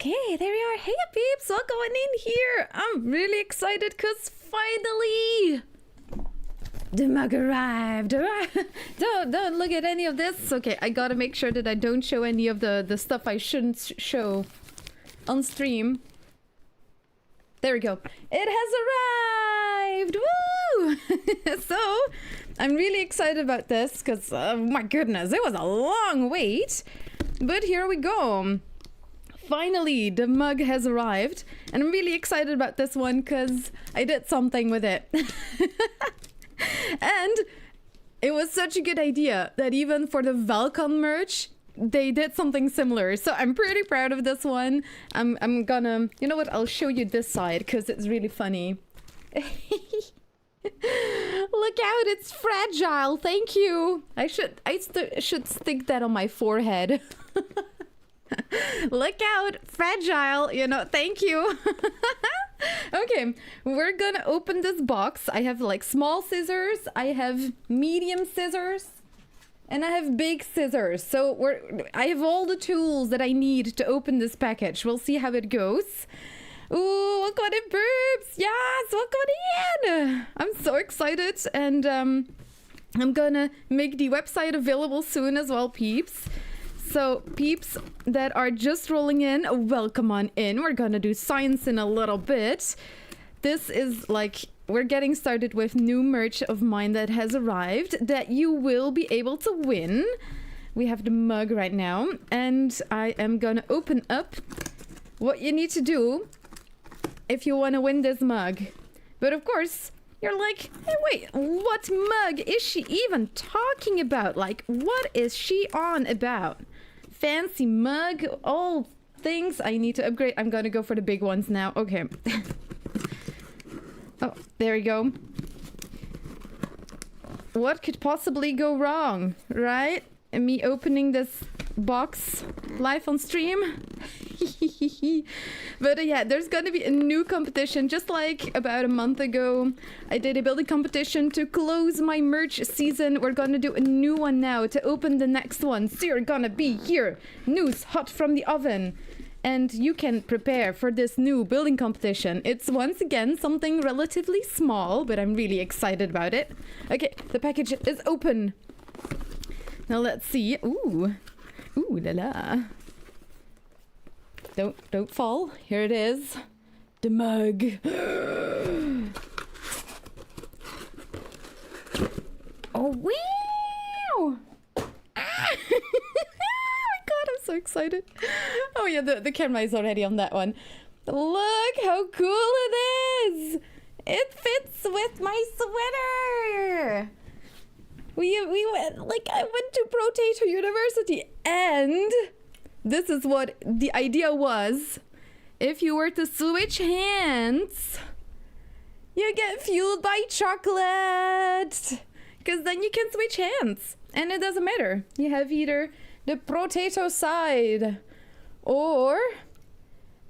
Okay, there you are. Hey peeps, welcome on in here. I'm really excited because finally the mug arrived. Don't look at any of this. Okay, I gotta make sure that I don't show any of the stuff I shouldn't show on stream. There we go. It has arrived! Woo! So, I'm really excited about this because, my goodness, it was a long wait. But here we go. Finally, the mug has arrived. And I'm really excited about this one because I did something with it. And it was such a good idea that even for the Valcon merch, they did something similar. So I'm pretty proud of this one. I'm gonna... You know what? I'll show you this side because it's really funny. Look out, it's fragile. Thank you. I should stick that on my forehead. Look out, fragile. You know, thank you. Okay, we're gonna open this box. I have like small scissors. I have medium scissors. And I have big scissors. So I have all the tools that I need to open this package. We'll see how it goes. Ooh, welcome in, boobs! Yes, welcome in! I'm so excited, and I'm gonna make the website available soon as well, peeps. So, peeps that are just rolling in, welcome on in. We're gonna do science in a little bit. This is like, we're getting started with new merch of mine that has arrived that you will be able to win. We have the mug right now, and I am gonna open up what you need to do if you want to win this mug. But of course, you're like, hey, wait, what mug is she even talking about? Like, what is she on about? Fancy mug, all things I need to upgrade. I'm gonna go for the big ones now. Okay. Oh, there we go. What could possibly go wrong, right? And me opening this box live on stream. But yeah, there's gonna be a new competition. Just like about a month ago, I did a building competition to close my merch season. We're gonna do a new one now to open the next one. So you're gonna be here, news hot from the oven. And you can prepare for this new building competition. It's once again something relatively small, but I'm really excited about it. Okay, the package is open. Now let's see. Ooh. Ooh la la. Don't fall. Here it is. The mug. Oh wow! Ah! Oh my god, I'm so excited. Oh yeah, the camera is already on that one. Look how cool it is! It fits with my sweater! We went, like, I went to Potato University, and this is what the idea was. If you were to switch hands, you get fueled by chocolate. Because then you can switch hands, and it doesn't matter. You have either the potato side or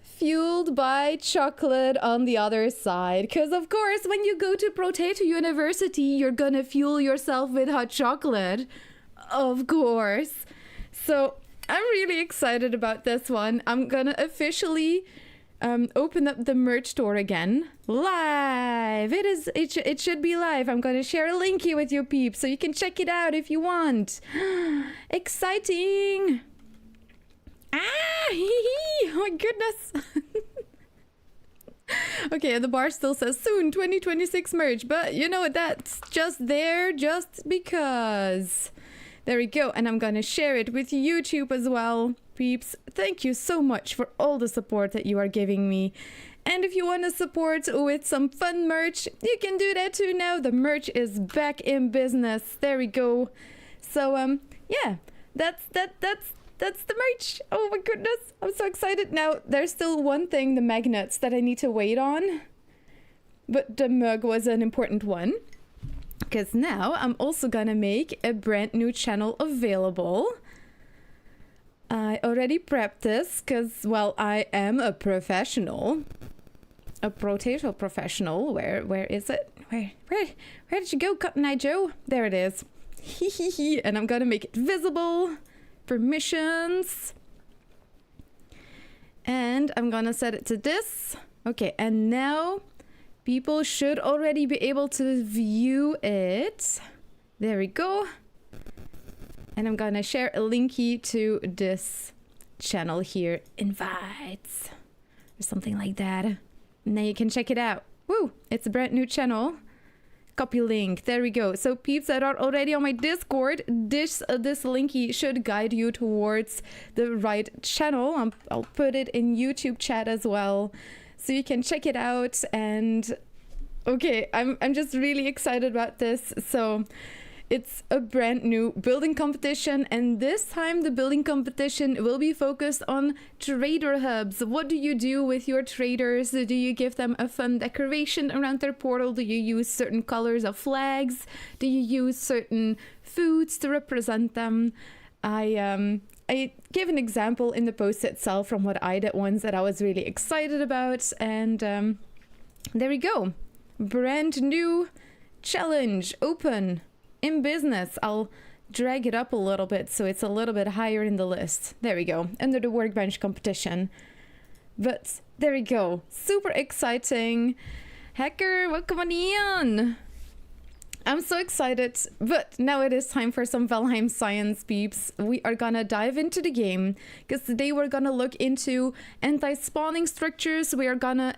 fueled by chocolate on the other side. Because of course, when you go to Potato University, you're gonna fuel yourself with hot chocolate. Of course. So I'm really excited about this one. I'm gonna officially open up the merch store again. Live! It should be live. I'm gonna share a link here with you peeps so you can check it out if you want. Exciting! Ah! Oh my goodness! Okay, the bar still says soon 2026 merch, but you know what? That's just there just because. There we go, and I'm gonna share it with YouTube as well. Peeps, thank you so much for all the support that you are giving me. And if you want to support with some fun merch, you can do that too now. The merch is back in business. There we go. So, yeah, that's the merch. Oh my goodness, I'm so excited. Now, there's still one thing, the magnets, that I need to wait on. But the mug was an important one. Because now I'm also gonna make a brand new channel available. I already prepped this because, well, I am a professional. A potato professional. Where is it? Where did you go, Cotton Eye Joe? There it is. And I'm gonna make it visible. Permissions. And I'm gonna set it to this. Okay, and now people should already be able to view it. There we go. And I'm gonna share a linky to this channel here. Invites. Or something like that. Now you can check it out. Woo! It's a brand new channel. Copy link. There we go. So peeps that are already on my Discord, this linky should guide you towards the right channel. I'll put it in YouTube chat as well, so you can check it out. And okay, I'm just really excited about this. So it's a brand new building competition, and this time the building competition will be focused on trader hubs. What do you do with your traders? Do you give them a fun decoration around their portal? Do you use certain colors of flags? Do you use certain foods to represent them? I gave an example in the post itself from what I did once that I was really excited about, and there we go. Brand new challenge open. In business. I'll drag it up a little bit so it's a little bit higher in the list. There we go, under the Workbench competition. But there we go, super exciting. Hacker, welcome on in. I'm so excited, but now it is time for some Valheim science, peeps. We are gonna dive into the game, because today we're gonna look into anti-spawning structures. We are gonna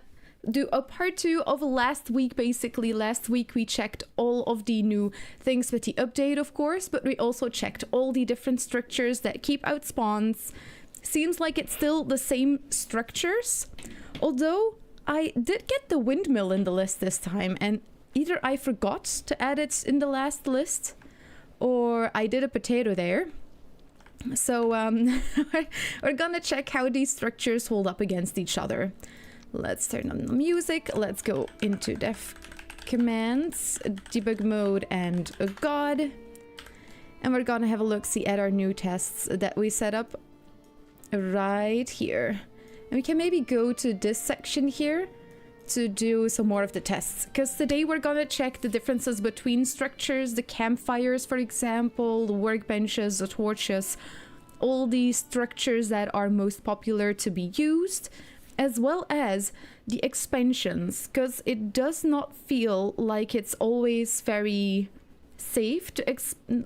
do a part 2 of last week. Basically last week we checked all of the new things with the update, of course, but we also checked all the different structures that keep out spawns. Seems like it's still the same structures, although I did get the windmill in the list this time, and either I forgot to add it in the last list or I did a potato there. So we're gonna check how these structures hold up against each other. Let's turn on the music. Let's go into dev commands, debug mode, and a god. And we're gonna have a look-see at our new tests that we set up right here. And we can maybe go to this section here to do some more of the tests. Because today we're gonna check the differences between structures, the campfires, for example, the workbenches, the torches, all these structures that are most popular to be used, as well as the expansions, because it does not feel like it's always very safe to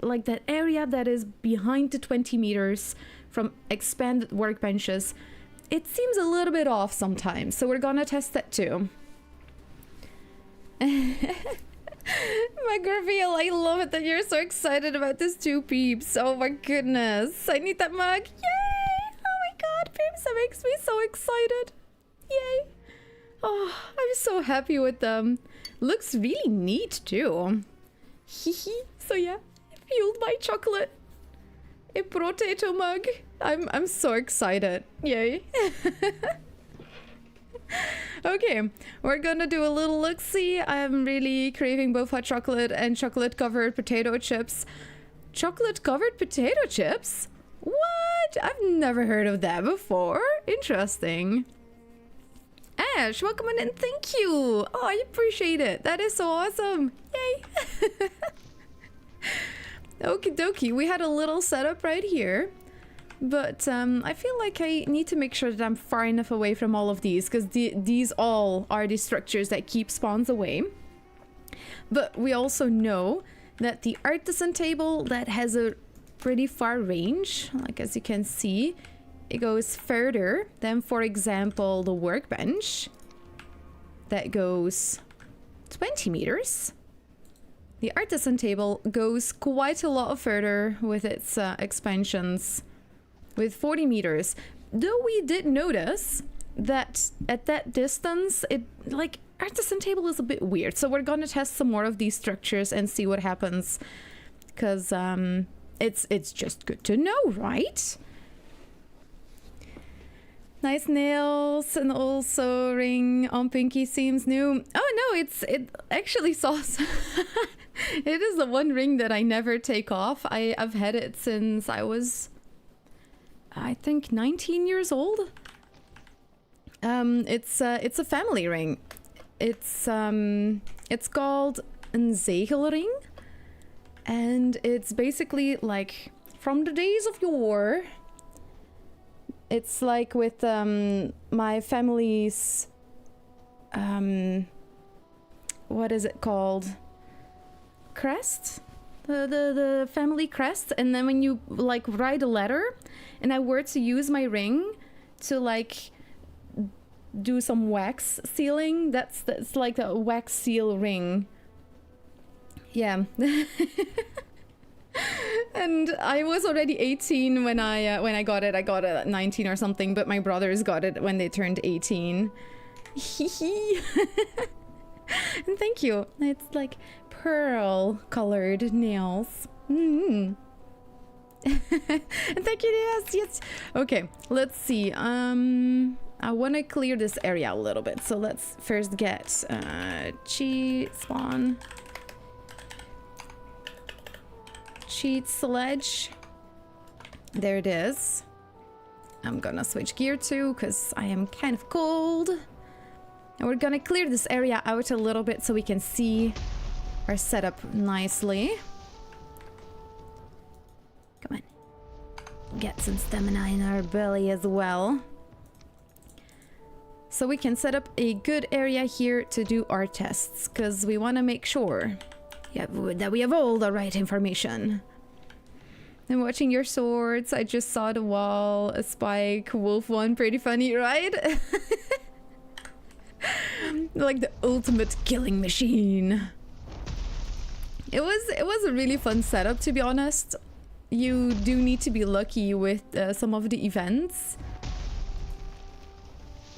like that area that is behind the 20 meters from expanded workbenches. It seems a little bit off sometimes, so we're gonna test that too. Mug reveal, I love it that you're so excited about this too, peeps. Oh my goodness, I need that mug. Yay! Oh my god, peeps, that makes me so excited. Yay! Oh, I'm so happy with them. Looks really neat too. Hehe. So yeah, it fueled my chocolate. A potato mug. I'm so excited. Yay. Okay, we're gonna do a little look-see. I'm really craving both hot chocolate and chocolate-covered potato chips. Chocolate-covered potato chips? What? I've never heard of that before. Interesting. Ash, welcome in and thank you. Oh, I appreciate it. That is so awesome. Yay. Okie dokie. We had a little setup right here. But I feel like I need to make sure that I'm far enough away from all of these, because these all are the structures that keep spawns away. But we also know that the artisan table, that has a pretty far range, like as you can see. It goes further than, for example, the workbench. That goes 20 meters. The artisan table goes quite a lot further with its expansions, with 40 meters. Though we did notice that at that distance, artisan table is a bit weird. So we're gonna test some more of these structures and see what happens. Because it's just good to know, right? Nice nails, and also ring on pinky seems new. Oh no, it actually sauce. It is the one ring that I never take off. I've had it since I was, I think, 19 years old. It's a family ring. It's called een zegelring, and it's basically like from the days of yore. It's like with my family's what is it called? Crest? The family crest. And then when you like write a letter and I were to use my ring to like do some wax sealing, that's like a wax seal ring. Yeah. And I was already 18 when I got it. I got it at 19 or something, but my brothers got it when they turned 18. And thank you. It's like pearl colored nails. And thank you. Yes. Okay, let's see. I want to clear this area a little bit, so let's first get cheat spawn. Cheat sledge. There it is. I'm gonna switch gear too because I am kind of cold. And we're gonna clear this area out a little bit so we can see our setup nicely. Come on. Get some stamina in our belly as well. So we can set up a good area here to do our tests because we want to make sure that we have all the right information. I'm watching your swords. I just saw the wall, a spike, wolf one. Pretty funny, right? Like the ultimate killing machine. It was a really fun setup, to be honest. You do need to be lucky with some of the events.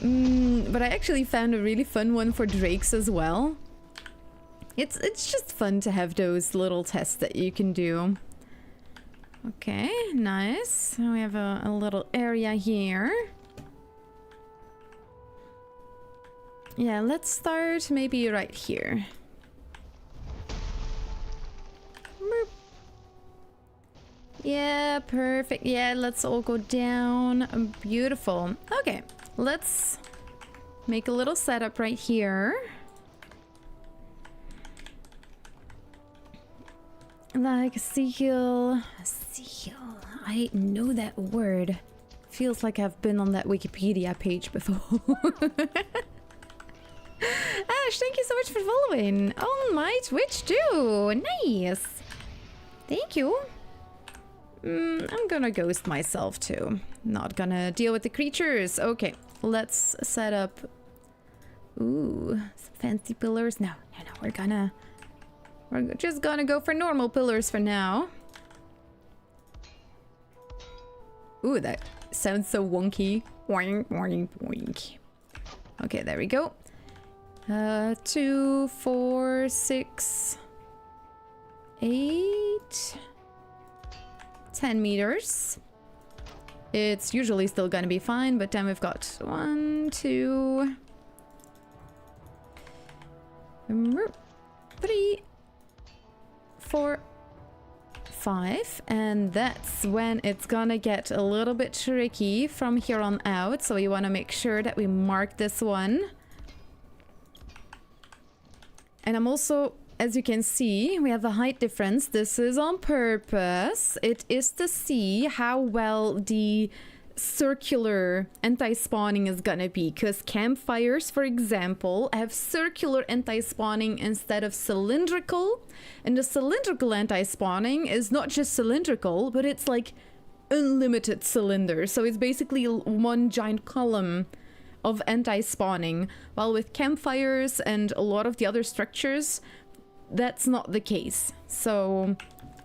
But I actually found a really fun one for drakes as well. It's just fun to have those little tests that you can do. Okay, nice. We have a little area here. Yeah, let's start maybe right here. Yeah, perfect. Yeah, let's all go down. Beautiful. Okay, let's make a little setup right here. Like seal. I know that word. Feels like I've been on that Wikipedia page before. Ash, thank you so much for following on my Twitch too. Nice. Thank you. I'm gonna ghost myself too. Not gonna deal with the creatures. Okay, let's set up. Ooh, some fancy pillars. No, we're just gonna go for normal pillars for now. Ooh, that sounds so wonky. Boing, boing, boing. Okay, there we go. 2, 4, 6, 8, 10 meters. It's usually still gonna be fine, but then we've got 1, 2, 3, 4, 5, and that's when it's gonna get a little bit tricky from here on out. So we want to make sure that we mark this one. And I'm also, as you can see, we have a height difference. This is on purpose. It is to see how well the circular anti-spawning is gonna be, because campfires, for example, have circular anti-spawning instead of cylindrical, and the cylindrical anti-spawning is not just cylindrical, but it's like unlimited cylinders, so it's basically one giant column of anti-spawning, while with campfires and a lot of the other structures, that's not the case. So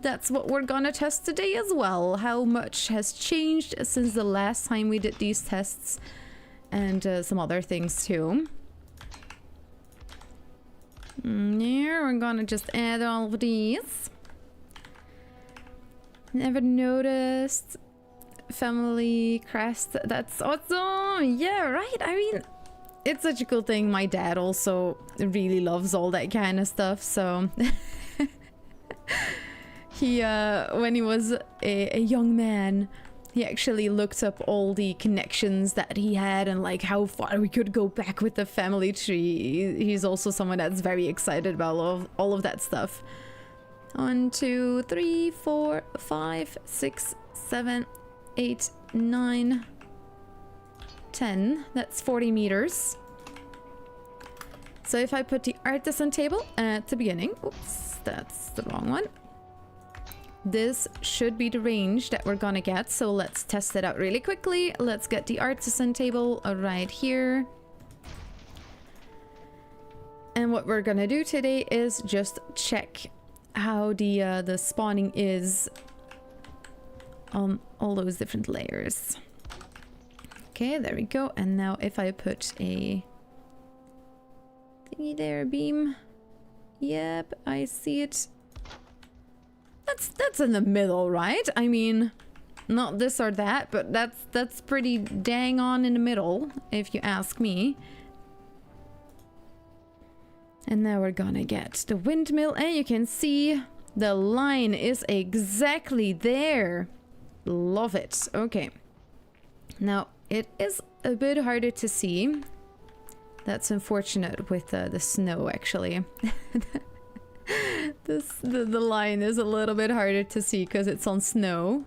that's what we're gonna test today as well. How much has changed since the last time we did these tests, and some other things too. Yeah, we're gonna just add all of these. Never noticed. Family crest, that's awesome. Yeah, right. I mean, it's such a cool thing. My dad also really loves all that kind of stuff, so he when he was a young man, he actually looked up all the connections that he had and like how far we could go back with the family tree. He's also someone that's very excited about all of that stuff. 1, 2, 3, 4, 5, 6, 7, 8, 9, 10. That's 40 meters. So if I put the artisan table at the beginning, oops, that's the wrong one. This should be the range that we're gonna get, so let's test it out really quickly. Let's get the artisan table right here. And what we're gonna do today is just check how the spawning is on all those different layers. Okay, there we go. And now if I put a thingy there, beam. Yep, I see it. That's in the middle, right? I mean, not this or that, but that's pretty dang on in the middle, if you ask me. And now we're gonna get the windmill, and you can see the line is exactly there. Love it. Okay. Now, it is a bit harder to see. That's unfortunate with the snow, actually. The line is a little bit harder to see because it's on snow.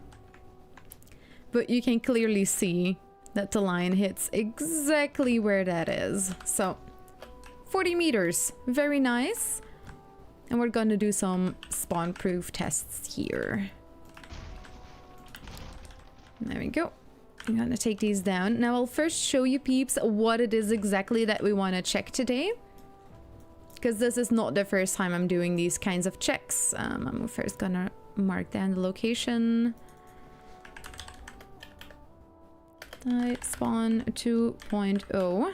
But you can clearly see that the line hits exactly where that is. So, 40 meters. Very nice. And we're gonna do some spawn-proof tests here. There we go. I'm gonna take these down. Now I'll first show you peeps what it is exactly that we want to check today. Because this is not the first time I'm doing these kinds of checks. I'm first gonna mark down the location. Spawn 2.0.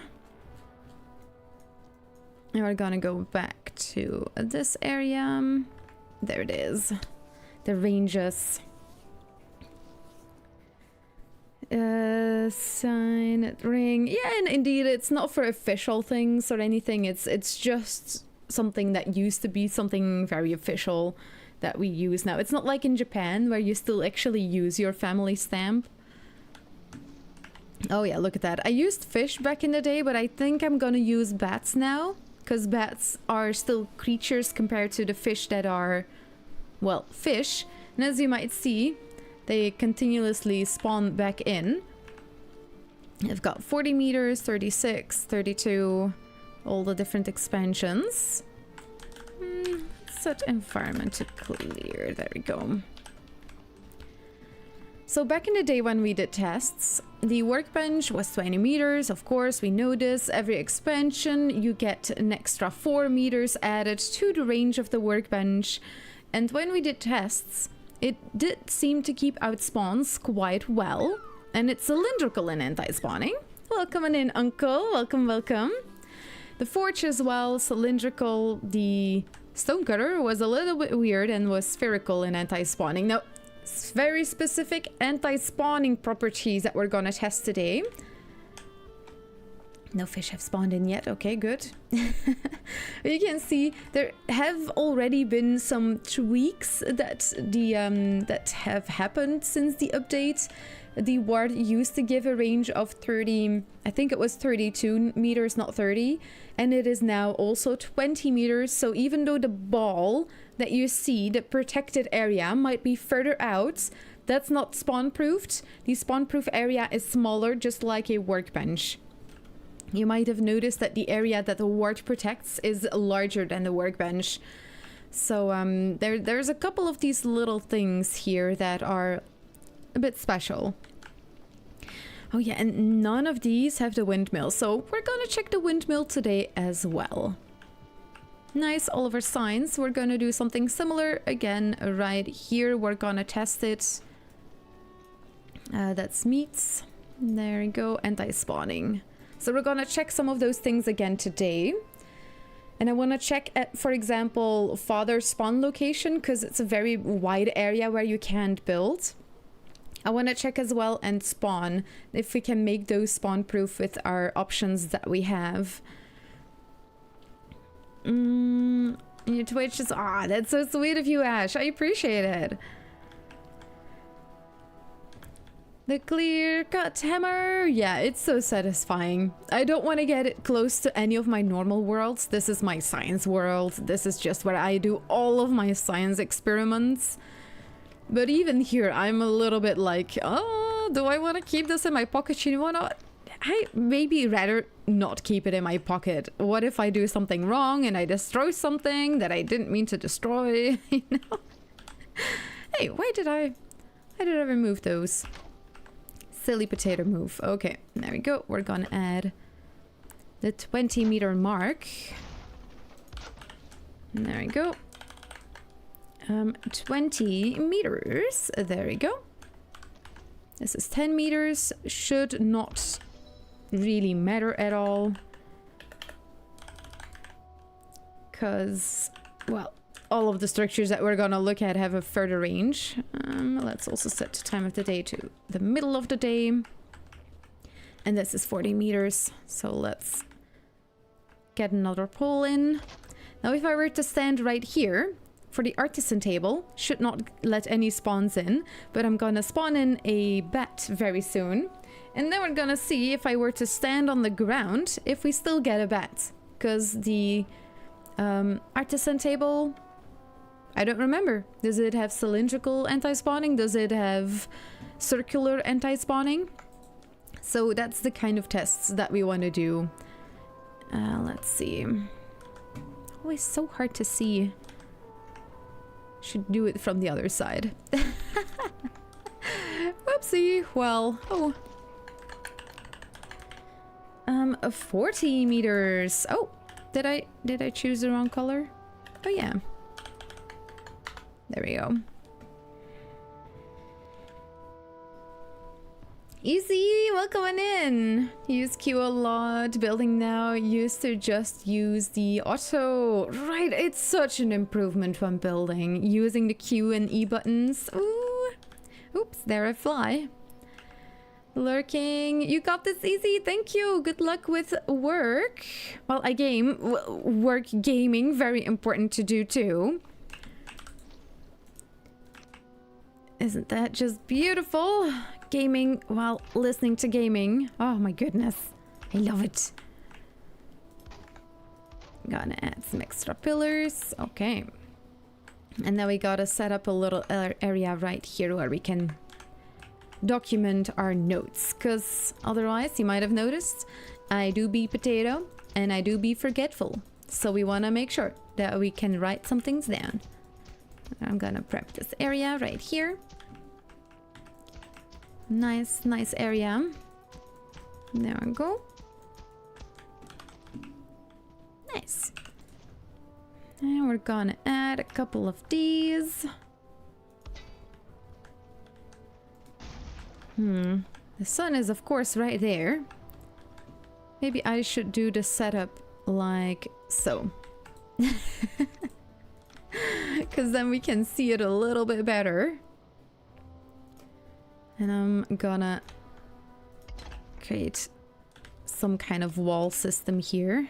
And we're gonna go back to this area. There it is. The ranges. Sign ring. Yeah, and indeed it's not for official things or anything. It's just something that used to be something very official that we use now. It's not like in Japan where you still actually use your family stamp. Oh yeah, look at that. I used fish back in the day, but I think I'm gonna use bats now, because bats are still creatures compared to the fish that are, well, fish. And as you might see, they continuously spawn back in. I've got 40 meters, 36, 32, all the different expansions. Set environment to clear. There we go. So back in the day when we did tests, the workbench was 20 meters. Of course, we know this. Every expansion, you get an extra 4 meters added to the range of the workbench. And when we did tests, it did seem to keep out spawns quite well. And it's cylindrical in anti-spawning. Welcome in, Uncle. Welcome, welcome. The forge as well, cylindrical. The stonecutter was a little bit weird and was spherical in anti-spawning. Now, it's very specific anti-spawning properties that we're gonna test today. No fish have spawned in yet. Okay, good. You can see there have already been some tweaks that that have happened since the update. The ward used to give a range of 30, I think it was 32 meters, not 30, and it is now also 20 meters. So even though the ball that you see, the protected area, might be further out, that's not spawn-proofed. The spawn-proof area is smaller, just like a workbench. You might have noticed that the area that the ward protects is larger than the workbench. So there's a couple of these little things here that are a bit special. Oh yeah, and none of these have the windmill, so we're gonna check the windmill today as well. Nice, all of our signs. We're gonna do something similar again right here. We're gonna test it. That's meats. There we go, anti-spawning. So we're gonna check some of those things again today. And I want to check at, for example, father spawn location, because it's a very wide area where you can't build. I want to check as well and spawn, if we can make those spawn proof with our options that we have. Your Twitch is, that's so sweet of you, Ash. I appreciate it. The clear-cut hammer. Yeah, it's so satisfying. I don't want to get it close to any of my normal worlds. This is my science world. This is just where I do all of my science experiments. But even here, I'm a little bit like, oh, do I want to keep this in my pocket? You know what? I maybe rather not keep it in my pocket. What if I do something wrong and I destroy something that I didn't mean to destroy, you know? Hey, why did I remove those? Silly potato move. Okay, there we go. We're gonna add the 20-meter mark. There we go. 20 meters. There we go. This is 10 meters. Should not really matter at all. Because, well, all of the structures that we're gonna look at have a further range. Let's also set the time of the day to the middle of the day. And this is 40 meters. So let's get another pole in. Now if I were to stand right here for the artisan table, should not let any spawns in, but I'm gonna spawn in a bat very soon. And then we're gonna see if I were to stand on the ground, if we still get a bat. Because the artisan table, I don't remember. Does it have cylindrical anti-spawning? Does it have circular anti-spawning? So that's the kind of tests that we want to do. Let's see. Always so hard to see. Should do it from the other side. Whoopsie. Well, 40 meters. Oh, did I choose the wrong color? Oh yeah. There we go. Easy, welcome in. Use Q a lot. Building now used to just use the auto. Right, it's such an improvement when building. Using the Q and E buttons. Ooh. Oops, there I fly. Lurking. You got this, Easy. Thank you. Good luck with work. Well, I game. Work gaming. Very important to do too. Isn't that just beautiful? Gaming while listening to gaming. Oh my goodness. I love it. Gonna add some extra pillars. Okay. And then we gotta set up a little area right here where we can document our notes. Because otherwise, you might have noticed, I do be potato and I do be forgetful. So we want to make sure that we can write some things down. I'm gonna prep this area right here. Nice area. There we go. Nice. And we're gonna add a couple of these. The sun is of course right there. Maybe I should do the setup like so. Because then we can see it a little bit better. And I'm gonna create some kind of wall system here.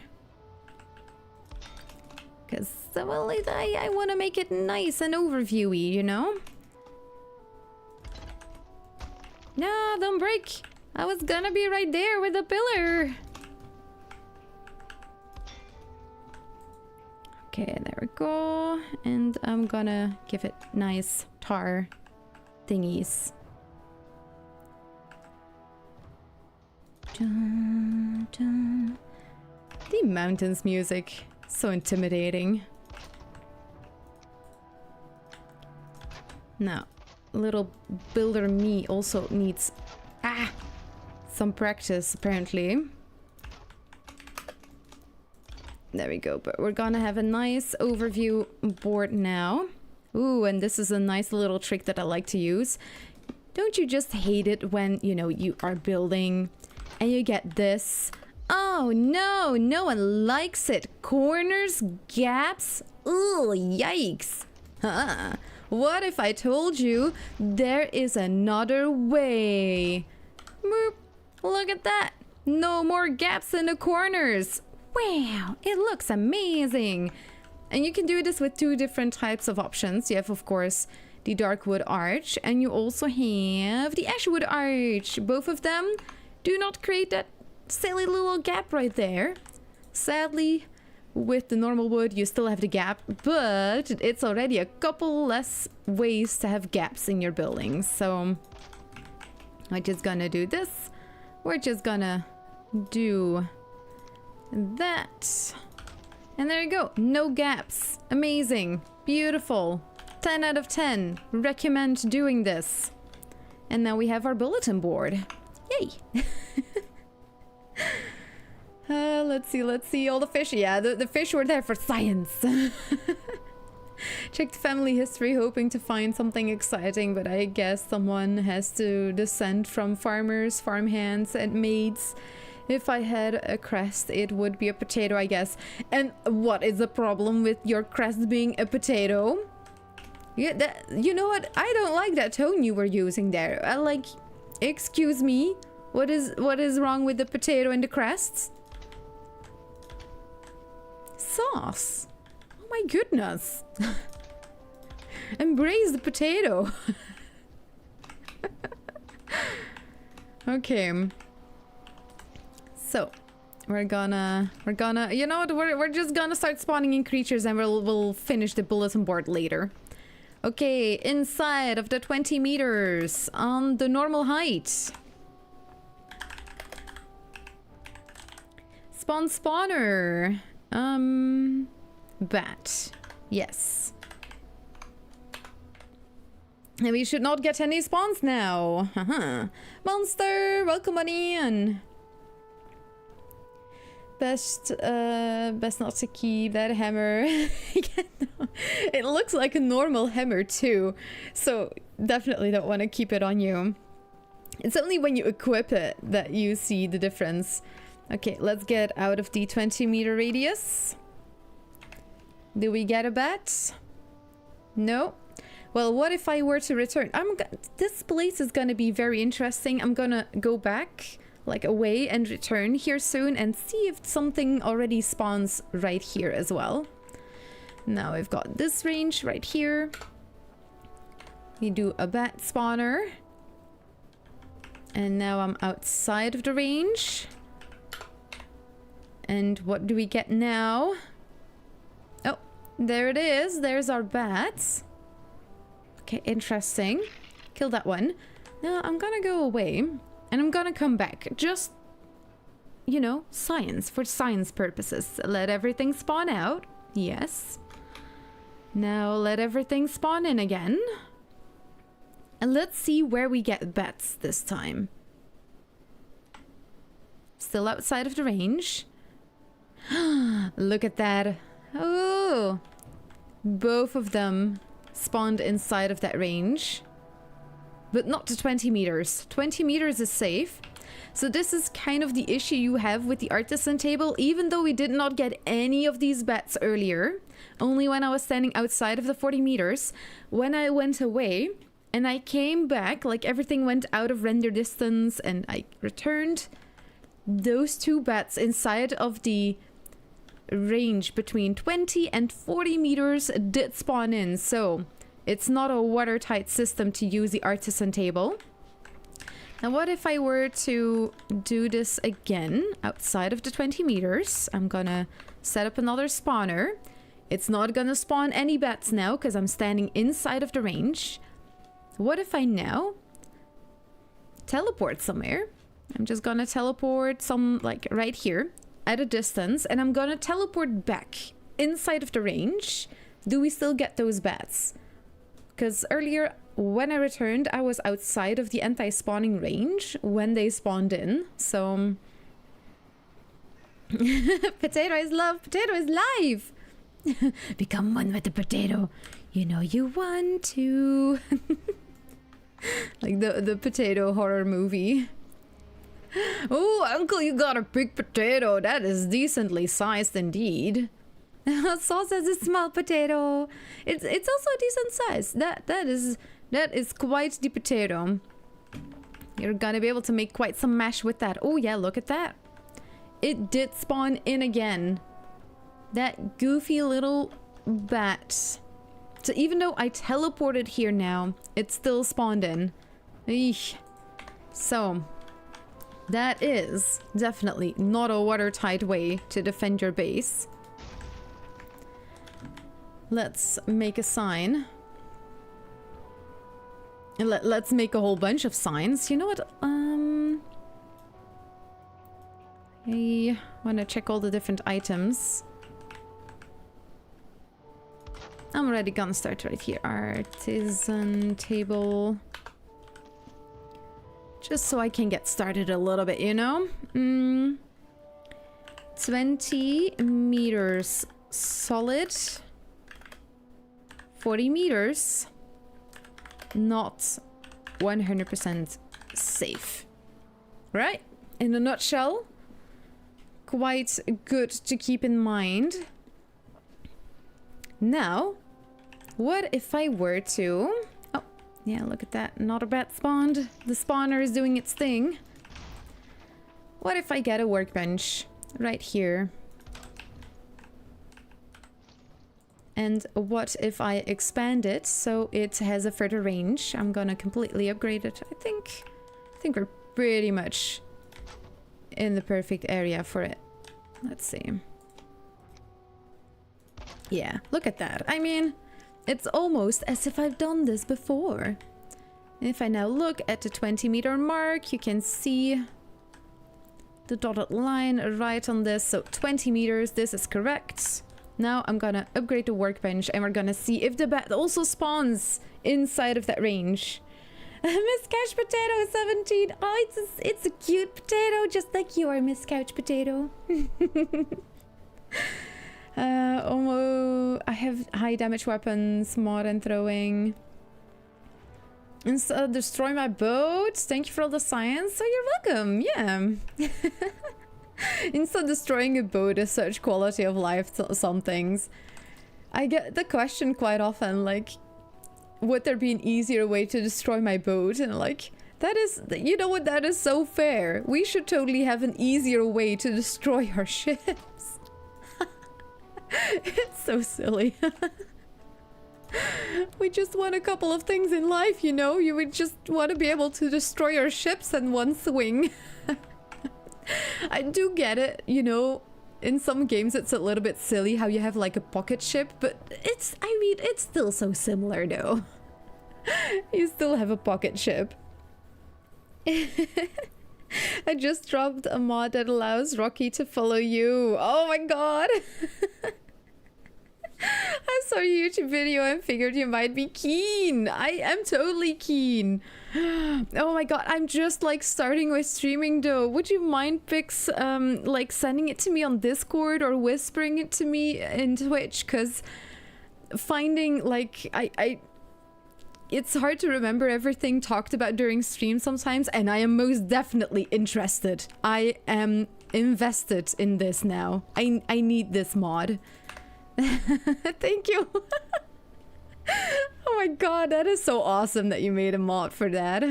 Because, well, I want to make it nice and overviewy, you know? No, don't break! I was gonna be right there with the pillar! Okay, there we go. And I'm gonna give it nice tar thingies. Dun, dun. The mountains music. So intimidating. Now, little builder me also needs some practice apparently. There we go, but we're gonna have a nice overview board now. Ooh, and this is a nice little trick that I like to use. Don't you just hate it when, you know, you are building and you get this? Oh no, no one likes it. Corners, gaps, ooh, yikes. Huh. What if I told you there is another way? Boop. Look at that. No more gaps in the corners. Wow, it looks amazing. And you can do this with two different types of options. You have, of course, the dark wood arch, and you also have the ash wood arch. Both of them do not create that silly little gap right there. Sadly, with the normal wood, you still have the gap, but it's already a couple less ways to have gaps in your buildings. So we're just gonna do this. We're just gonna do that. And there you go. No gaps. Amazing. Beautiful. 10 out of 10. Recommend doing this. And now we have our bulletin board. Yay! Let's see. All the fish. Yeah, the fish were there for science. Checked family history hoping to find something exciting, but I guess someone has to descend from farmers, farmhands, and maids. If I had a crest, it would be a potato, I guess. And what is the problem with your crest being a potato? Yeah, you know what? I don't like that tone you were using there. Like, excuse me? What is wrong with the potato and the crests? Sauce. Oh my goodness. Embrace the potato. Okay. So, we're gonna, you know what, we're just gonna start spawning in creatures and we'll finish the bulletin board later. Okay, inside of the 20 meters on the normal height. Spawner. Bat. Yes. And we should not get any spawns now. Haha. Monster, welcome on in. Best not to keep that hammer. It looks like a normal hammer too, so definitely don't want to keep it on you. It's only when you equip it that you see the difference. Okay, let's get out of the 20-meter radius. Do we get a bat? No. Well, what if I were to return? This place is gonna be very interesting. I'm gonna go back, like away, and return here soon and see if something already spawns right here as well. Now I've got this range right here. We do a bat spawner. And now I'm outside of the range. And what do we get now? Oh, there it is. There's our bats. Okay, interesting. Kill that one. Now I'm gonna go away. And I'm gonna come back. Just, you know, science. For science purposes. Let everything spawn out. Yes. Now let everything spawn in again. And let's see where we get bats this time. Still outside of the range. Look at that. Oh. Both of them spawned inside of that range. But not to 20 meters. 20 meters is safe. So this is kind of the issue you have with the artisan table. Even though we did not get any of these bats earlier, only when I was standing outside of the 40 meters, when I went away and I came back, like everything went out of render distance and I returned, those two bats inside of the range between 20 and 40 meters did spawn in. So it's not a watertight system to use the artisan table. Now what if I were to do this again outside of the 20 meters? I'm gonna set up another spawner. It's not gonna spawn any bats now because I'm standing inside of the range. What if I now teleport somewhere? I'm just gonna teleport some, like right here at a distance, and I'm gonna teleport back inside of the range. Do we still get those bats? Because earlier when I returned, I was outside of the anti-spawning range when they spawned in. So potato is love, potato is life. Become one with the potato. You know you want to. Like the potato horror movie. Oh, uncle, you got a big potato. That is decently sized indeed. Sauce has a small potato. It's also a decent size. That is quite the potato. You're gonna be able to make quite some mash with that. Oh yeah, look at that. It did spawn in again. That goofy little bat. So even though I teleported here now, it still spawned in. Eesh. So that is definitely not a watertight way to defend your base. Let's make a sign. Let's make a whole bunch of signs. You know what? I want to check all the different items. I'm already gonna start right here. Artisan table. Just so I can get started a little bit, you know? 20 meters solid. 40 meters. Not 100% safe. Right? In a nutshell, quite good to keep in mind. Now, what if I were to... Oh, yeah, look at that. Another bat spawned. The spawner is doing its thing. What if I get a workbench right here? And what if I expand it so it has a further range? I'm gonna completely upgrade it. I think we're pretty much in the perfect area for it. Let's see. Yeah, look at that. I mean, it's almost as if I've done this before. If I now look at the 20-meter mark, you can see the dotted line right on this. So 20 meters, this is correct. Now I'm gonna upgrade the workbench and we're gonna see if the bat also spawns inside of that range. Miss Couch Potato 17. Oh, it's a cute potato, just like you are, Miss Couch Potato. I have high damage weapons, mod and throwing. And destroy my boat. Thank you for all the science. So you're welcome. Yeah. Instead, destroying a boat is such quality of life. Some things. I get the question quite often, like, would there be an easier way to destroy my boat? And like, that is, you know what? That is so fair. We should totally have an easier way to destroy our ships. It's so silly. We just want a couple of things in life, you know? You would just want to be able to destroy your ships in one swing. I do get it, you know? In some games it's a little bit silly how you have like a pocket ship, but it's, I mean, it's still so similar though. You still have a pocket ship. I just dropped a mod that allows Rocky to follow you. Oh my god! I saw a YouTube video and figured you might be keen. I am totally keen. Oh my god, I'm just like starting with streaming though. Would you mind, Pix, like sending it to me on Discord or whispering it to me in Twitch? Because finding like it's hard to remember everything talked about during stream sometimes, and I am most definitely interested. I am invested in this now. I need this mod. Thank you. Oh my god, that is so awesome that you made a mod for that.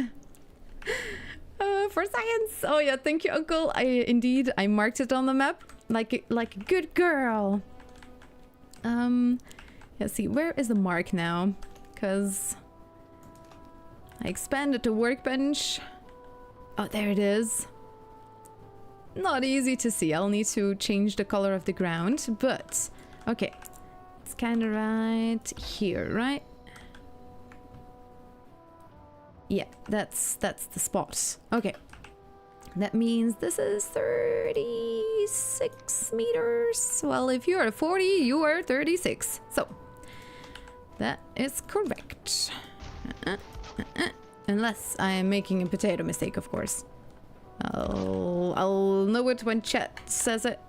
For science. Oh yeah, thank you, Uncle. I marked it on the map like a good girl. Let's see, where is the mark now? Because I expanded the workbench. Oh, there it is. Not easy to see. I'll need to change the color of the ground, but okay. It's kind of right here, right? Yeah, that's the spot. Okay. That means this is 36 meters. Well, if you are 40, you are 36. So, that is correct. Unless I am making a potato mistake, of course. I'll know it when chat says it.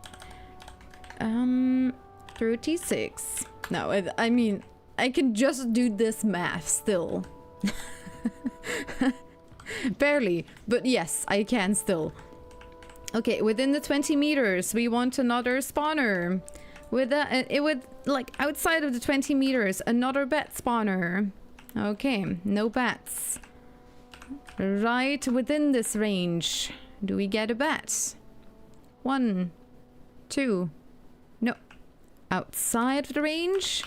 36. No, I mean, I can just do this math still. Barely, but yes, I can still. Okay, within the 20 meters, we want another spawner. With it would, like, outside of the 20 meters, another bat spawner. Okay, no bats. Right within this range, do we get a bat? 1, 2. No. Outside of the range?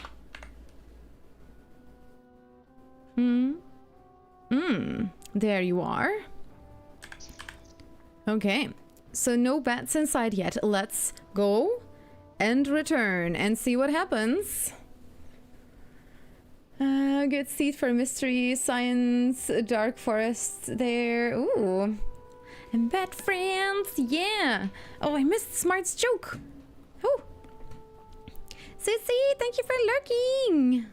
There you are. Okay, so no bats inside yet. Let's go and return and see what happens. Good seed for mystery, science, dark forest there. Ooh. And bad friends, yeah. Oh, I missed Smart's joke. Oh. Sissy, thank you for lurking.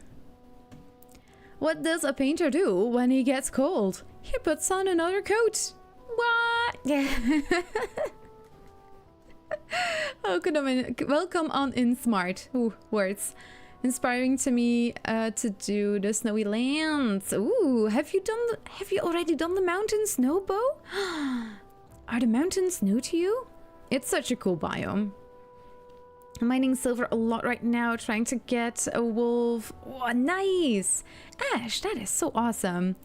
What does a painter do when he gets cold? He puts on another coat. What? Yeah. Oh, good on. Welcome on in, Smart. Ooh, words. Inspiring to me to do the snowy lands. Ooh, have you already done the mountain snow bow? Are the mountains new to you? It's such a cool biome. I'm mining silver a lot right now, trying to get a wolf. Oh, nice! Ash, that is so awesome.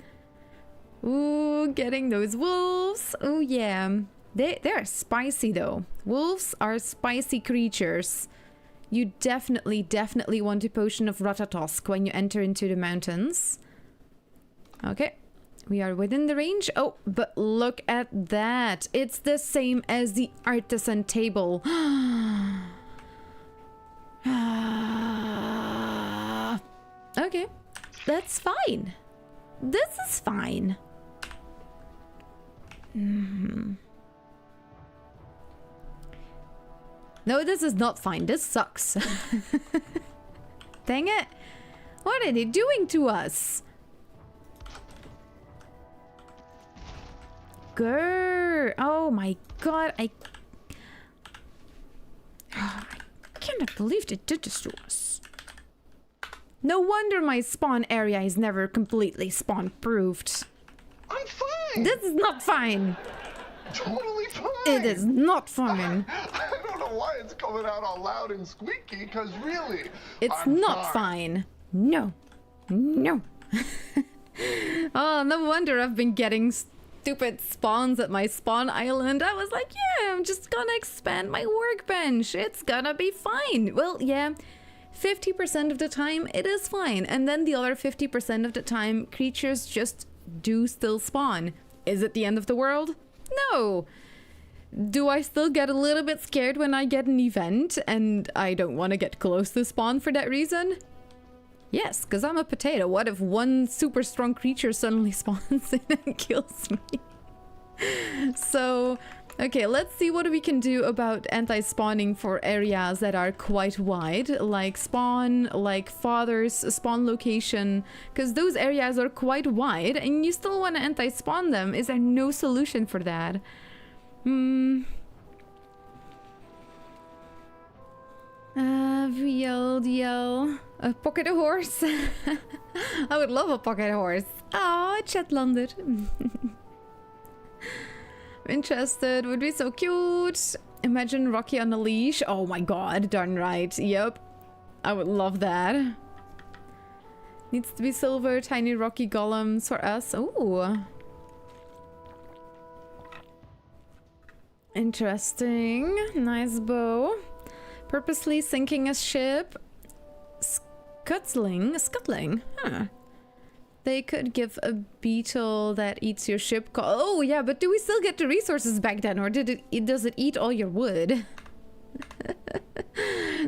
Ooh, getting those wolves. Oh, yeah. They're spicy, though. Wolves are spicy creatures. You definitely want a potion of Ratatosk when you enter into the mountains. Okay. We are within the range. Oh, but look at that. It's the same as the artisan table. Okay, that's fine. This is fine. No, this is not fine. This sucks. Dang it. What are they doing to us? Grr. Oh my god. I cannot believe they did this to us. No wonder my spawn area is never completely spawn-proofed. I'm fine! This is not fine! Totally fine! It is not fine! I don't know why it's coming out all loud and squeaky, because really... It's I'm not fine. No. No. Oh, no wonder I've been getting stupid spawns at my spawn island. I was like, yeah, I'm just gonna expand my workbench. It's gonna be fine. Well, yeah. 50% of the time it is fine, and then the other 50% of the time creatures just do still spawn. Is it the end of the world? No. Do I still get a little bit scared when I get an event and I don't want to get close to spawn for that reason? Yes, because I'm a potato. What if one super strong creature suddenly spawns in and kills me? So, okay, let's see what we can do about anti-spawning for areas that are quite wide, like spawn, like father's spawn location, because those areas are quite wide and you still want to anti-spawn them. Is there no solution for that? VLDL. A pocket horse. I would love a pocket horse. Oh, chat landed. Interested, would be so cute. Imagine Rocky on a leash. Oh my god, darn right. Yep. I would love that. Needs to be silver, tiny Rocky golems for us. Ooh. Interesting. Nice bow. Purposely sinking a ship. Scuttling? Huh. They could give a beetle that eats your ship. Oh yeah, but do we still get the resources back then, or does it eat all your wood?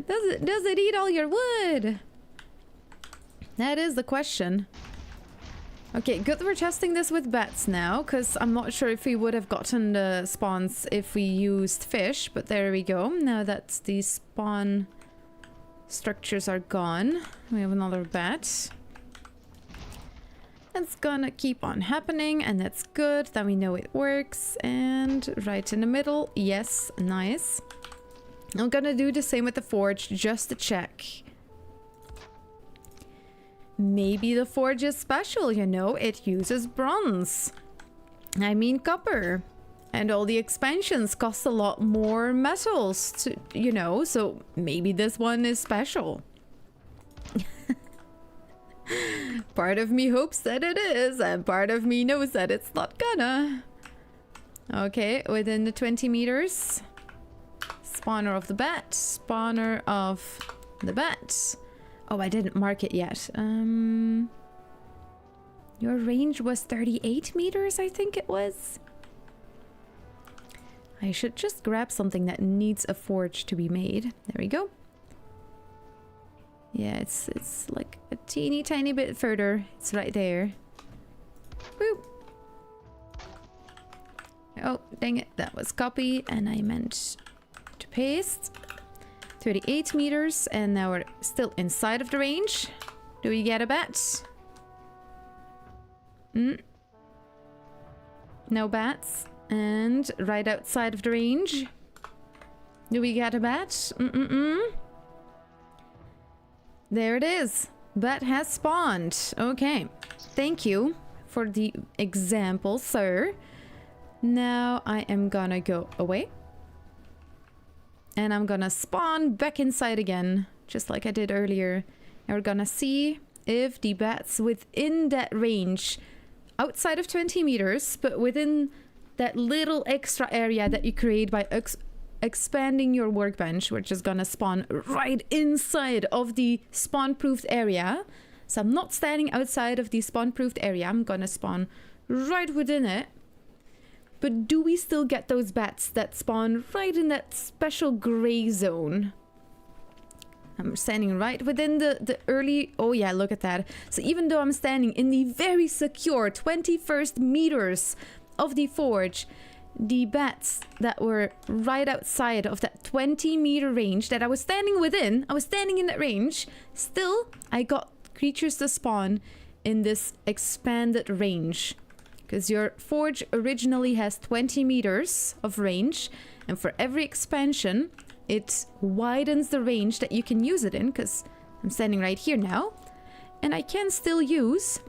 Does it eat all your wood? That is the question. Okay, good. We're testing this with bats now, because I'm not sure if we would have gotten the spawns if we used fish, but there we go. Now that the spawn structures are gone, we have another bat. It's gonna keep on happening, and that's good. Then we know it works. And right in the middle, yes, nice. I'm gonna do the same with the forge, just to check. Maybe the forge is special, you know, it uses bronze. I mean copper. And all the expansions cost a lot more metals, to, you know, so maybe this one is special. Part of me hopes that it is, and part of me knows that it's not gonna. Okay, within the 20 meters. Spawner of the bat. Spawner of the bat. Oh, I didn't mark it yet. Your range was 38 meters, I think it was. I should just grab something that needs a forge to be made. There we go. Yeah, it's like a teeny tiny bit further. It's right there. Woo. Oh, dang it. That was copy and I meant to paste. 38 meters and now we're still inside of the range. Do we get a bat? No bats. And right outside of the range. Do we get a bat? There it is. Bat has spawned. Okay. Thank you for the example, sir. Now I am gonna go away. And I'm gonna spawn back inside again, just like I did earlier. And we're gonna see if the bats within that range, outside of 20 meters, but within that little extra area that you create by expanding your workbench, which is gonna spawn right inside of the spawn-proofed area. So I'm not standing outside of the spawn-proofed area, I'm gonna spawn right within it. But do we still get those bats that spawn right in that special gray zone? I'm standing right within the early... Oh yeah, look at that. So even though I'm standing in the very secure 21st meters of the forge, the bats that were right outside of that 20-meter range that I was standing within, I was standing in that range, still I got creatures to spawn in this expanded range. Because your forge originally has 20 meters of range, and for every expansion, it widens the range that you can use it in, because I'm standing right here now, and I can still use...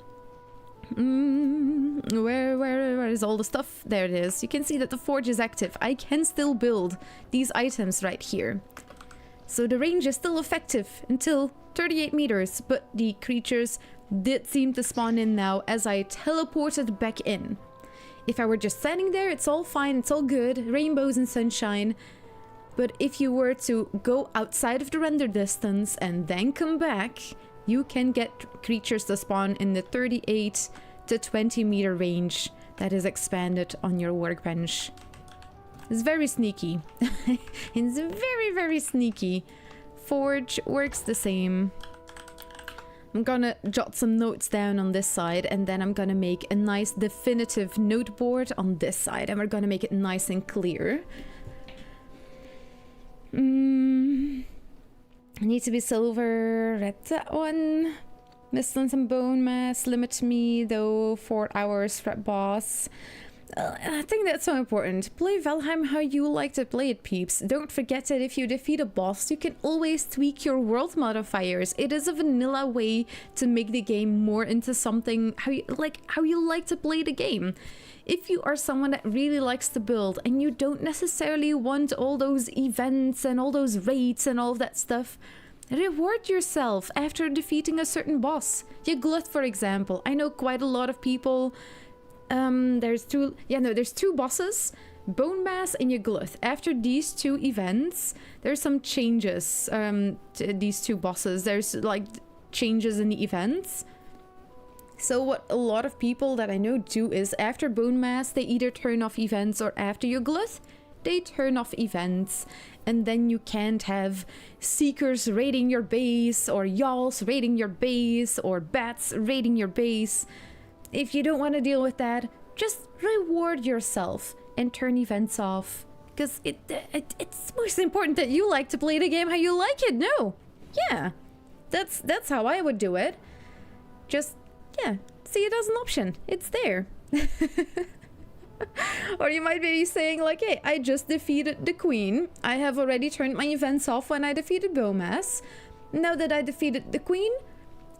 where is all the stuff? There it is. You can see that the forge is active. I can still build these items right here. So the range is still effective until 38 meters, but the creatures did seem to spawn in now as I teleported back in. If I were just standing there, it's all fine, it's all good, rainbows and sunshine. But if you were to go outside of the render distance and then come back, you can get creatures to spawn in the 38 to 20 meter range that is expanded on your workbench. It's very sneaky. It's very, very sneaky. Forge works the same. I'm gonna jot some notes down on this side, and then I'm gonna make a nice definitive note board on this side, and we're gonna make it nice and clear. I need to be silver. Read that one. Missing some bone mass. Limit me though. 4 hours for boss. I think that's so important. Play Valheim how you like to play it, peeps. Don't forget that if you defeat a boss, you can always tweak your world modifiers. It is a vanilla way to make the game more into something how you like to play the game. If you are someone that really likes to build and you don't necessarily want all those events and all those raids and all of that stuff, reward yourself after defeating a certain boss. Glut, for example. I know quite a lot of people... there's two bosses, Bone Mass and Glut. After these two events, there's some changes to these two bosses. There's like changes in the events. So what a lot of people that I know do is after Bone Mass, they either turn off events, or after Glut, they turn off events. And then you can't have Seekers raiding your base, or Yalls raiding your base, or Bats raiding your base. If you don't want to deal with that, just reward yourself and turn events off. Because it's most important that you like to play the game how you like it. No. Yeah. That's how I would do it. Just, yeah, see it as an option. It's there. Or you might be saying like, hey, I just defeated the queen. I have already turned my events off when I defeated Bomas. Now that I defeated the queen,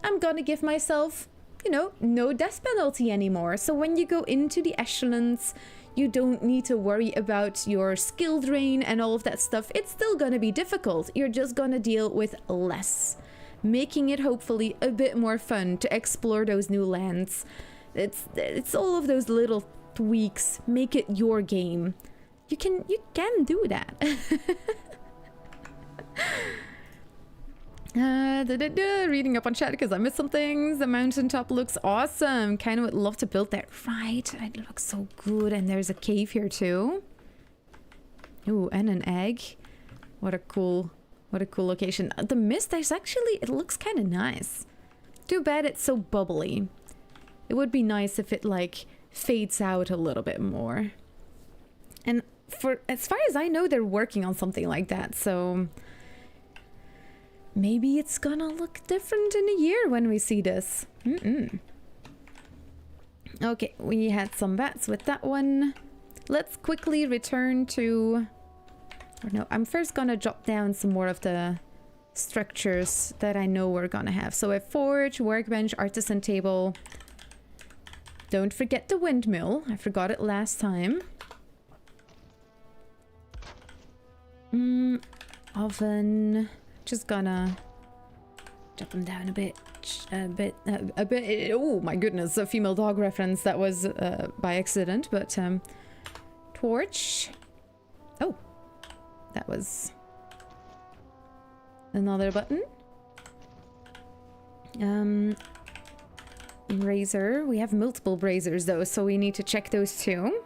I'm gonna give myself... you know, no death penalty anymore. So when you go into the echelons, you don't need to worry about your skill drain and all of that stuff. It's still gonna be difficult. You're just gonna deal with less, making it hopefully a bit more fun to explore those new lands. It's all of those little tweaks. Make it your game. You can do that. Reading up on chat because I missed some things. The mountaintop looks awesome. Kind of would love to build that. Right, it looks so good. And there's a cave here too. Ooh, and an egg. What a cool location. The mist is actually, it looks kind of nice. Too bad it's so bubbly. It would be nice if it like fades out a little bit more. And for as far as I know, they're working on something like that, so maybe it's gonna look different in a year when we see this. Okay, we had some bats with that one. Let's quickly return to... Or no, I'm first gonna jot down some more of the structures that I know we're gonna have. So a forge, workbench, artisan table. Don't forget the windmill. I forgot it last time. Oven. Just gonna jot them down a bit. A bit. Oh my goodness, a female dog reference. That was by accident, but torch. Oh, that was another button. Razor. We have multiple razors though, so we need to check those too.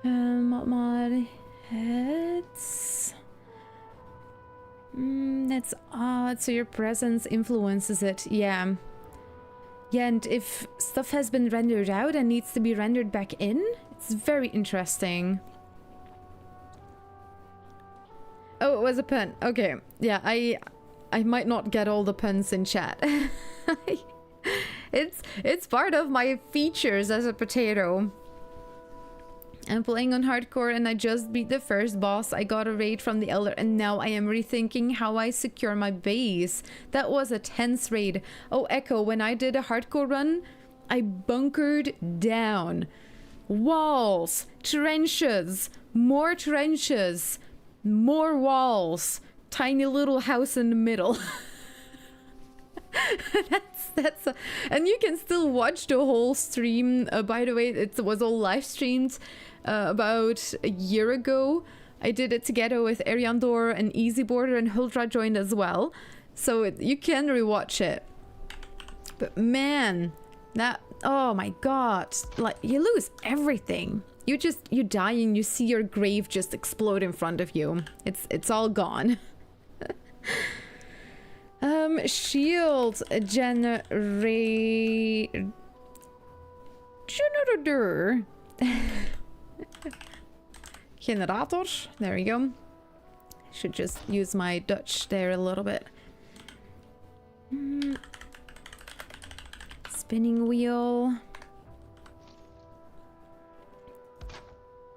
Mod heads. That's odd. So your presence influences it. Yeah. Yeah, and if stuff has been rendered out and needs to be rendered back in, it's very interesting. Oh, it was a pun. Okay. Yeah, I might not get all the puns in chat. It's part of my features as a potato. I'm playing on hardcore and I just beat the first boss. I got a raid from the elder and now I am rethinking how I secure my base. That was a tense raid. Oh, Echo, when I did a hardcore run, I bunkered down. Walls, trenches, more walls, tiny little house in the middle. that's and you can still watch the whole stream. By the way, it was all live streamed about a year ago. I did it together with Ariandor and Easy Border, and Huldra joined as well, so you can rewatch it. But man, that, oh my god, like, you lose everything. You die and you see your grave just explode in front of you. It's all gone. Shield generator. Generator. There we go. Should just use my Dutch there a little bit. Spinning wheel.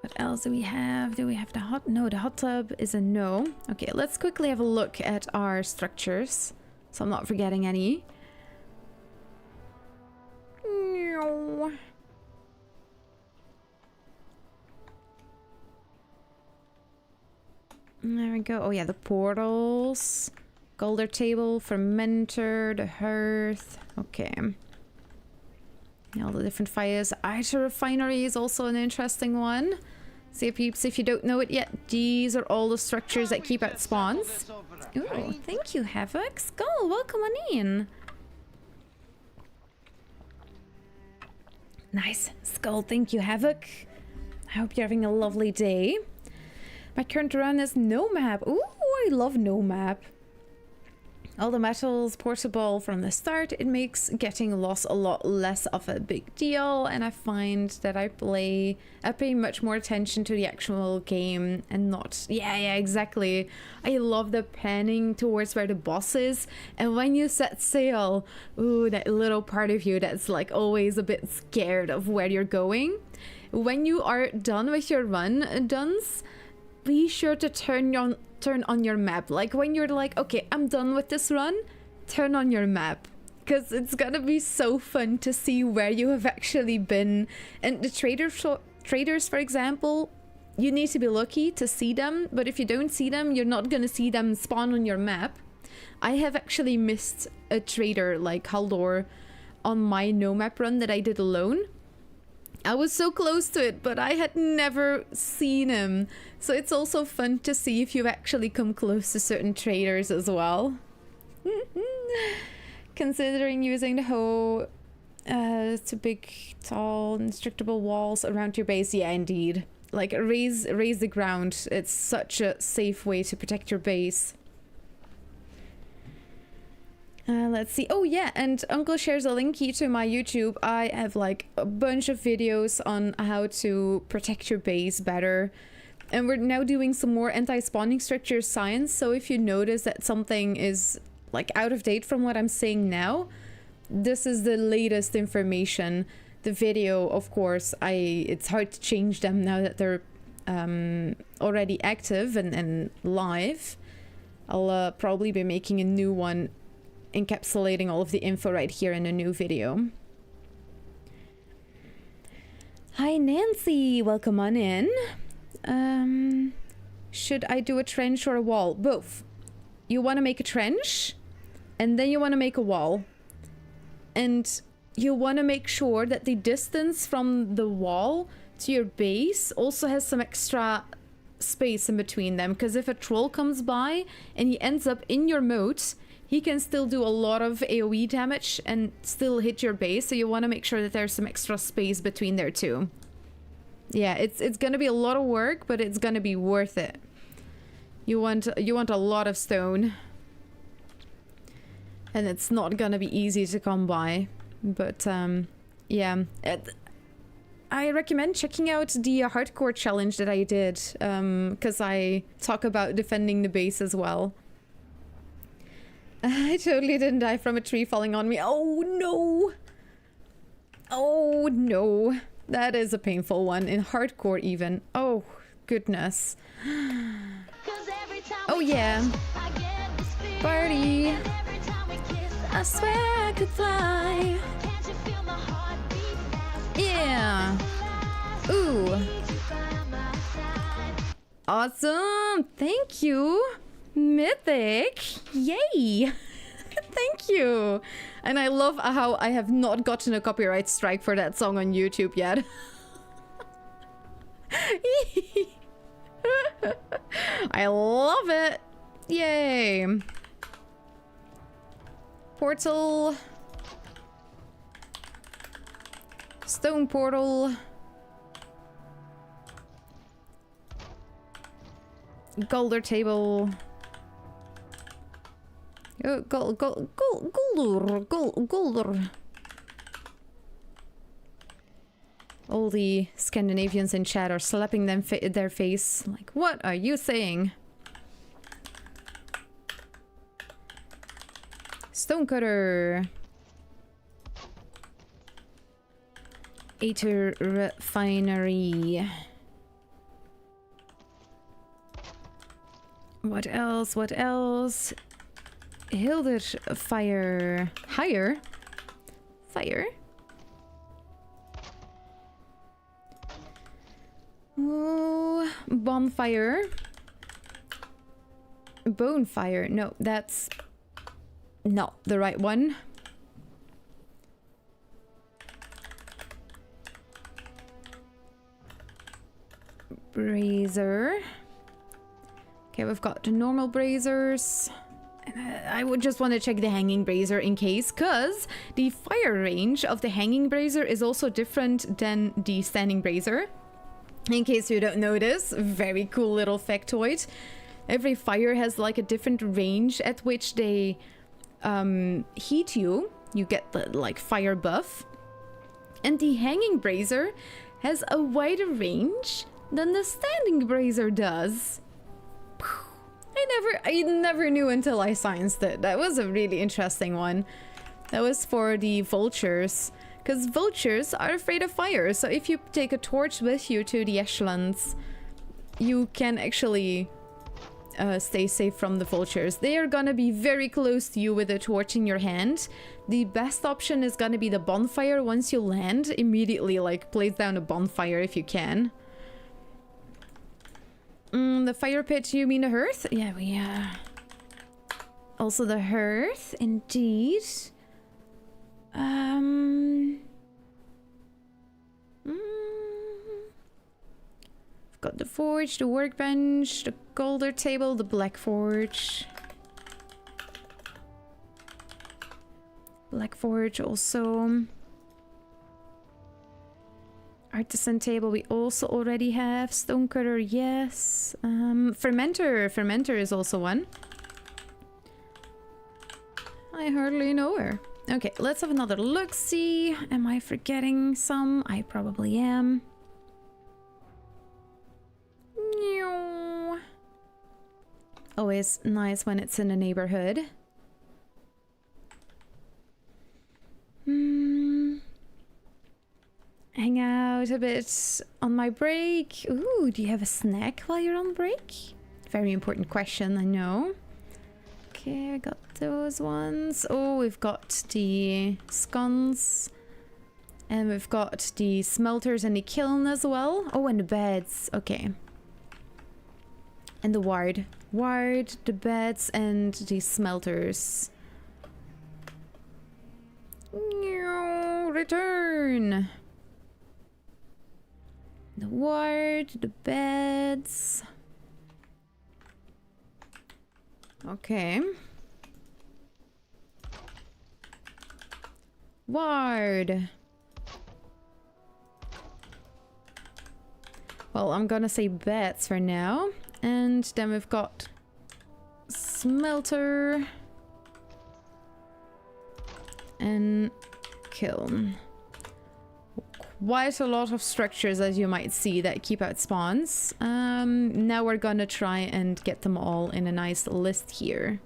What else do we have? Do we have the hot? No, the hot tub is a no. Okay, let's quickly have a look at our structures, so I'm not forgetting any. No. There we go. Oh yeah, the portals. Golder table, fermenter, the hearth. Okay. All the different fires. Item refinery is also an interesting one. See, peeps, if you don't know it yet, these are all the structures that keep out spawns. Ooh, thank you, Havoc. Skull, welcome on in. Nice. Skull, thank you, Havoc. I hope you're having a lovely day. My current run is no map. Ooh, I love no map. All the metals portable from the start. It makes getting lost a lot less of a big deal, and I find that I pay much more attention to the actual game and not... Yeah, exactly. I love the panning towards where the boss is, and when you set sail, ooh, that little part of you that's like always a bit scared of where you're going. When you are done with your run, Duns, be sure to turn on your map. Like when you're like, okay, I'm done with this run, turn on your map, because it's gonna be so fun to see where you have actually been. And the traders, for example, you need to be lucky to see them, but if you don't see them, you're not gonna see them spawn on your map. I have actually missed a trader like Haldor on my no map run that I did alone. I was so close to it, but I had never seen him. So it's also fun to see if you've actually come close to certain traders as well. Considering using the hoe to big, tall, indestructible walls around your base. Yeah, indeed. Like, raise the ground. It's such a safe way to protect your base. Let's see. Oh yeah, and Uncle shares a linky to my YouTube. I have like a bunch of videos on how to protect your base better. And we're now doing some more anti-spawning structure science. So if you notice that something is like out of date from what I'm saying now, this is the latest information. The video, of course, it's hard to change them now that they're already active and live. I'll probably be making a new one encapsulating all of the info right here in a new video. Hi Nancy, welcome on in. Should I do a trench or a wall? Both. You want to make a trench and then you want to make a wall. And you want to make sure that the distance from the wall to your base also has some extra space in between them, because if a troll comes by and he ends up in your moat, he can still do a lot of AoE damage and still hit your base, so you want to make sure that there's some extra space between there too. Yeah, it's gonna be a lot of work, but it's gonna be worth it. You want a lot of stone, and it's not gonna be easy to come by. But yeah, I recommend checking out the hardcore challenge that I did, because I talk about defending the base as well. I totally didn't die from a tree falling on me. Oh no! Oh no! That is a painful one, in hardcore even. Oh, goodness. Oh yeah. Party! I swear I could fly. Yeah. Ooh. Awesome. Thank you. Mythic. Yay. Thank you. And I love how I have not gotten a copyright strike for that song on YouTube yet. I love it. Yay. Portal. Stone portal. Golder table. Golder. All the Scandinavians in chat are slapping their face. Like, what are you saying? Stonecutter. Aether refinery. What else? What else? Hilder fire. Higher? Fire? Oh, bonfire. Bonefire. No, that's not the right one. Brazier. Okay, we've got the normal braziers. I would just want to check the hanging brazier in case, because the fire range of the hanging brazier is also different than the standing brazier. In case you don't know this, very cool little factoid. Every fire has like a different range at which they heat you. You get the like fire buff. And the hanging brazier has a wider range than the standing brazier does. I never knew until I scienced it. That was a really interesting one. That was for the vultures. Because vultures are afraid of fire. So if you take a torch with you to the echelons, you can actually stay safe from the vultures. They are gonna be very close to you with a torch in your hand. The best option is gonna be the bonfire. Once you land, immediately like place down a bonfire if you can. The fire pit, you mean the hearth? Yeah, we also the hearth, indeed. We've got the forge, the workbench, the golder table, the black forge. Black forge also. Artisan table we also already have. Stonecutter, yes. Fermenter is also one. I hardly know her. Okay, let's have another look-see. Am I forgetting some? I probably am. Always nice when it's in a neighborhood. Hang out a bit on my break. Ooh, do you have a snack while you're on break? Very important question, I know. Okay, I got those ones. Oh, we've got the scones. And we've got the smelters and the kiln as well. Oh, and the beds. Okay. And the ward. Ward, the beds, and the smelters. Return. The ward, the beds. Okay. Ward. Well, I'm gonna say beds for now. And then we've got smelter and kiln. Quite a lot of structures, as you might see, that keep out spawns. Now we're gonna try and get them all in a nice list here.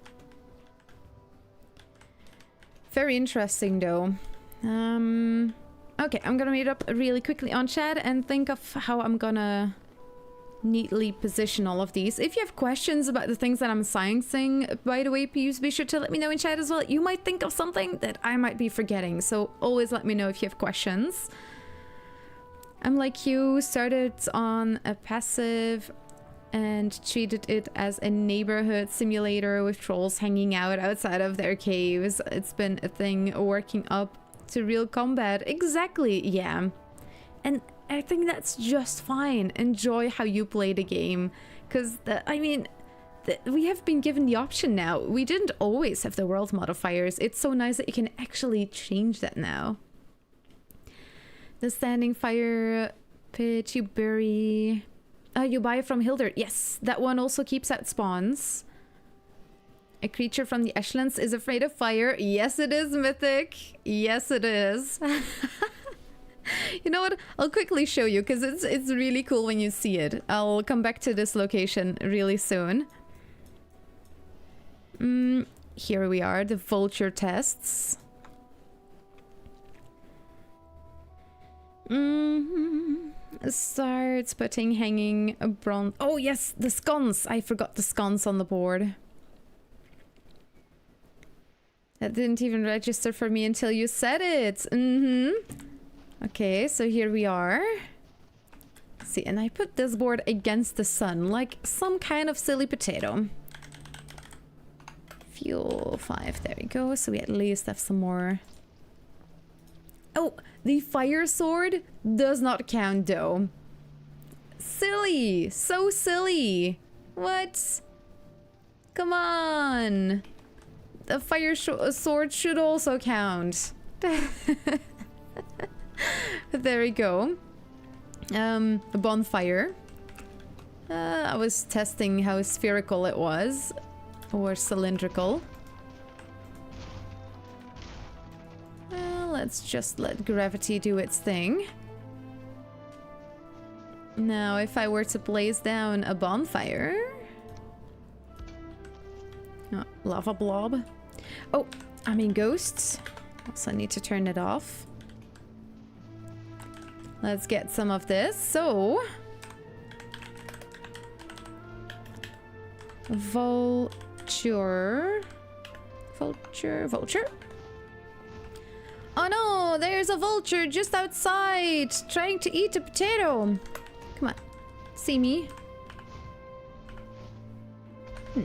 Very interesting, though. Okay, I'm gonna read up really quickly on chat and think of how I'm gonna neatly position all of these. If you have questions about the things that I'm sciencing, by the way, please be sure to let me know in chat as well. You might think of something that I might be forgetting, so always let me know if you have questions. I'm like you, started on a passive and treated it as a neighborhood simulator with trolls hanging out outside of their caves. It's been a thing working up to real combat. Exactly, yeah. And I think that's just fine. Enjoy how you play the game. Because, I mean, we have been given the option now. We didn't always have the world modifiers. It's so nice that you can actually change that now. The standing fire pit you bury... you buy it from Hilder. Yes, that one also keeps out spawns. A creature from the Ashlands is afraid of fire. Yes, it is, Mythic. Yes, it is. You know what? I'll quickly show you because it's really cool when you see it. I'll come back to this location really soon. Here we are, the Vulture tests. Starts putting hanging a bronze. Oh yes, the scones. I forgot the scones on the board. That didn't even register for me until you said it. Okay, so here we are. See, and I put this board against the sun, like some kind of silly potato. Fuel 5, there we go. So we at least have some more. Oh, the fire sword does not count though. Silly, so silly. What? Come on. The fire sword should also count. There we go. A bonfire. I was testing how spherical it was. Or cylindrical. Let's just let gravity do its thing. Now, if I were to blaze down a bonfire... Oh, lava blob. Oh, I mean ghosts. Also need to turn it off. Let's get some of this. So... Vulture. Vulture. Oh no, there's a vulture just outside trying to eat a potato. Come on, see me. Yeah,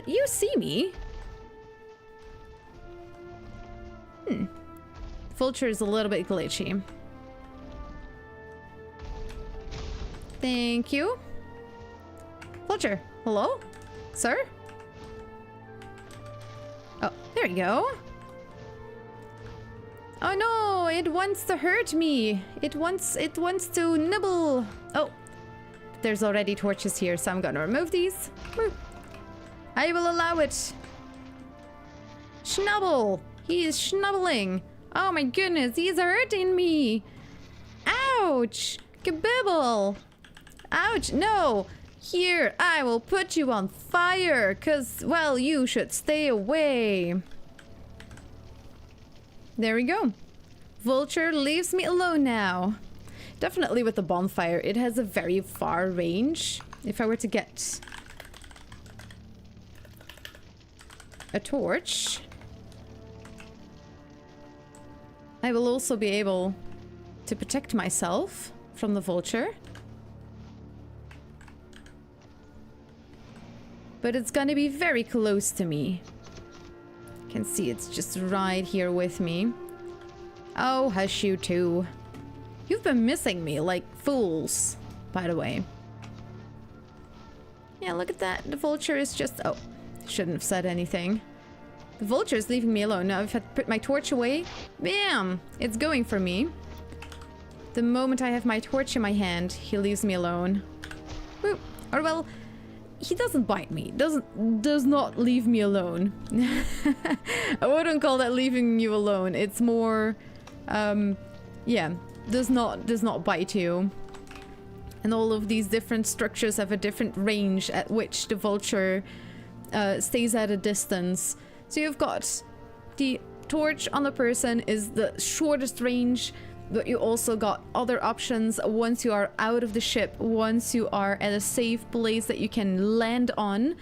you see me. Vulture is a little bit glitchy. Thank you. Vulture, hello? Sir? Oh, there you go. Oh no, it wants to hurt me. It wants to nibble. Oh, there's already torches here, so I'm gonna remove these. I will allow it. Schnubble. He is schnubbling. Oh my goodness, he's hurting me. Ouch. Kabibble. Ouch, no. Here, I will put you on fire, cause, well, you should stay away. There we go. Vulture leaves me alone now. Definitely with the bonfire, it has a very far range. If I were to get a torch, I will also be able to protect myself from the vulture. But it's gonna be very close to me. You can see it's just right here with me. Oh, hush you two. You've been missing me like fools, by the way. Yeah, look at that. The vulture is just... Oh, shouldn't have said anything. The vulture is leaving me alone. Now, if I put my torch away, bam! It's going for me. The moment I have my torch in my hand, he leaves me alone. Woo. Or well... He doesn't bite me. Does not leave me alone. I wouldn't call that leaving you alone. It's more, yeah, does not bite you. And all of these different structures have a different range at which the vulture stays at a distance. So you've got the torch on the person is the shortest range. But you also got other options once you are out of the ship, once you are at a safe place that you can land on.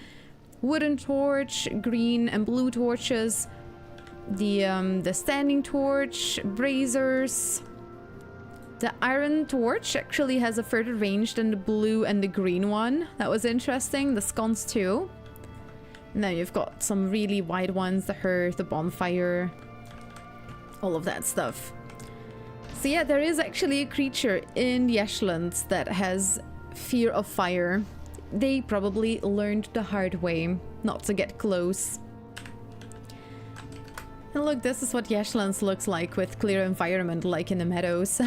Wooden torch, green and blue torches, the standing torch, braziers. The iron torch actually has a further range than the blue and the green one. That was interesting. The sconce too. And then you've got some really wide ones, the hearth, the bonfire, all of that stuff. So yeah, there is actually a creature in the Ashlands that has fear of fire. They probably learned the hard way not to get close. And look, this is what the Ashlands looks like with clear environment like in the meadows.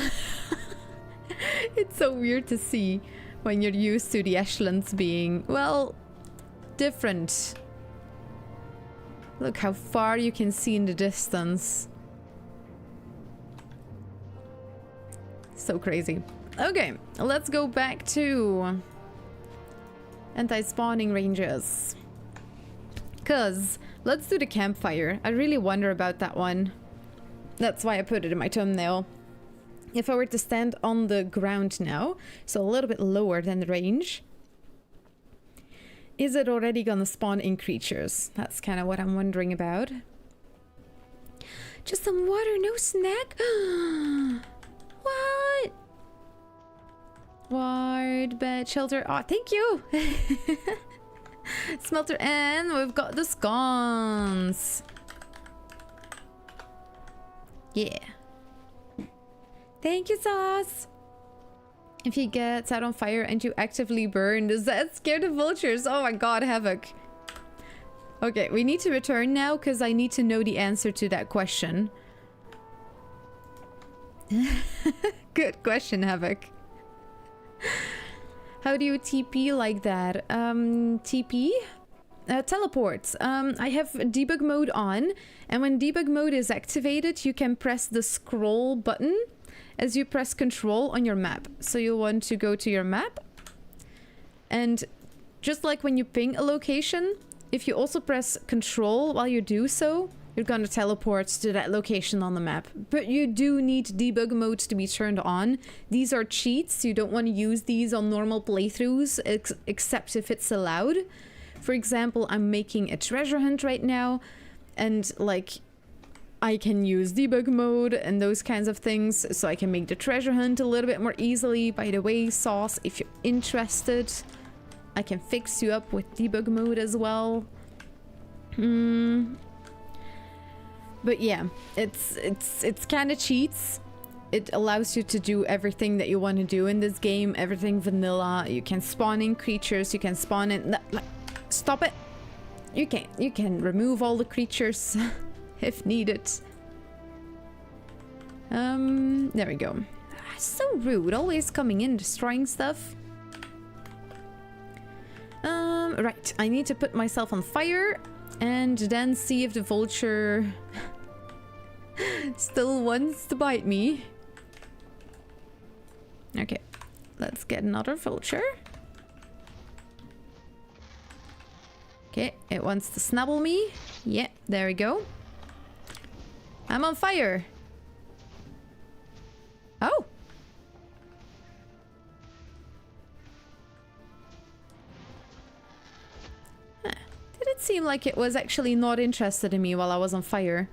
It's so weird to see when you're used to the Ashlands being, well, different. Look how far you can see in the distance. So crazy. Okay, let's go back to anti-spawning ranges. Cause let's do the campfire. I really wonder about that one. That's why I put it in my thumbnail. If I were to stand on the ground now, so a little bit lower than the range, is it already gonna spawn in creatures? That's kind of what I'm wondering about. Just some water, no snack? What? Workbench shelter. Oh, thank you. Smelter, and we've got the scones. Yeah. Thank you, Sauce. If he gets out on fire and you actively burn, does that scare the vultures? Oh my god, Havoc. Okay, we need to return now because I need to know the answer to that question. Good question, Havoc. How do you TP like that? TP? Teleports. I have debug mode on, and when debug mode is activated, you can press the scroll button as you press control on your map. So you'll want to go to your map, and just like when you ping a location, if you also press control while you do so, you're gonna teleport to that location on the map. But you do need debug mode to be turned on. These are cheats. You don't want to use these on normal playthroughs, except if it's allowed. For example, I'm making a treasure hunt right now, and like I can use debug mode and those kinds of things, so I can make the treasure hunt a little bit more easily. By the way, Sauce, if you're interested, I can fix you up with debug mode as well. But yeah, it's kind of cheats. It allows you to do everything that you want to do in this game, everything vanilla. You can spawn in creatures, you can spawn in... Stop it! You can remove all the creatures if needed. There we go. So rude, always coming in, destroying stuff. Right, I need to put myself on fire and then see if the vulture still wants to bite me. Okay, let's get another vulture. Okay, it wants to snubble me. Yeah, there we go. I'm on fire. Oh. Huh. Did it seem like it was actually not interested in me while I was on fire?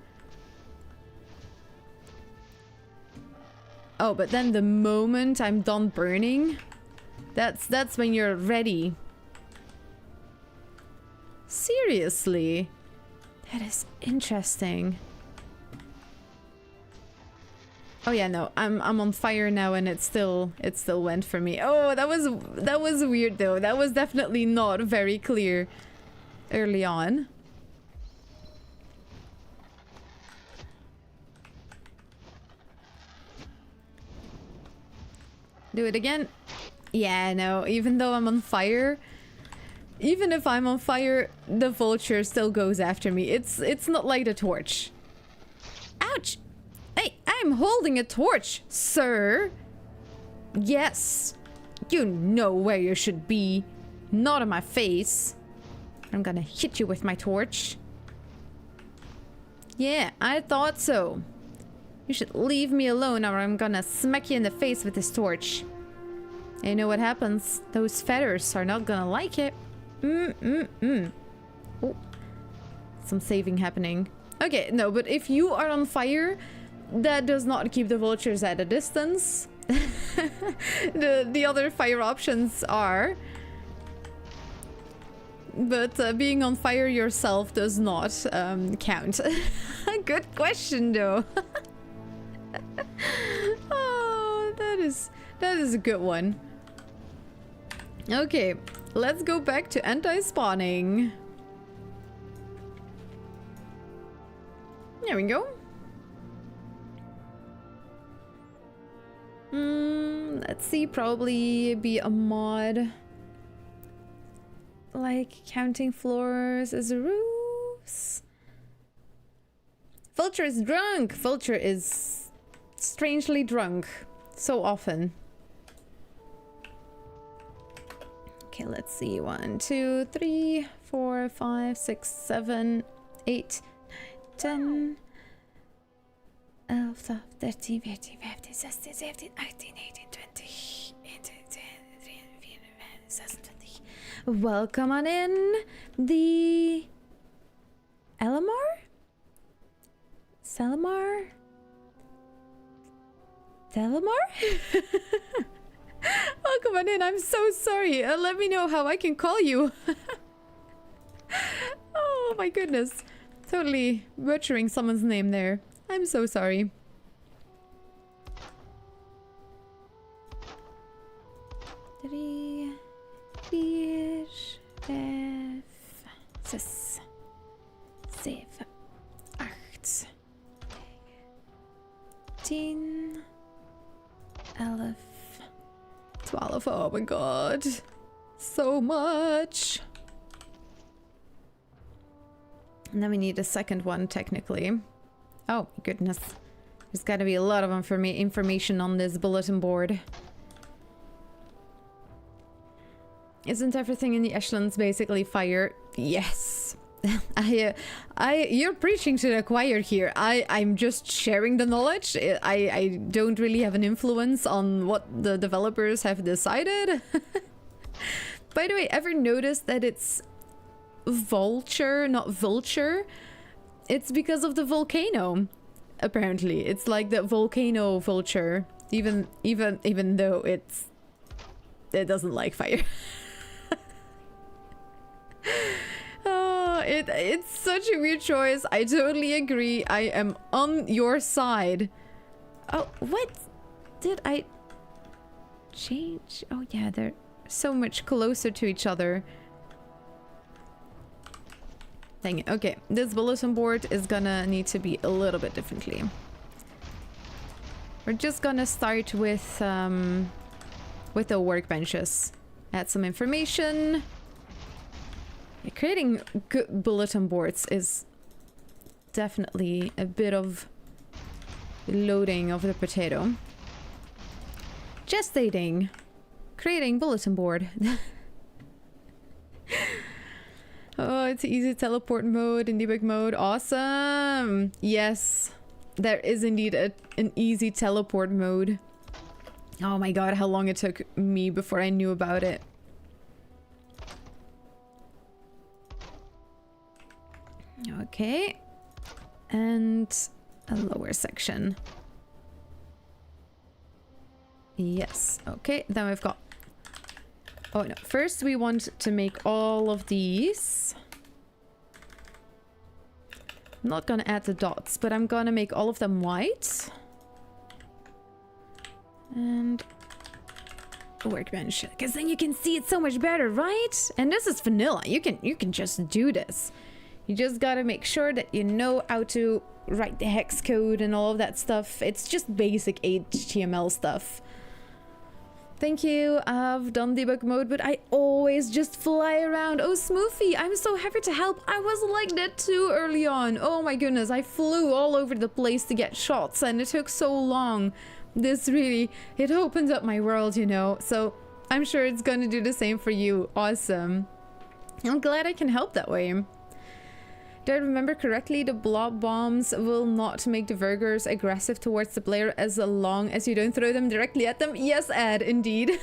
Oh, but then the moment I'm done burning, that's when you're ready. Seriously? That is interesting. Oh yeah, no, I'm on fire now and it still went for me. Oh, that was weird though. That was definitely not very clear early on. Do it again. Yeah, no, even though I'm on fire, even if I'm on fire, the vulture still goes after me. It's not like the torch. Ouch! Hey, I'm holding a torch, sir. Yes. You know where you should be. Not on my face. I'm gonna hit you with my torch. Yeah, I thought so. You should leave me alone or I'm gonna smack you in the face with this torch. And you know what happens? Those feathers are not gonna like it. Oh, some saving happening. Okay, no, but if you are on fire, that does not keep the vultures at a distance. The other fire options are. But being on fire yourself does not count. Good question, though. Oh, that is a good one. Okay, let's go back to anti-spawning. There we go. Let's see, probably be a mod. Like counting floors as roofs. Vulture is drunk! Vulture is strangely drunk. So often. Okay, let's see. 1, 2, 3, 4, 5, 6, 7, 8, 10, 11, 12, 13, 14, 15, 16, 17, 18, 19, 20, 21, 22, 23, welcome on in, the Elamar? Salamar? Delamar? Welcome on in, I'm so sorry. Let me know how I can call you. Oh my goodness. Totally butchering someone's name there. I'm so sorry. Three, vier, vijf, zes, zeven, acht, 10, 11, 12. Oh my god. So much. And then we need a second one, technically. Oh my goodness. There's gotta be a lot of information on this bulletin board. Isn't everything in the echelons basically fire? Yes. You're preaching to the choir here. I'm just sharing the knowledge. I don't really have an influence on what the developers have decided. By the way, ever noticed that it's Vulture, not Vulture? It's because of the volcano. Apparently, it's like the volcano vulture. Even though it doesn't like fire. Oh, it's such a weird choice. I totally agree. I am on your side. Oh, what did I change? Oh yeah, they're so much closer to each other. Dang it. Okay, this bulletin board is gonna need to be a little bit differently. We're just gonna start with the workbenches. Add some information. Creating good bulletin boards is definitely a bit of loading of the potato. Gestating. Creating bulletin board. Oh, it's easy teleport mode and debug mode. Awesome. Yes, there is indeed an easy teleport mode. Oh my god, how long it took me before I knew about it. Okay. And a lower section. Yes. Okay, then we've got... Oh no, first we want to make all of these. I'm not gonna add the dots, but I'm gonna make all of them white. And a workbench, because then you can see it so much better, right? And this is vanilla. You can just do this. You just gotta make sure that you know how to write the hex code and all of that stuff. It's just basic HTML stuff. Thank you. I've done debug mode, but I always just fly around. Oh, Smoofy, I'm so happy to help. I was like that too early on. Oh my goodness, I flew all over the place to get shots and it took so long. This really, it opens up my world, you know. So I'm sure it's gonna do the same for you. Awesome. I'm glad I can help that way. Do I remember correctly, the blob bombs will not make the Vergers aggressive towards the player as long as you don't throw them directly at them? Yes, Ed, indeed.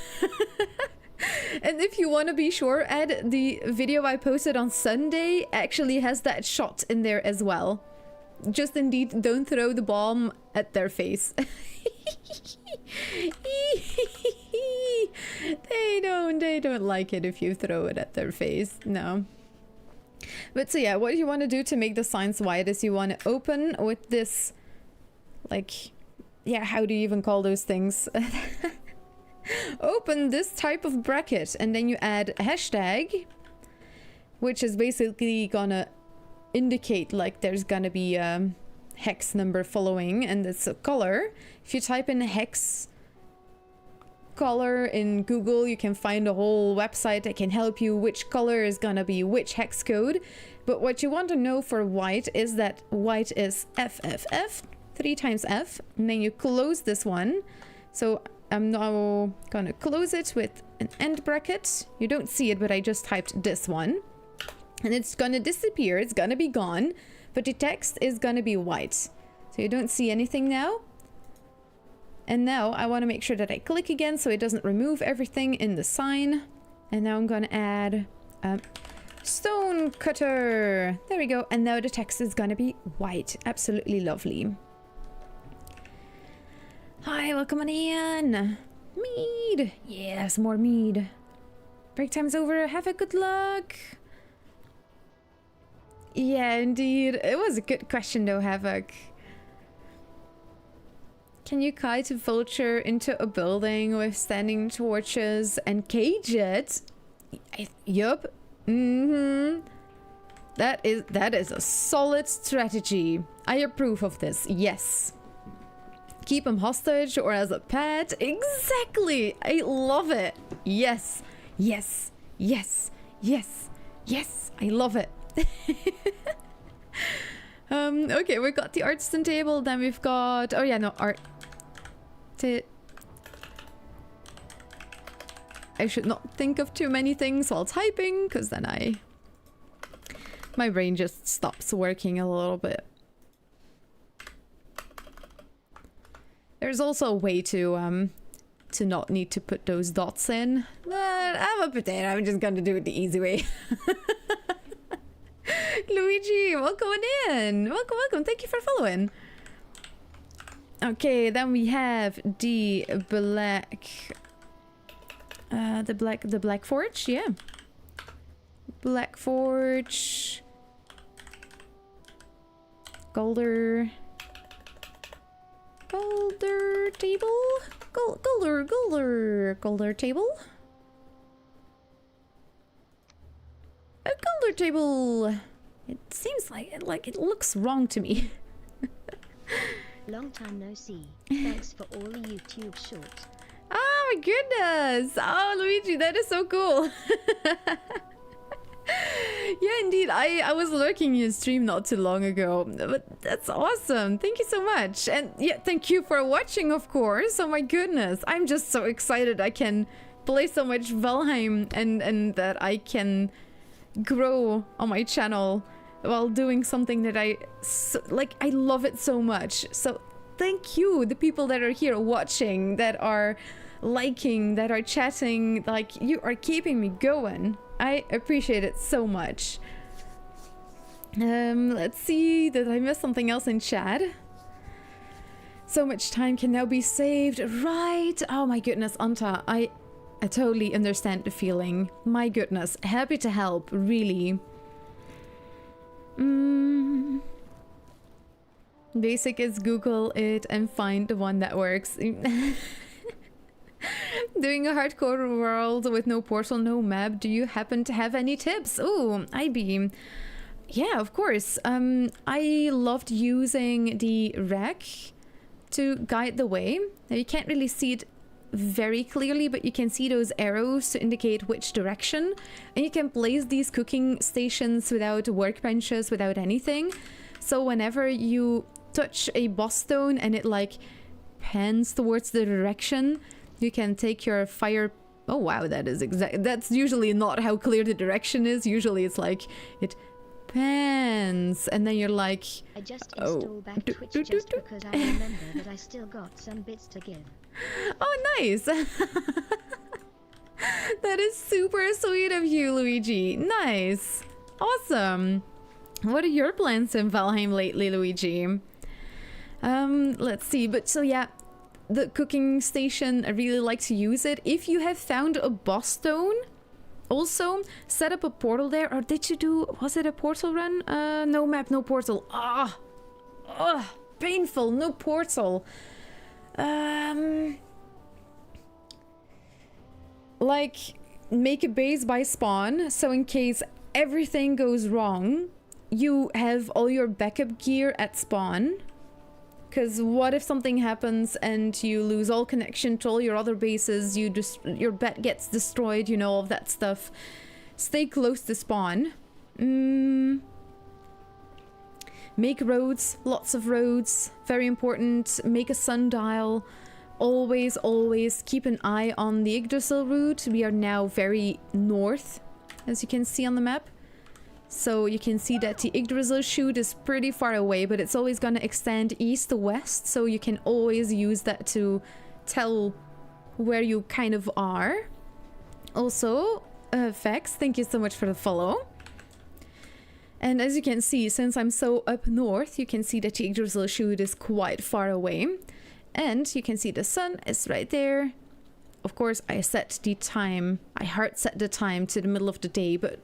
And if you want to be sure, Ed, the video I posted on Sunday actually has that shot in there as well. Just indeed, don't throw the bomb at their face. They don't like it if you throw it at their face, no. But so yeah, what you want to do to make the signs white is you want to open with this, like, yeah, how do you even call those things? Open this type of bracket and then you add a hashtag, which is basically gonna indicate like there's gonna be a hex number following, and it's a color. If you type in hex color in Google, you can find a whole website that can help you which color is gonna be which hex code. But what you want to know for white is that white is FFF, 3 times F, and then you close this one. So I'm now gonna close it with an end bracket. You don't see it, but I just typed this one. And it's gonna disappear, it's gonna be gone, but the text is gonna be white. So you don't see anything now. And now I want to make sure that I click again so it doesn't remove everything in the sign. And now I'm gonna add stone cutter. There we go. And now the text is gonna be white. Absolutely lovely. Hi, welcome on in. Mead. Yes, more mead. Break time's over. Have a good luck. Yeah, indeed. It was a good question though, Havoc. Can you kite a vulture into a building with standing torches and cage it? Yup. That is a solid strategy. I approve of this. Yes. Keep him hostage or as a pet. Exactly. I love it. Yes. Yes. Yes. Yes. Yes. I love it. Okay, we've got the artisan table. Then we've got... Oh yeah, no, art... I should not think of too many things while typing, because then my brain just stops working a little bit. There's also a way to not need to put those dots in. But I'm a potato, I'm just gonna do it the easy way. Luigi, welcome in. Welcome, welcome. Thank you for following. Okay, then we have the black forge, yeah. Black forge. Golder table? Golder table? A golder table. It seems like it looks wrong to me. Long time no see. Thanks for all the YouTube shorts. Oh my goodness! Oh, Luigi, that is so cool. Yeah, indeed. I was lurking your stream not too long ago, but that's awesome. Thank you so much. And yeah, thank you for watching, of course. Oh my goodness. I'm just so excited I can play so much Valheim and that I can grow on my channel while doing something that I love it so much. So thank you, the people that are here watching, that are liking, that are chatting. Like, you are keeping me going. I appreciate it so much. Let's see, did I miss something else in chat? So much time can now be saved, right? Oh my goodness, Anta, I totally understand the feeling. My goodness, happy to help, really. Basic is Google it and find the one that works. Doing a hardcore world with no portal, no map. Do you happen to have any tips? Ooh, IB. Yeah, of course. I loved using the rack to guide the way. Now, you can't really see it very clearly, but you can see those arrows to indicate which direction. And you can place these cooking stations without workbenches, without anything. So whenever you touch a boss stone and it like pans towards the direction, you can take your fire. Oh wow, that's usually not how clear the direction is. Usually it's like it pans and then you're like, I just installed back Twitch just because I remember that I still got some bits to give. Oh, nice. That is super sweet of you, Luigi. Nice. Awesome. What are your plans in Valheim lately, Luigi? Let's see. But so yeah, the cooking station, I really like to use it. If you have found a boss stone, also set up a portal there. Or did you do, was it a portal run? No map, no portal. Painful, no portal. Like, make a base by spawn, so in case everything goes wrong, you have all your backup gear at spawn. Because what if something happens and you lose all connection to all your other bases, your bet gets destroyed, you know, all of that stuff. Stay close to spawn. Make roads, lots of roads, very important. Make a sundial. Always, always keep an eye on the Yggdrasil route. We are now very north, as you can see on the map. So you can see that the Yggdrasil chute is pretty far away, but it's always going to extend east to west, so you can always use that to tell where you kind of are. Also, Vex, thank you so much for the follow. And as you can see, since I'm so up north, you can see that the Yggdrasil chute is quite far away. And you can see the sun is right there. Of course, I set the time, I hard set the time to the middle of the day, but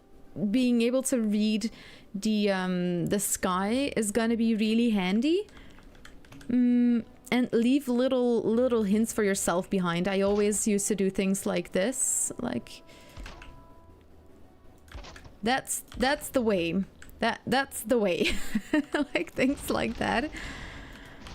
being able to read the sky is gonna be really handy. And leave little hints for yourself behind. I always used to do things like this, like that's the way. That's the way. Like things like that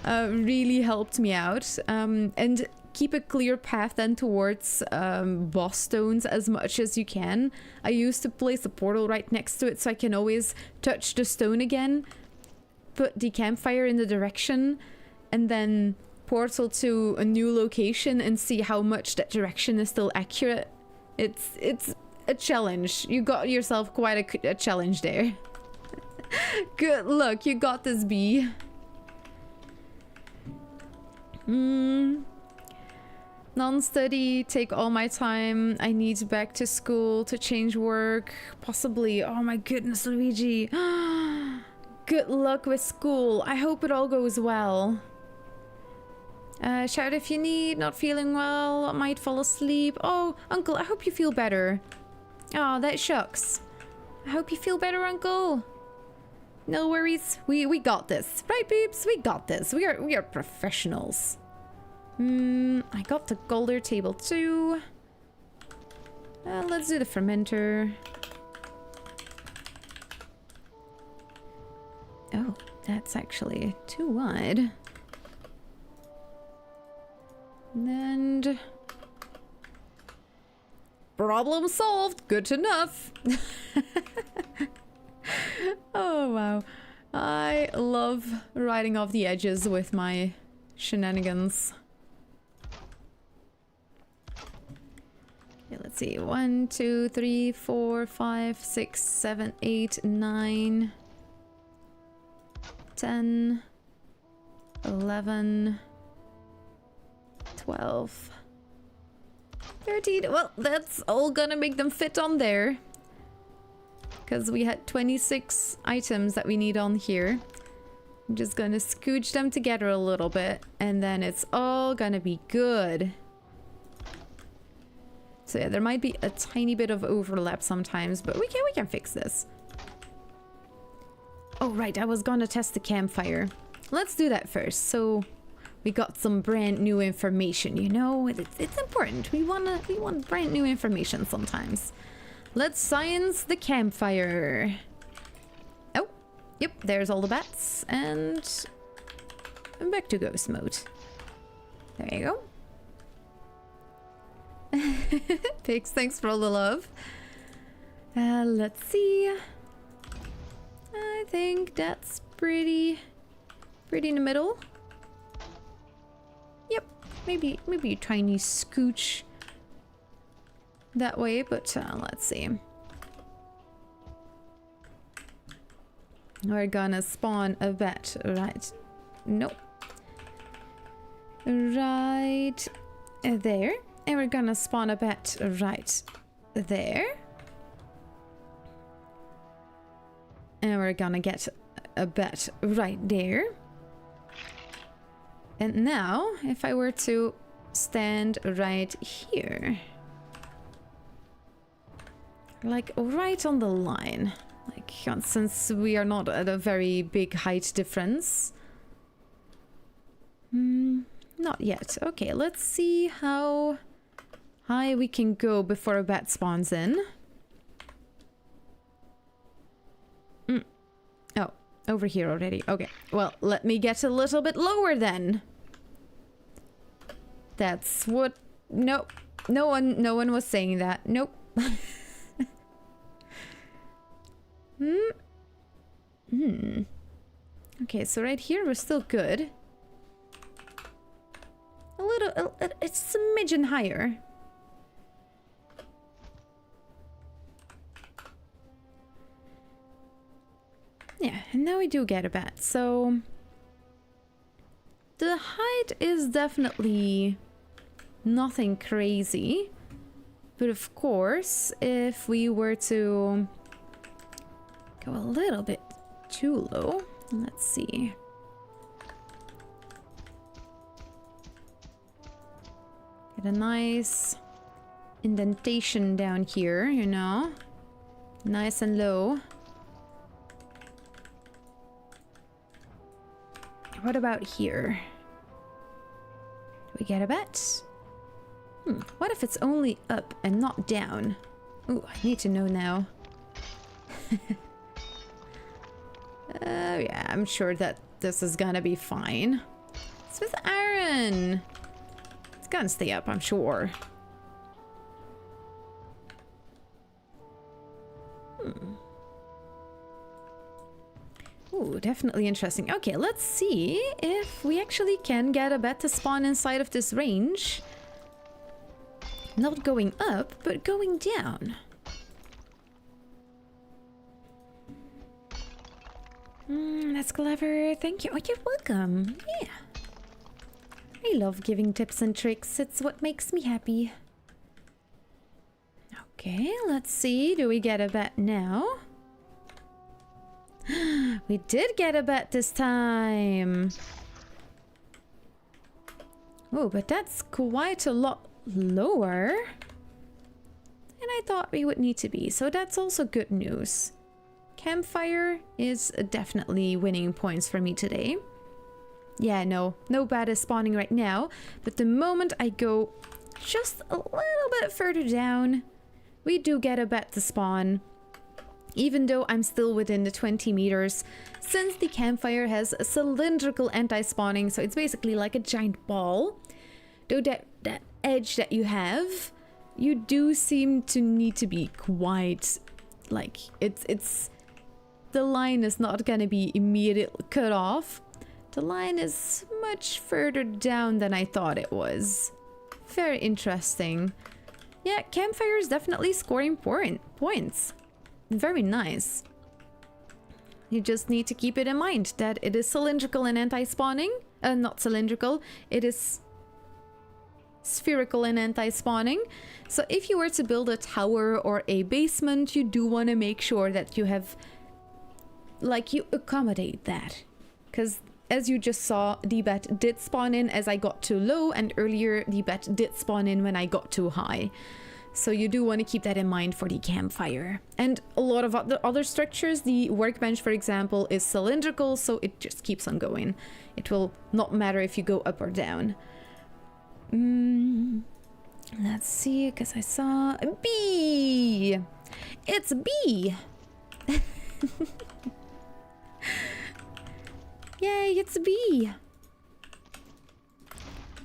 really helped me out. And keep a clear path then towards boss stones as much as you can. I used to place a portal right next to it so I can always touch the stone again, put the campfire in the direction, and then portal to a new location and see how much that direction is still accurate. It's a challenge. You got yourself quite a challenge there. Good luck, you got this, bee. Non-study, take all my time. I need back to school to change work. Possibly. Oh my goodness, Luigi. Good luck with school. I hope it all goes well. Shout if you need. Not feeling well. Might fall asleep. Oh, Uncle, I hope you feel better. Oh, that shucks. I hope you feel better, Uncle. No worries. We got this. Right, peeps? We got this. We are professionals. I got the Golder table too. Let's do the fermenter. Oh, that's actually too wide. And problem solved. Good enough. Wow. I love riding off the edges with my shenanigans. Okay, let's see. 1, 2, 3, 4, 5, 6, 7, 8, 9, 10, 11, 12, 13. Well, that's all gonna make them fit on there. Because we had 26 items that we need on here. I'm just gonna scooch them together a little bit, and then it's all gonna be good. So yeah, there might be a tiny bit of overlap sometimes, but we can fix this. Oh right, I was gonna test the campfire. Let's do that first. So we got some brand new information, you know? It's important. We want brand new information sometimes. Let's science the campfire. Oh, yep, there's all the bats, and I'm back to ghost mode. There you go. Pigs, thanks for all the love. Let's see. I think that's pretty in the middle. Yep, maybe a tiny scooch that way, but let's see. We're gonna spawn a bat right. Nope. Right there. And we're gonna spawn a bat right there. And we're gonna get a bat right there. And now, if I were to stand right here. Like right on the line. Like, since we are not at a very big height difference. Not yet. Okay, let's see how high we can go before a bat spawns in. Oh, over here already. Okay, well, let me get a little bit lower then. That's what... Nope. No one was saying that. Nope. Okay, so right here we're still good. A little, it's a smidgen higher. Yeah, and now we do get a bat, so... The height is definitely nothing crazy. But of course, if we were to go a little bit too low, let's see. Get a nice indentation down here, you know? Nice and low. What about here? Do we get a bat? What if it's only up and not down? Ooh, I need to know now. Yeah, I'm sure that this is gonna be fine. It's with iron. It's gonna stay up, I'm sure. Ooh, definitely interesting. Okay, let's see if we actually can get a bat to spawn inside of this range. Not going up, but going down. That's clever. Thank you. Oh, you're welcome. Yeah. I love giving tips and tricks. It's what makes me happy. Okay, let's see. Do we get a bat now? We did get a bat this time. Oh, but that's quite a lot lower than I thought we would need to be. So that's also good news. Campfire is definitely winning points for me today. Yeah, no bat is spawning right now. But the moment I go just a little bit further down, we do get a bat to spawn. Even though I'm still within the 20 meters, since the campfire has a cylindrical anti-spawning, so it's basically like a giant ball. Though that edge that you have, you do seem to need to be quite, like, it's the line is not gonna be immediately cut off. The line is much further down than I thought it was. Very interesting. Yeah, campfire is definitely scoring points. Very nice. You just need to keep it in mind that it is cylindrical and anti-spawning. Not cylindrical, it is spherical and anti-spawning. So if you were to build a tower or a basement, you do want to make sure that you have, like, you accommodate that. Because as you just saw, the bat did spawn in as I got too low, and earlier the bat did spawn in when I got too high. So you do want to keep that in mind for the campfire. And a lot of other structures, the workbench, for example, is cylindrical, so it just keeps on going. It will not matter if you go up or down. Let's see, because I saw a bee. It's a bee. Yay, it's a bee.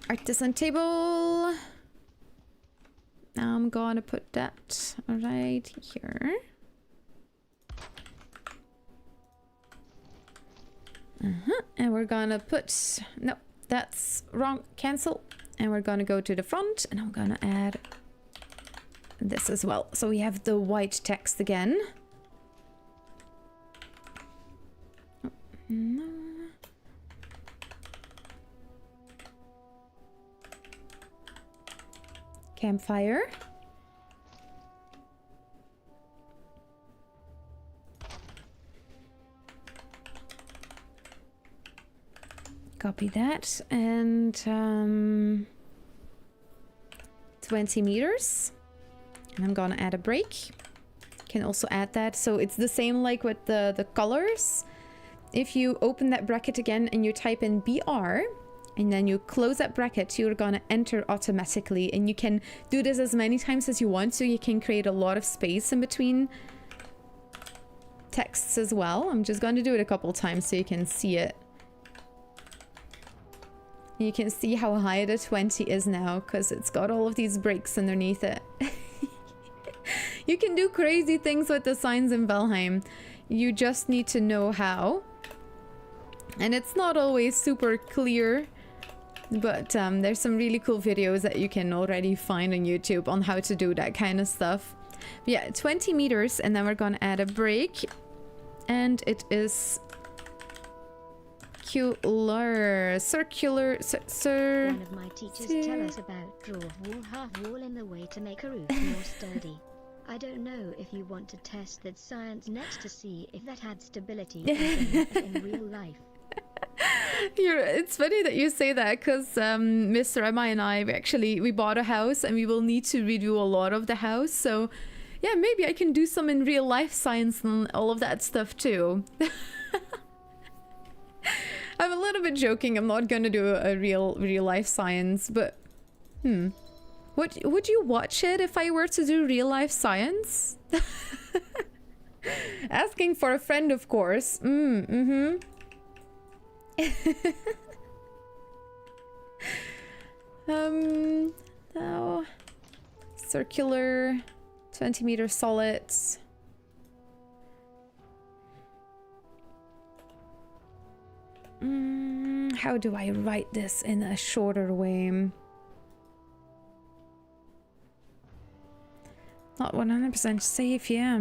Artisan table. I'm gonna put that right here. And we're gonna put, no, that's wrong, cancel. And we're gonna go to the front, and I'm gonna add this as well. So we have the white text again. Oh, no. Campfire. Copy that, and 20 meters. And I'm gonna add a break. Can also add that, so it's the same like with the colors. If you open that bracket again and you type in BR, and then you close that bracket, you're gonna enter automatically, and you can do this as many times as you want, so you can create a lot of space in between texts as well. I'm just gonna do it a couple times so you can see it. You can see how high the 20 is now, because it's got all of these breaks underneath it. You can do crazy things with the signs in Valheim. You just need to know how. And it's not always super clear, but there's some really cool videos that you can already find on YouTube on how to do that kind of stuff. But yeah, 20 meters, and then we're gonna add a break. And it is circular, One of my teachers tell us about draw wall, half wall in the way to make a roof more sturdy. I don't know if you want to test that science next to see if that had stability in real life. It's funny that you say that, because Mr. Emma and I, we bought a house, and we will need to redo a lot of the house. So yeah, maybe I can do some in real life science and all of that stuff too. I'm a little bit joking. I'm not gonna do a real life science, but would you watch it if I were to do real life science? Asking for a friend, of course. Now circular 20-meter solids. How do I write this in a shorter way? Not 100% safe, yeah.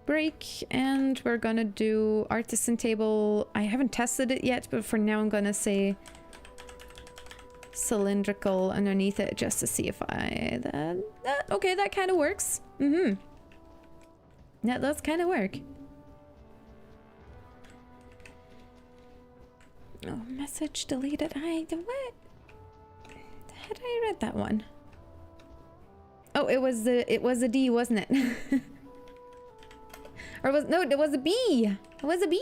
Break, and we're gonna do artisan table. I haven't tested it yet, but for now I'm gonna say cylindrical underneath it just to see if okay, that kind of works. That does kind of work. Oh, message deleted. What? Had I read that one? Oh, it was a D, wasn't it? Or it was a B. It was a B.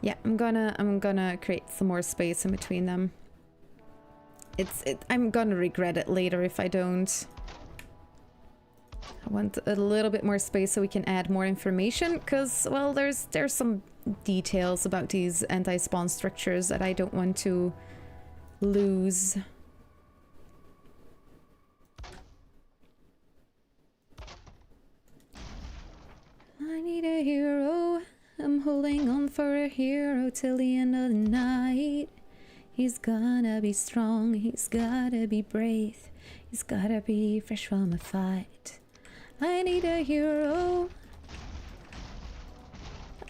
Yeah, I'm gonna create some more space in between them. I'm gonna regret it later if I don't. want a little bit more space so we can add more information, because, well, there's some details about these anti-spawn structures that I don't want to lose. I need a hero. I'm holding on for a hero till the end of the night. He's gotta be strong, he's gotta be brave, he's gotta be fresh from a fight. I need a hero.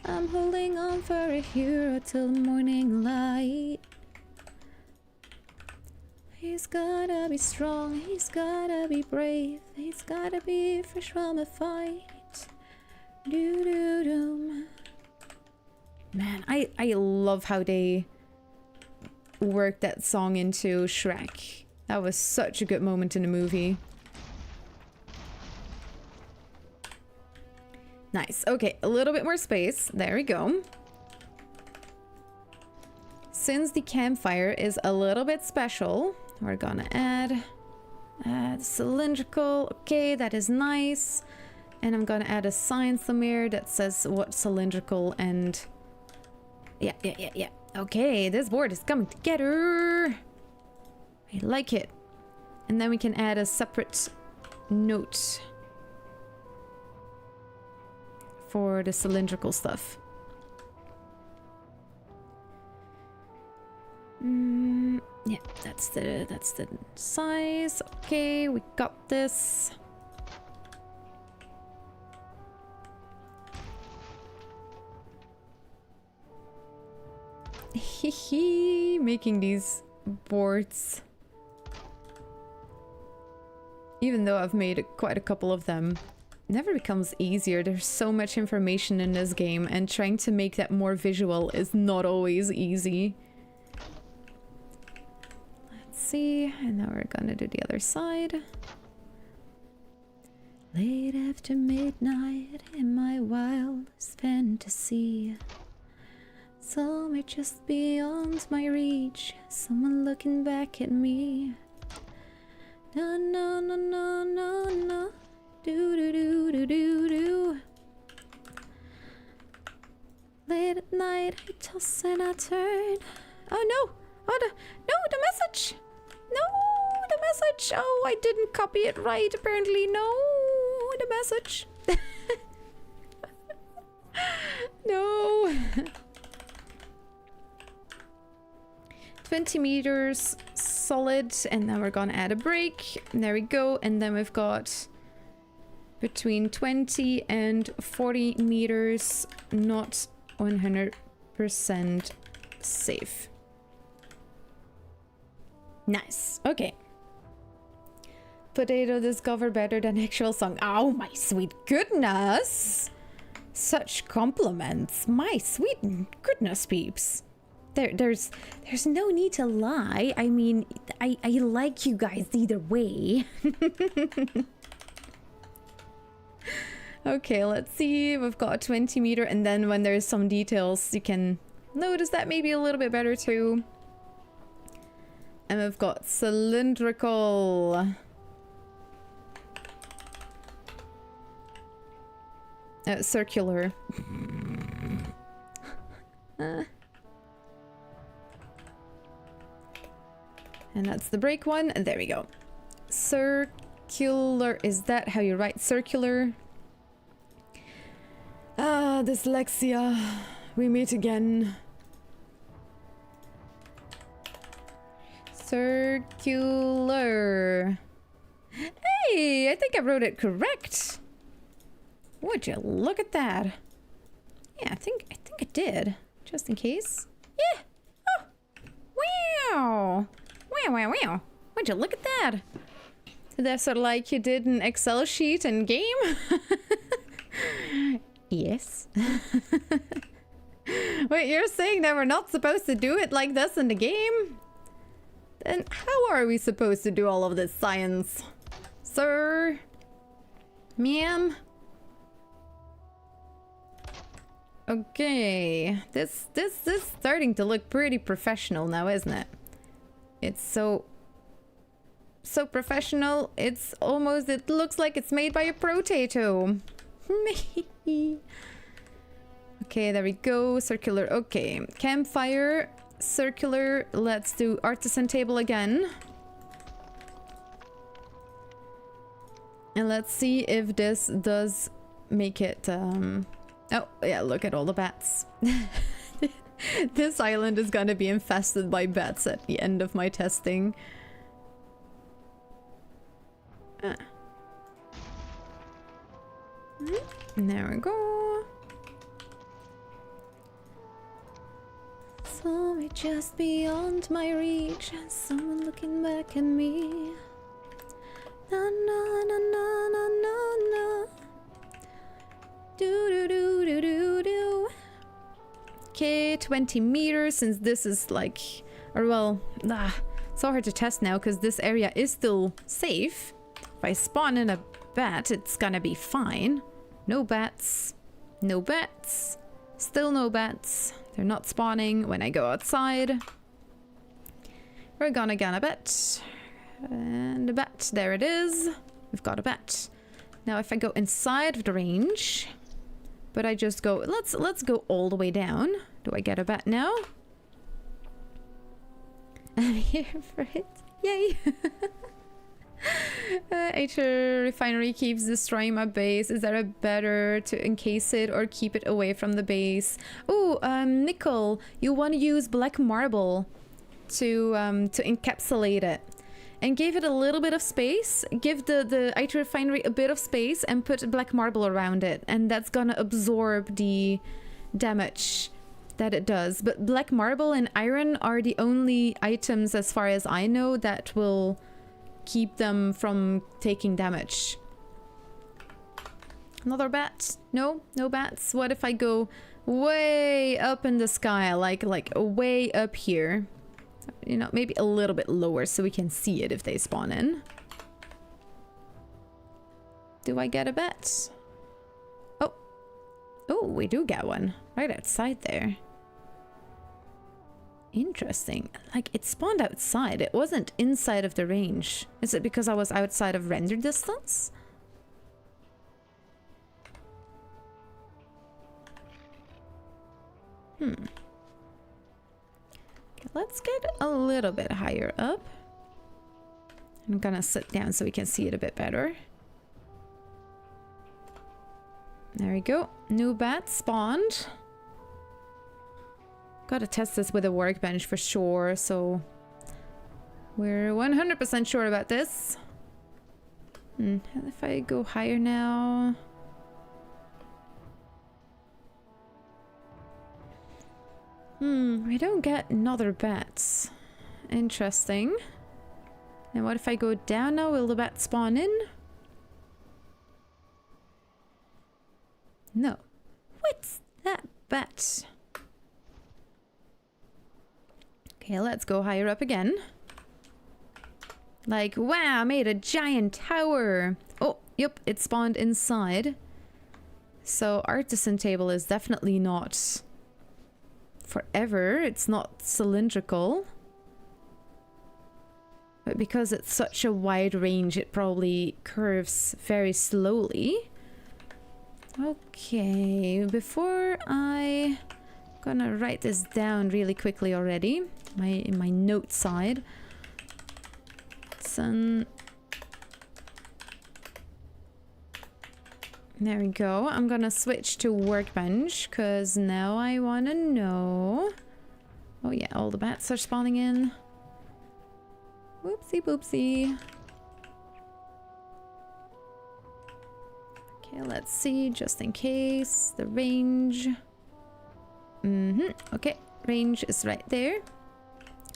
I'm holding on for a hero till the morning light. He's gotta be strong, he's gotta be brave, he's gotta be fresh from a fight. Doo-doo-doo. Man, I love how they worked that song into Shrek. That was such a good moment in the movie. Nice. Okay, a little bit more space. There we go. Since the campfire is a little bit special, we're gonna add cylindrical. Okay, that is nice. And I'm gonna add a sign somewhere that says what cylindrical and... Yeah. Okay, this board is coming together. I like it. And then we can add a separate note for the cylindrical stuff. Yeah, that's the size. Okay, we got this. Hehe, making these boards. Even though I've made quite a couple of them, it never becomes easier. There's so much information in this game, and trying to make that more visual is not always easy. Let's see, and now we're gonna do the other side. Late after midnight in my wildest fantasy. Somewhere just beyond my reach, someone looking back at me. No, no, no, no, no, no. Do, do, do, do, do, do. Late at night, I toss and I turn. Oh no! Oh, the message! No, the message! Oh, I didn't copy it right, apparently. No, the message. No. 20 meters solid, and then we're gonna add a break. There we go, and then we've got between 20 and 40 meters not 100% safe. Nice. Okay. Potato discover better than actual song. Oh my sweet goodness! Such compliments. My sweet goodness, peeps. There's no need to lie. I mean, I like you guys either way. Okay, let's see. We've got a 20 meter, and then when there's some details, you can notice that maybe a little bit better too. And we've got cylindrical. Circular. And that's the break one. There we go. Circular. Is that how you write circular? Ah, dyslexia. We meet again. Circular. Hey, I think I wrote it correct. Would you look at that? Yeah, I think I did. Just in case. Yeah. Oh. Wow. Wow. Would you look at that? That's sort of like you did an Excel sheet in game? Yes. Wait, you're saying that we're not supposed to do it like this in the game? Then how are we supposed to do all of this science? Sir? Ma'am? Okay. This is starting to look pretty professional now, isn't it? It's so so professional. It's almost, it looks like it's made by a potato. Okay, there we go. Circular. Okay, campfire, circular. Let's do artisan table again. And let's see if this does make it... Oh, yeah, look at all the bats. This island is gonna be infested by bats at the end of my testing. There we go. Sorry, just beyond my reach. Someone looking back at me. Na na na na na na na. Do do do do do do. Okay, 20 meters, since this is like, or well, so hard to test now because this area is still safe. If I spawn in a bat, it's gonna be fine. No bats. No bats. Still no bats. They're not spawning when I go outside. We're gonna get a bat. And a bat. There it is. We've got a bat. Now if I go inside of the range, but I just go, let's go all the way down. Do I get a bat now? I'm here for it. Yay! Aether refinery keeps destroying my base. Is there a better to encase it or keep it away from the base? Oh, Nickel, you want to use black marble to encapsulate it. And give it a little bit of space. Give the Aether refinery a bit of space and put black marble around it. And that's gonna absorb the damage that it does. But black marble and iron are the only items, as far as I know, that will keep them from taking damage. Another bat? No, no bats. What if I go way up in the sky, like way up here? You know, maybe a little bit lower so we can see it if they spawn in. Do I get a bat? Oh. Oh, we do get one. Right outside there. Interesting. Like, it spawned outside. It wasn't inside of the range. Is it because I was outside of render distance? Let's get a little bit higher up. I'm gonna sit down so we can see it a bit better. There we go. New bat spawned. Gotta test this with a workbench for sure, so we're 100% sure about this. If I go higher now... we don't get another bats. Interesting. And what if I go down now? Will the bat spawn in? No. What's that bat? Okay, let's go higher up again. Like, wow, I made a giant tower. Oh, yep, it spawned inside. So artisan table is definitely not forever. It's not cylindrical. But because it's such a wide range, it probably curves very slowly. Okay, before I... gonna write this down really quickly already. In my note side. There we go. I'm gonna switch to workbench because now I want to know. Oh yeah, all the bats are spawning in. Whoopsie boopsie. Okay, let's see, just in case. The range. Okay, range is right there.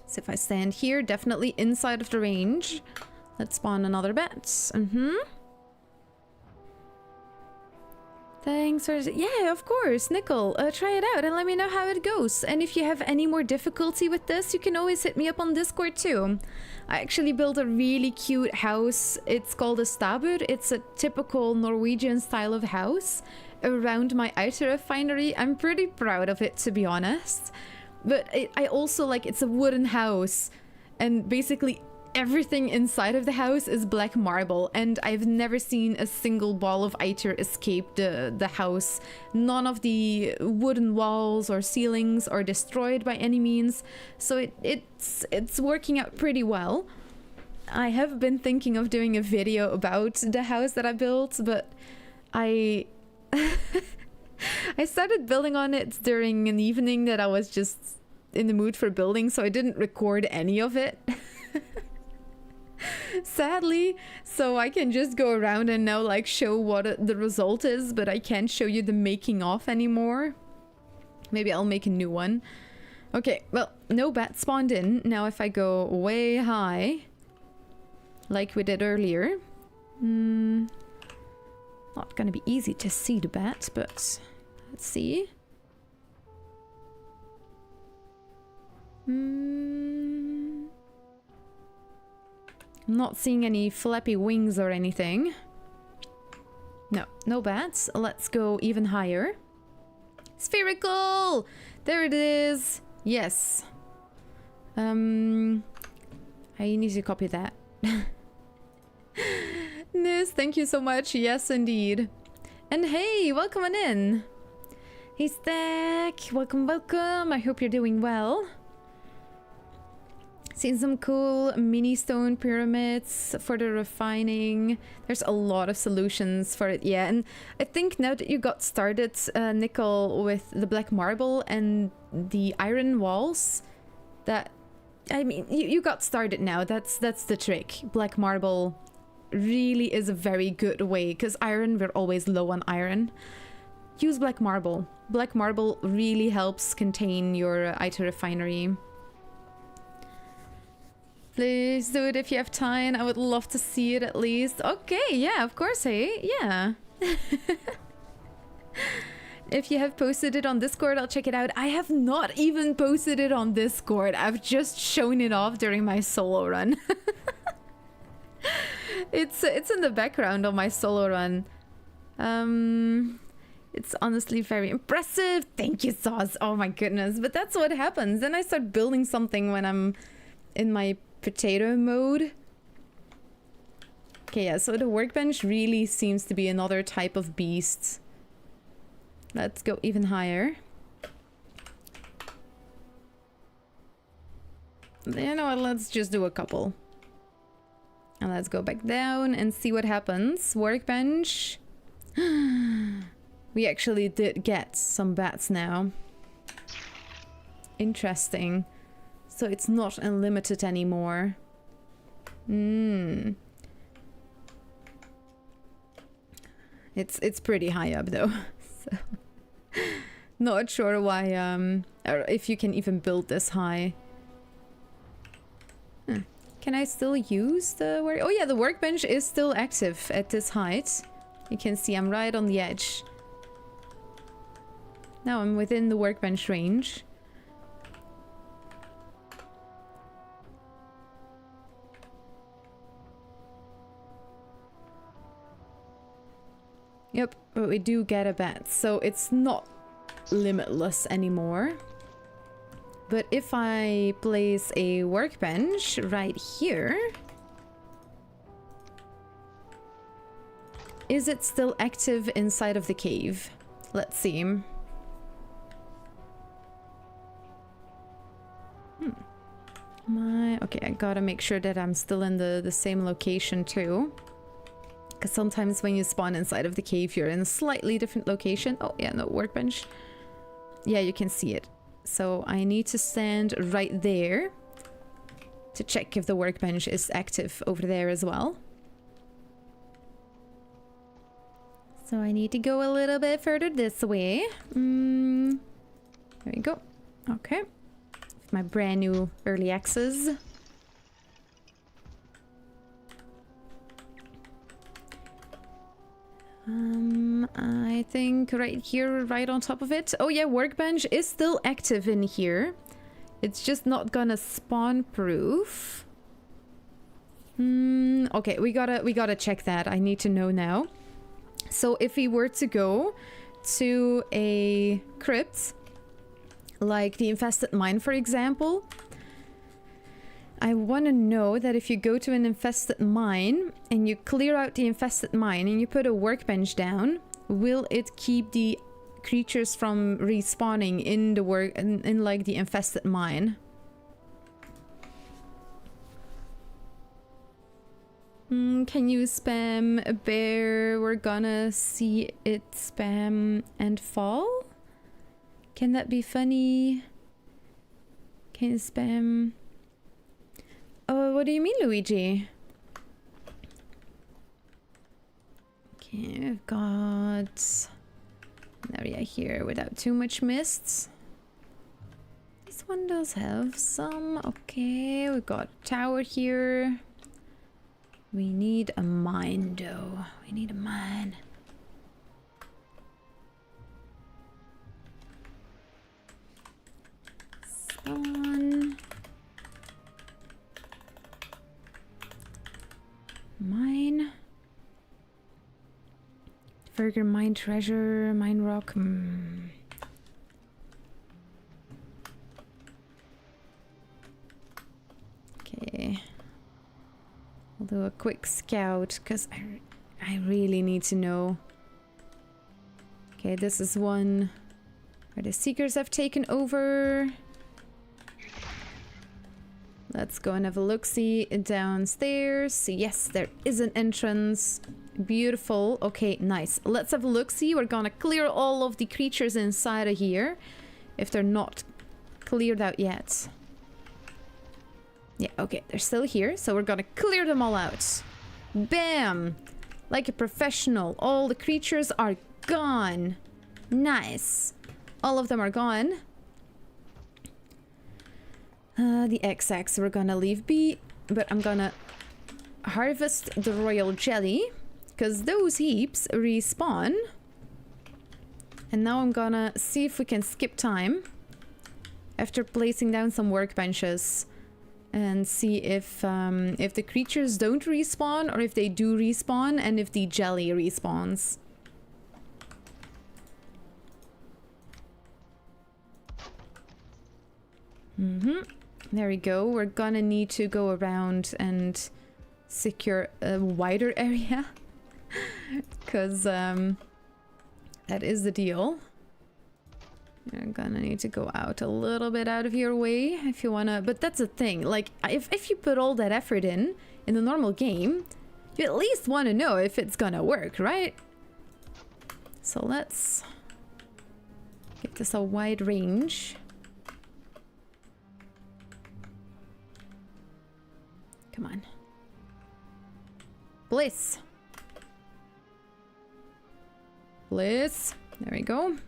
So if I stand here, definitely inside of the range. Let's spawn another bat. Thanks for... Yeah, of course, Nickel. Try it out and let me know how it goes. And if you have any more difficulty with this, you can always hit me up on Discord too. I actually built a really cute house. It's called a stabur. It's a typical Norwegian style of house around my Aether refinery. I'm pretty proud of it, to be honest. But I also like, it's a wooden house. And basically everything inside of the house is black marble, and I've never seen a single ball of Iter escape the house. None of the wooden walls or ceilings are destroyed by any means, so it's working out pretty well. I have been thinking of doing a video about the house that I built, but I I started building on it during an evening that I was just in the mood for building, so I didn't record any of it. Sadly, so I can just go around and now like show what the result is, but I can't show you the making of anymore. Maybe I'll make a new one. Okay, well, no bat spawned in. Now if I go way high, like we did earlier, not gonna be easy to see the bat, but let's see. Not seeing any flappy wings or anything. No, no bats. Let's go even higher. Spherical! There it is. Yes. I need to copy that. Nis, thank you so much. Yes, indeed. And hey, welcome on in. Hey, Stack. Welcome, welcome. I hope you're doing well. Seen some cool mini stone pyramids for the refining. There's a lot of solutions for it, yeah. And I think now that you got started, Nickel, with the black marble and the iron walls, that, I mean, you got started now. That's the trick. Black marble really is a very good way, because iron, we're always low on iron. Use black marble. Black marble really helps contain your Iter refinery. Please do it if you have time. I would love to see it at least. Okay, yeah, of course, hey, yeah. If you have posted it on Discord, I'll check it out. I have not even posted it on Discord. I've just shown it off during my solo run. It's in the background on my solo run. It's honestly very impressive. Thank you, Sauce. Oh my goodness. But that's what happens. Then I start building something when I'm in my potato mode. Okay, yeah, so the workbench really seems to be another type of beast. Let's go even higher. You know what, let's just do a couple. And let's go back down and see what happens. Workbench. We actually did get some bats now. Interesting. So it's not unlimited anymore. It's pretty high up though. So not sure why or if you can even build this high. Can I still use the work? Oh yeah, the workbench is still active at this height. You can see I'm right on the edge. Now I'm within the workbench range. Yep, but we do get a bat, so it's not limitless anymore. But if I place a workbench right here, is it still active inside of the cave? Let's see. Okay, I gotta make sure that I'm still in the same location too. Because sometimes when you spawn inside of the cave, you're in a slightly different location. Oh, yeah, no, workbench. Yeah, you can see it. So I need to stand right there to check if the workbench is active over there as well. So I need to go a little bit further this way. There we go. Okay. With my brand new early access. I think right here, right on top of it. Oh yeah, workbench is still active in here. It's just not gonna spawn proof. Okay, we gotta check that. I need to know now. So if we were to go to a crypt, like the infested mine, for example, I want to know that if you go to an infested mine and you clear out the infested mine and you put a workbench down, will it keep the creatures from respawning in the in like the infested mine? Can you spam a bear? We're gonna see it spam and fall? Can that be funny? Can you spam? Oh, what do you mean, Luigi? Okay, I've got an area here without too much mists. This one does have some. Okay, we've got a tower here. We need a mine, though. We need a mine. Spawn. Mine. Further mine treasure, mine rock. Okay. I'll do a quick scout because I really need to know. Okay, this is one where the seekers have taken over. Let's go and have a look-see downstairs. Yes, there is an entrance. Beautiful. Okay, nice. Let's have a look-see. We're gonna clear all of the creatures inside of here if they're not cleared out yet. Yeah, okay, they're still here, so we're gonna clear them all out. Bam! Like a professional. All the creatures are gone. Nice. All of them are gone. The X-Axe we're gonna leave be, but I'm gonna harvest the royal jelly, because those heaps respawn. And now I'm gonna see if we can skip time after placing down some workbenches and see if the creatures don't respawn or if they do respawn and if the jelly respawns. There we go. We're gonna need to go around and secure a wider area because that is the deal. You're gonna need to go out a little bit out of your way if you wanna, but that's the thing, like if you put all that effort in the normal game, you at least want to know if it's gonna work, right? So let's give this a wide range. Come on. Bliss. Bliss. There we go.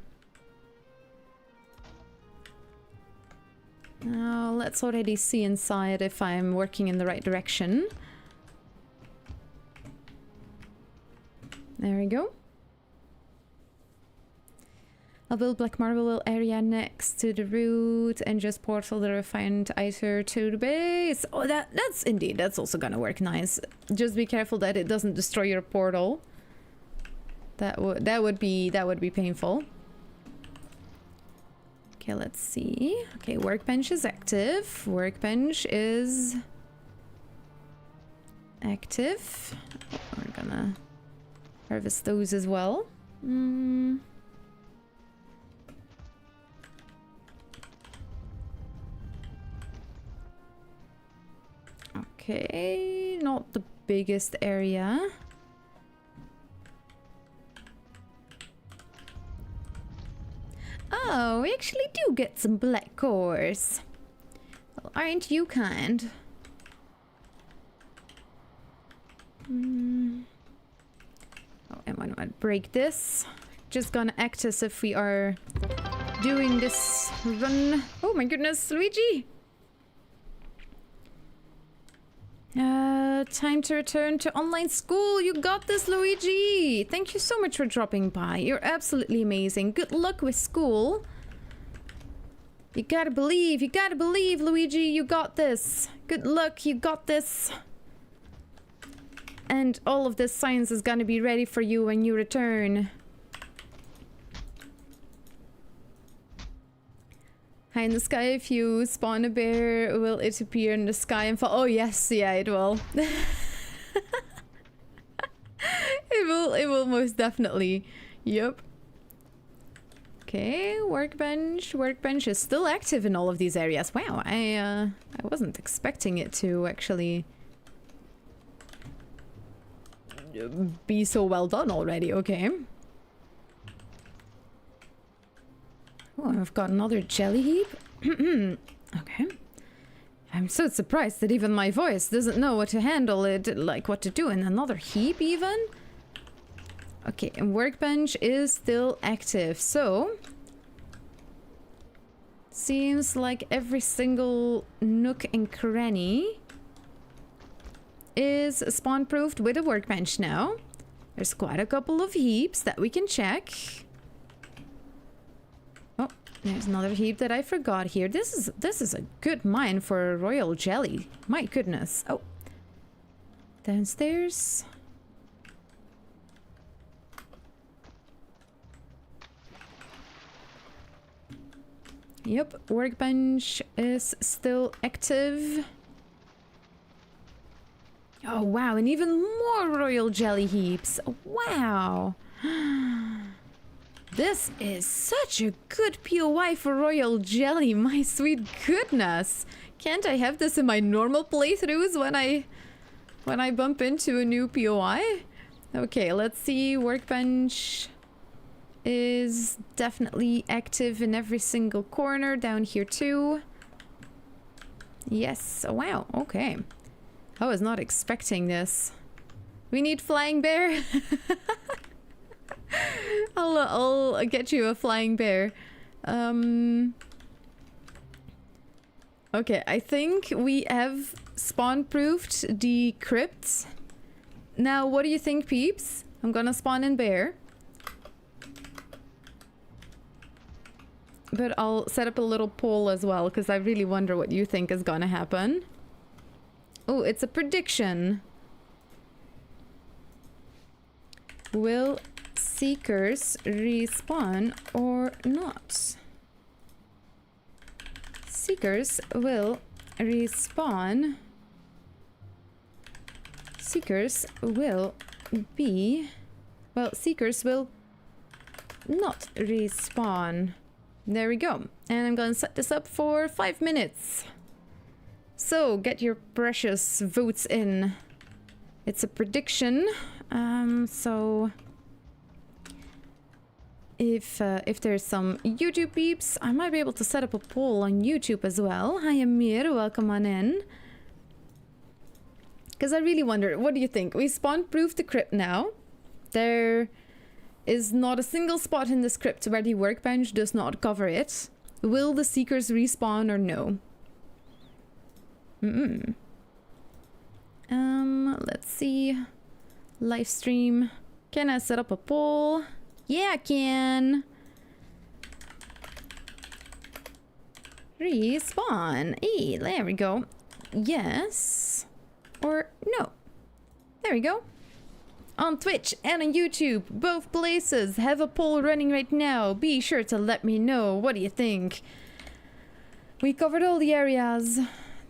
Now let's already see inside if I'm working in the right direction. There we go. I'll build black marble area next to the root and just portal the refined ether to the base. Oh, that's indeed, that's also gonna work nice. Just be careful that it doesn't destroy your portal. That would be painful. Okay, let's see. Okay, workbench is active. Workbench is active. We're gonna harvest those as well. Okay, not the biggest area. Oh, we actually do get some black cores. Well, aren't you kind? Oh, and when I break this, just gonna act as if we are doing this run. Oh my goodness, Luigi! Time to return to online school. You got this, Luigi. Thank you so much for dropping by. You're absolutely amazing. Good luck with school. You gotta believe, Luigi. You got this. Good luck, you got this. And all of this science is gonna be ready for you when you return. High in the sky, if you spawn a bear, will it appear in the sky and fall? Oh yes, yeah, it will. It will most definitely. Yep. Okay, workbench. Workbench is still active in all of these areas. Wow, I wasn't expecting it to actually be so well done already. Okay. Oh, I've got another jelly heap. Okay. I'm so surprised that even my voice doesn't know what to handle it, like what to do in another heap even. Okay, and workbench is still active, so seems like every single nook and cranny is spawn-proofed with a workbench now. There's quite a couple of heaps that we can check. Oh, there's another heap that I forgot here. This is a good mine for royal jelly. My goodness. Oh, downstairs. Yep, workbench is still active. Oh wow, and even more royal jelly heaps. Wow. This is such a good POI for royal jelly, my sweet goodness. Can't I have this in my normal playthroughs when I bump into a new POI? Okay, let's see. Workbench is definitely active in every single corner down here too. Yes. Oh, wow. Okay. I was not expecting this. We need flying bear. I'll get you a flying bear. Okay, I think we have spawn-proofed the crypt. Now, what do you think, peeps? I'm gonna spawn in bear. But I'll set up a little poll as well, because I really wonder what you think is gonna happen. Oh, it's a prediction. Will seekers respawn or not? Seekers will respawn. Seekers will be... Well, seekers will not respawn. There we go. And I'm gonna set this up for 5 minutes. So, get your precious votes in. It's a prediction. So... If there's some YouTube peeps, I might be able to set up a poll on YouTube as well. Hi Amir, welcome on in. Because I really wonder, what do you think? We spawn-proofed the crypt now. There is not a single spot in this crypt where the workbench does not cover it. Will the seekers respawn or no? Let's see. Live stream. Can I set up a poll? Yeah, I can. Respawn. Hey, there we go. Yes. Or no. There we go. On Twitch and on YouTube, both places, have a poll running right now. Be sure to let me know. What do you think? We covered all the areas.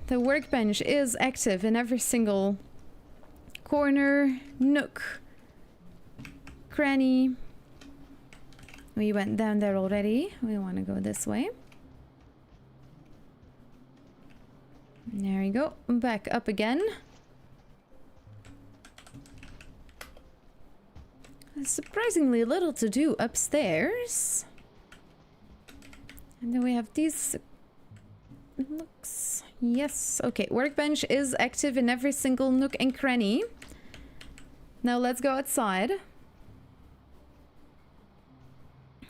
The workbench is active in every single corner, nook, cranny. We went down there already. We want to go this way. There we go. Back up again. Surprisingly little to do upstairs. And then we have these looks. Yes. Okay, workbench is active in every single nook and cranny. Now let's go outside.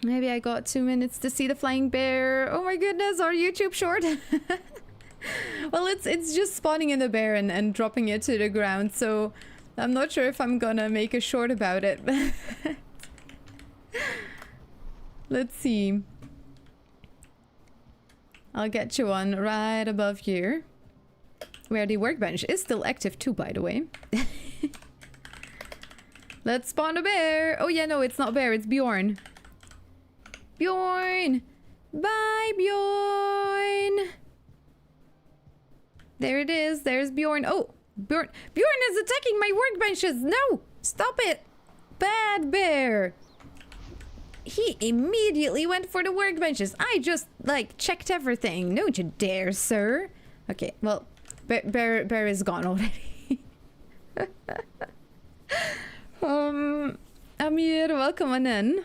Maybe I got 2 minutes to see the flying bear. Oh my goodness, our YouTube short. Well, it's just spawning in the bear and dropping it to the ground, so I'm not sure if I'm gonna make a short about it. Let's see. I'll get you one right above here. Where the workbench is still active too, by the way. Let's spawn a bear! Oh yeah, no, it's not bear, it's Bjorn. Bjorn! Bye, Bjorn! There it is. There's Bjorn. Oh, Bjorn is attacking my workbenches. No, stop it. Bad bear. He immediately went for the workbenches. I just, like, checked everything. Don't you dare, sir. Okay, well, bear is gone already. Amir, welcome on in.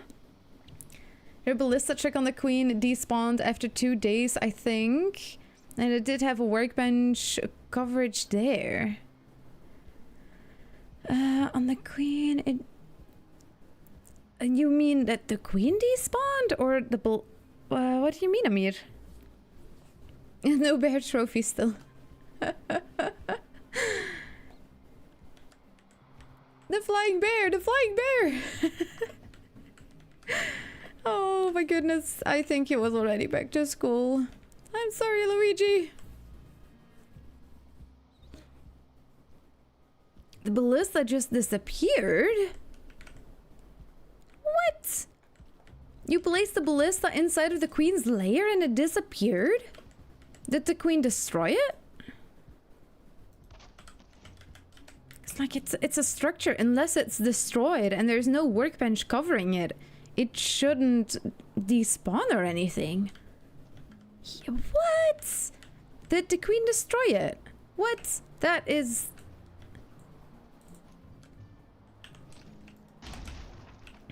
Your ballista trick on the queen despawned after 2 days, I think. And it did have a workbench coverage there. On the queen, it... You mean that the queen despawned? Or the what do you mean, Amir? No bear trophy still. The flying bear! The flying bear! Oh my goodness, I think he was already back to school. I'm sorry, Luigi. The ballista just disappeared? What? You placed the ballista inside of the queen's lair and it disappeared? Did the queen destroy it? It's like it's a structure. Unless it's destroyed and there's no workbench covering it, it shouldn't despawn or anything. What? Did the queen destroy it? What? That is...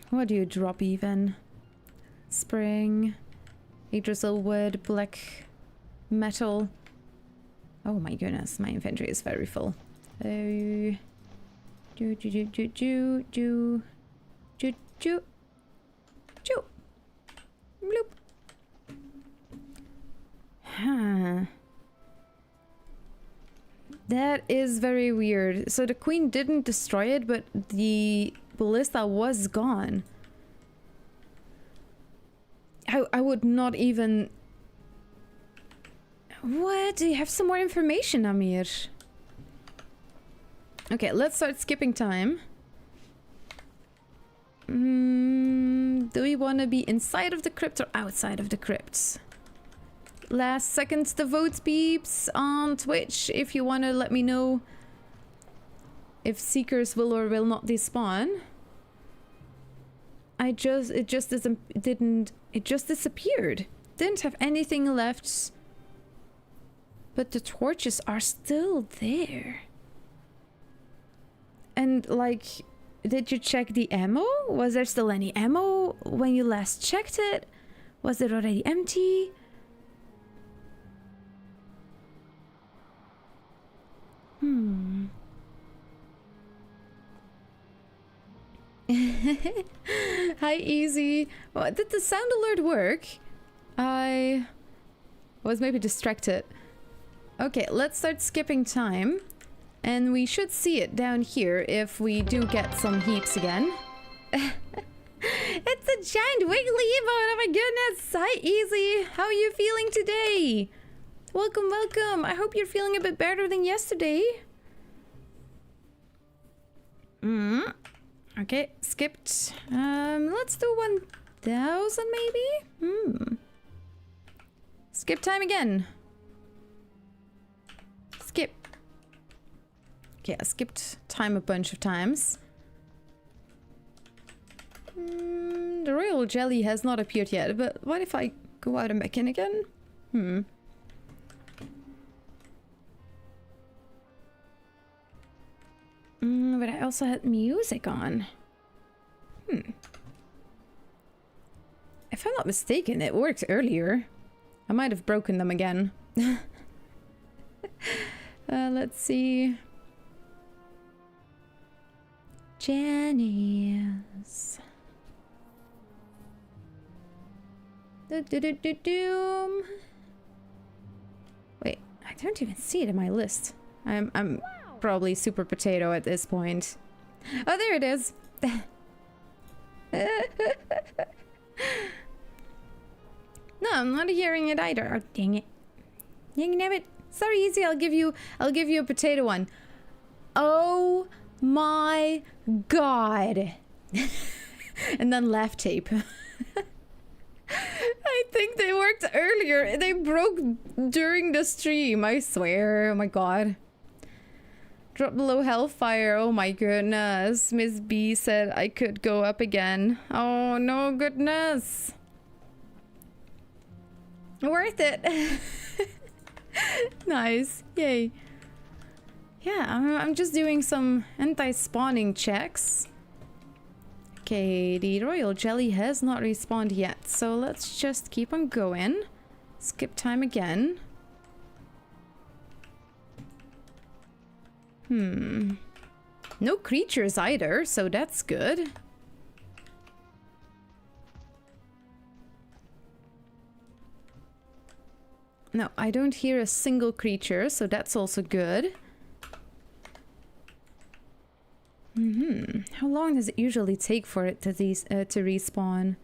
What do you drop even? Spring, Yggdrasil wood, black metal. Oh my goodness, my inventory is very full. Bloop. Huh. That is very weird. So the queen didn't destroy it, but the ballista was gone. I would not even... What? Do you have some more information, Amir? Okay, let's start skipping time. Do we want to be inside of the crypt or outside of the crypt? Last seconds, the vote beeps on Twitch. If you want to let me know if seekers will or will not despawn. It just disappeared. Didn't have anything left. But the torches are still there. And like, did you check the ammo? Was there still any ammo when you last checked it? Was it already empty? Hi, Easy. Well, did the sound alert work? I was maybe distracted. Okay, let's start skipping time. And we should see it down here if we do get some heaps again. It's a giant wiggly emote, oh my goodness! Hi, Easy! How are you feeling today? Welcome, welcome! I hope you're feeling a bit better than yesterday. Okay, skipped. Let's do 1000 maybe? Skip time again. Skip. Okay, I skipped time a bunch of times. The royal jelly has not appeared yet, but what if I go out and back in again? But I also had music on. If I'm not mistaken, it worked earlier. I might have broken them again. Let's see. Jenny's. Wait, I don't even see it in my list. I'm probably super potato at this point. Oh, there it is. No, I'm not hearing it either. Oh, dang it. Dang it. Sorry, Easy. I'll give you a potato one. Oh my god. And then laugh tape. I think they worked earlier They broke during the stream, I swear. Oh my god. Drop below Hellfire. Oh my goodness. Miss B said I could go up again. Oh no goodness. Worth it. Nice. Yay. Yeah, I'm just doing some anti-spawning checks. Okay, the royal jelly has not respawned yet, so let's just keep on going. Skip time again. No creatures either, so that's good. No, I don't hear a single creature, so that's also good. How long does it usually take for it to respawn?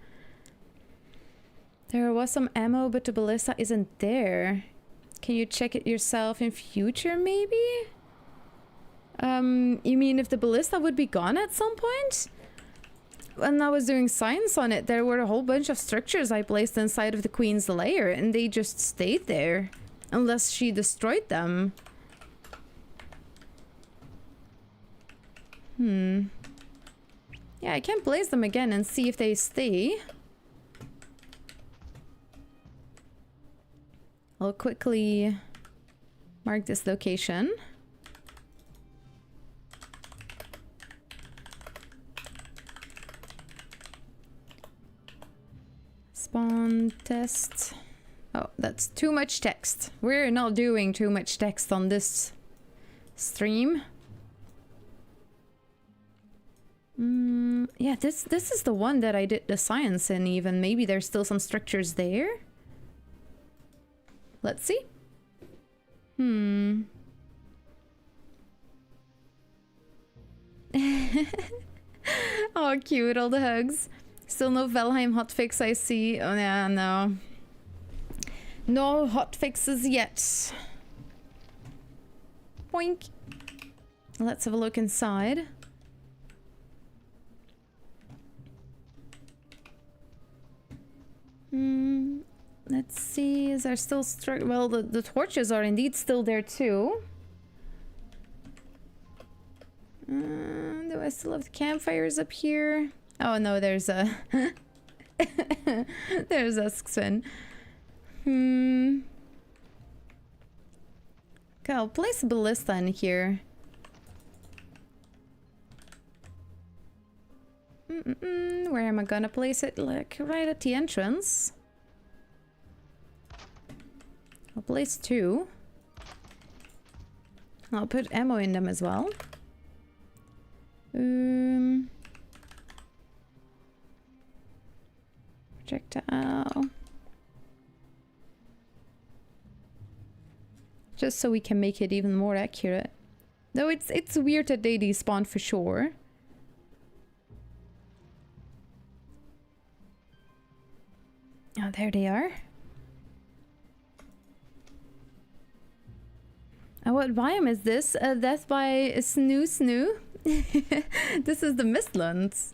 There was some ammo, but the ballista isn't there. Can you check it yourself in future, maybe? You mean if the ballista would be gone at some point? When I was doing science on it, there were a whole bunch of structures I placed inside of the queen's lair, and they just stayed there. Unless she destroyed them. Yeah, I can place them again and see if they stay. I'll quickly mark this location. Spawn test. Oh, that's too much text. We're not doing too much text on this stream. Yeah, this is the one that I did the science in even. Maybe there's still some structures there. Let's see. Oh, cute, all the hugs. Still no Valheim hotfix, I see. Oh, yeah, no. No hotfixes yet. Boink. Let's have a look inside. Let's see, is there still well, the torches are indeed still there too. Do I still have the campfires up here? Oh no, there's a there's a Sven. Okay, I'll place a ballista in here. Where am I gonna place it? Like right at the entrance. I'll place 2. I'll put ammo in them as well. Projectile. Just so we can make it even more accurate. Though it's weird that they despawn for sure. Oh, there they are. And what biome is this? Death by Snoo Snoo. This is the Mistlands.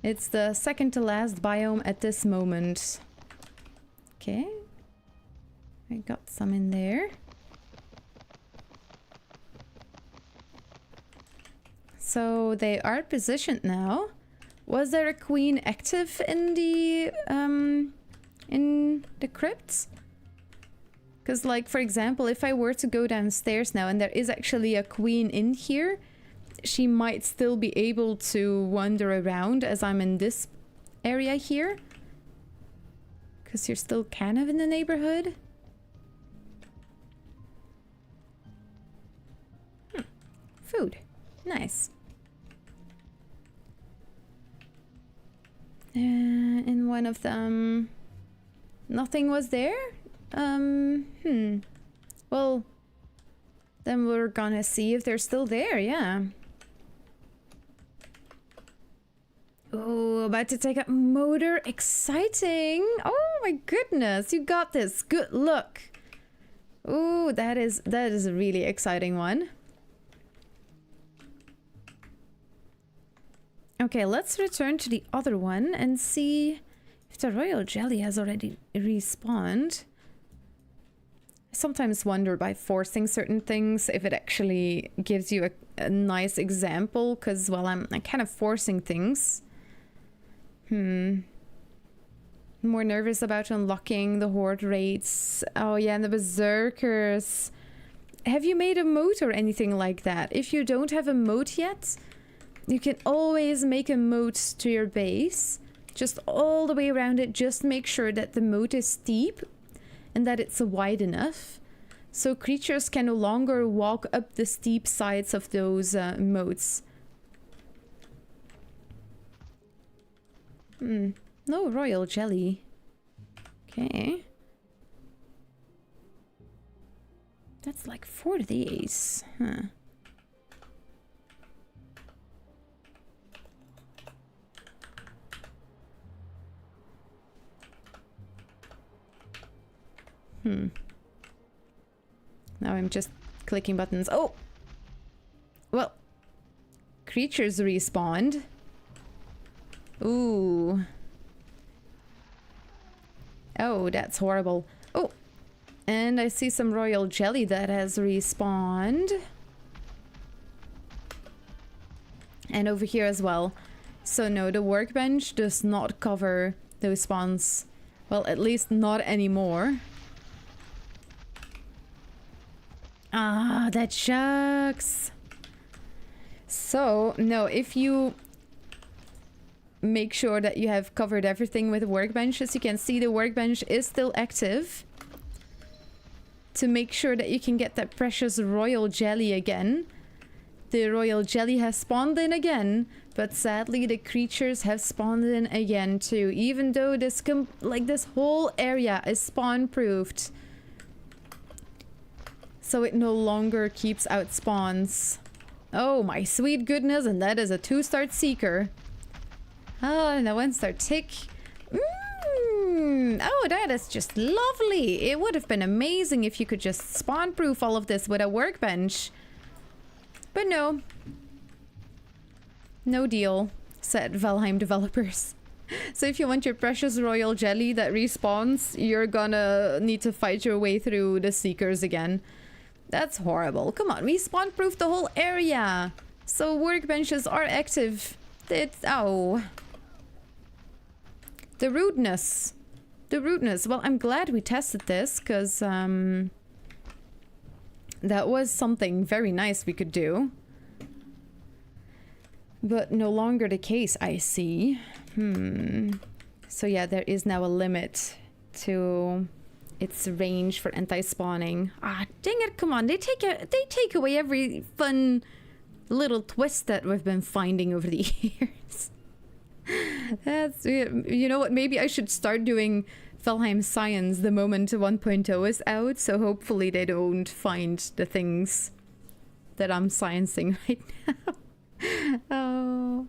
It's the second to last biome at this moment. Okay. I got some in there. So they are positioned now. Was there a queen active in the crypts? Because, like, for example, if I were to go downstairs now and there is actually a queen in here, she might still be able to wander around as I'm in this area here. Because you're still kind of in the neighborhood. Food. Nice. In one of them, nothing was there? Well, then we're gonna see if they're still there, yeah. Oh, about to take up motor. Exciting. Oh my goodness, you got this. Good luck. Oh, that is a really exciting one. Okay, let's return to the other one and see if the royal jelly has already respawned. I sometimes wonder by forcing certain things if it actually gives you a nice example, because, well, I'm kind of forcing things. More nervous about unlocking the horde raids. Oh yeah, and the berserkers. Have you made a moat or anything like that? If you don't have a moat yet, you can always make a moat to your base. Just all the way around it. Just make sure that the moat is steep and that it's wide enough. So creatures can no longer walk up the steep sides of those moats. No royal jelly. Okay. That's like 4 days. Huh. Now I'm just clicking buttons. Oh! Well. Creatures respawned. Ooh. Oh, that's horrible. Oh! And I see some royal jelly that has respawned. And over here as well. So no, the workbench does not cover those spawns. Well, at least not anymore. Ah, that shucks. So, no, if you make sure that you have covered everything with the workbench, as you can see, the workbench is still active. To make sure that you can get that precious royal jelly again. The royal jelly has spawned in again, but sadly the creatures have spawned in again too, even though this this whole area is spawn proofed. So it no longer keeps out spawns. Oh my sweet goodness, and that is a 2-star seeker. Oh, and the 1-star tick. Oh, that is just lovely. It would have been amazing if you could just spawn proof all of this with a workbench. But no. No deal, said Valheim developers. So if you want your precious royal jelly that respawns, you're gonna need to fight your way through the seekers again. That's horrible. Come on, we spawn proof the whole area. So workbenches are active. Oh. The rudeness. The rudeness. Well, I'm glad we tested this, because that was something very nice we could do. But no longer the case, I see. So yeah, there is now a limit to its range for anti-spawning. Ah, dang it, come on. They take away every fun little twist that we've been finding over the years. That's, you know what, maybe I should start doing Valheim Science the moment 1.0 is out, so hopefully they don't find the things that I'm sciencing right now. Oh.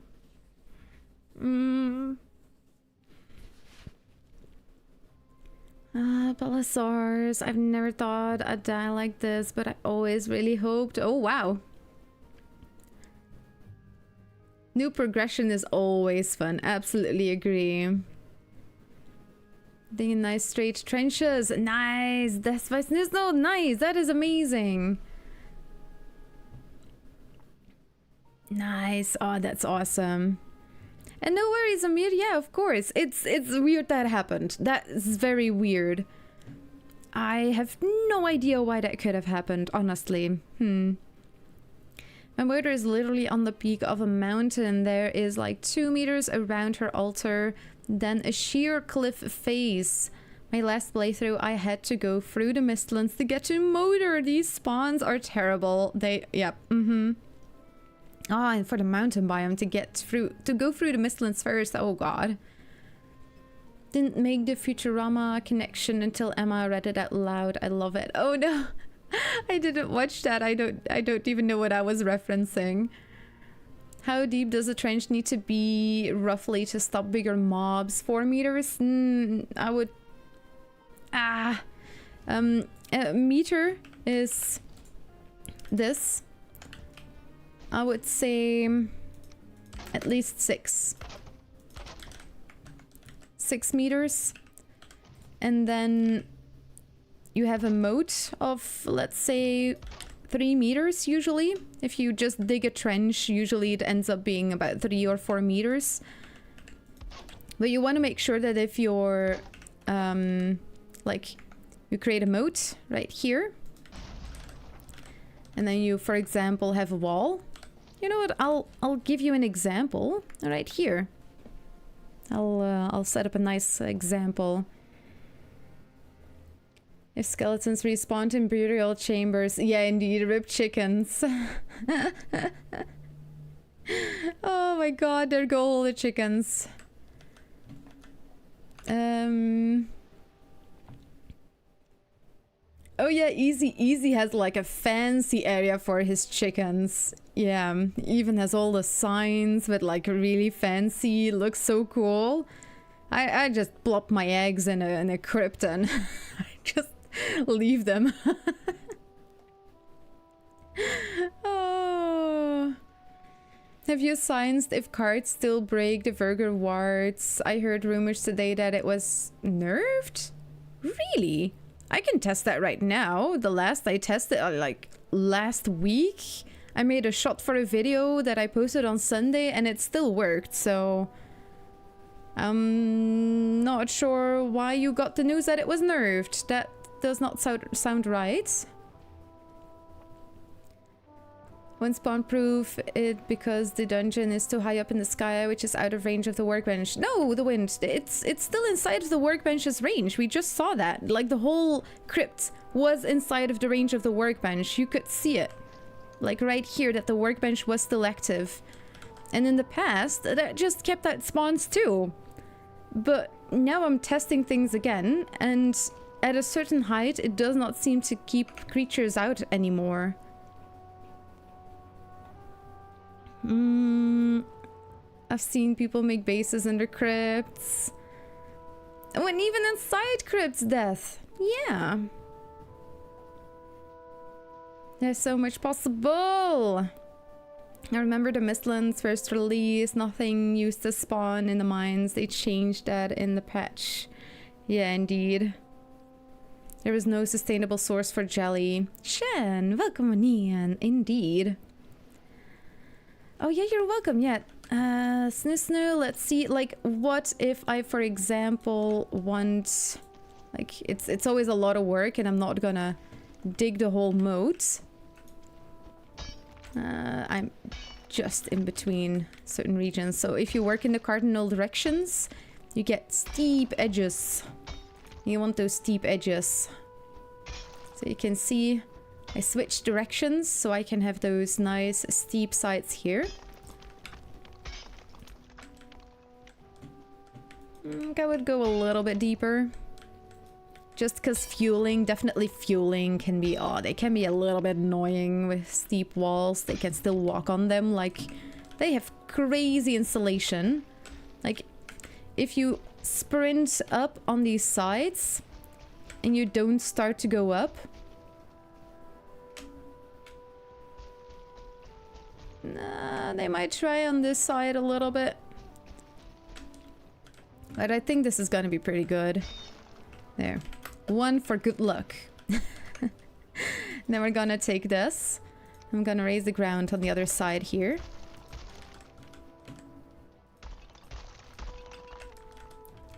Palisars. I've never thought I'd die like this, but I always really hoped. Oh, wow. New progression is always fun. Absolutely agree. Digging nice straight trenches. Nice. That's no nice. That is amazing. Nice. Oh, that's awesome. And no worries, Amir. Yeah, of course. It's weird that happened. That is very weird. I have no idea why that could have happened, honestly. My murder is literally on the peak of a mountain. There is like 2 meters around her altar, then a sheer cliff face. My last playthrough, I had to go through the mistlands to get to Moder. These spawns are terrible. Yep. Ah, and for the mountain biome to go through the mistlands first. Oh god. Didn't make the Futurama connection until Emma read it out loud. I love it. Oh no. I didn't watch that. I don't even know what I was referencing. How deep does a trench need to be roughly to stop bigger mobs? 4 meters? I would... a meter is this. I would say at least 6 6 meters. And then you have a moat of, let's say, 3 meters usually. If you just dig a trench, usually it ends up being about 3 or 4 meters. But you want to make sure that if you're, like, you create a moat right here. And then you, for example, have a wall. You know what? I'll give you an example right here. I'll set up a nice example. If skeletons respawn in burial chambers, yeah, indeed, rib chickens. Oh my god, there go all the chickens. Oh yeah, Easy has like a fancy area for his chickens. Yeah, even has all the signs with like really fancy, looks so cool. I just plop my eggs in a crypt and I just leave them. Oh. Have you scienced if cards still break the Virger wards? I heard rumors today that it was nerfed? Really? I can test that right now. The last I tested, like last week, I made a shot for a video that I posted on Sunday and it still worked, so I'm not sure why you got the news that it was nerfed. That does not sound right. When spawn proof it because the dungeon is too high up in the sky, which is out of range of the workbench. No, the wind. It's still inside of the workbench's range. We just saw that. Like the whole crypt was inside of the range of the workbench. You could see it. Like right here that the workbench was still active. And in the past, that just kept out spawns too. But now I'm testing things again, and at a certain height, it does not seem to keep creatures out anymore. I've seen people make bases under crypts. Oh, and even inside crypts, death. Yeah. There's so much possible. I remember the Mistlands first release. Nothing used to spawn in the mines. They changed that in the patch. Yeah, indeed. There was no sustainable source for jelly. Shen, welcome on in. Indeed. Oh yeah, you're welcome. Yeah. Snoo, let's see. Like, what if I, for example, want... Like, it's always a lot of work and I'm not gonna dig the whole moat. I'm just in between certain regions. So if you work in the cardinal directions, you get steep edges. You want those steep edges. So you can see I switched directions so I can have those nice steep sides here. I would go a little bit deeper. Just because fueling, definitely fueling can be, they can be a little bit annoying with steep walls. They can still walk on them, like, they have crazy insulation. Like, if you sprint up on these sides and you don't start to go up, they might try on this side a little bit. But I think this is gonna be pretty good. There. One for good luck. Then we're gonna take this. I'm gonna raise the ground on the other side here.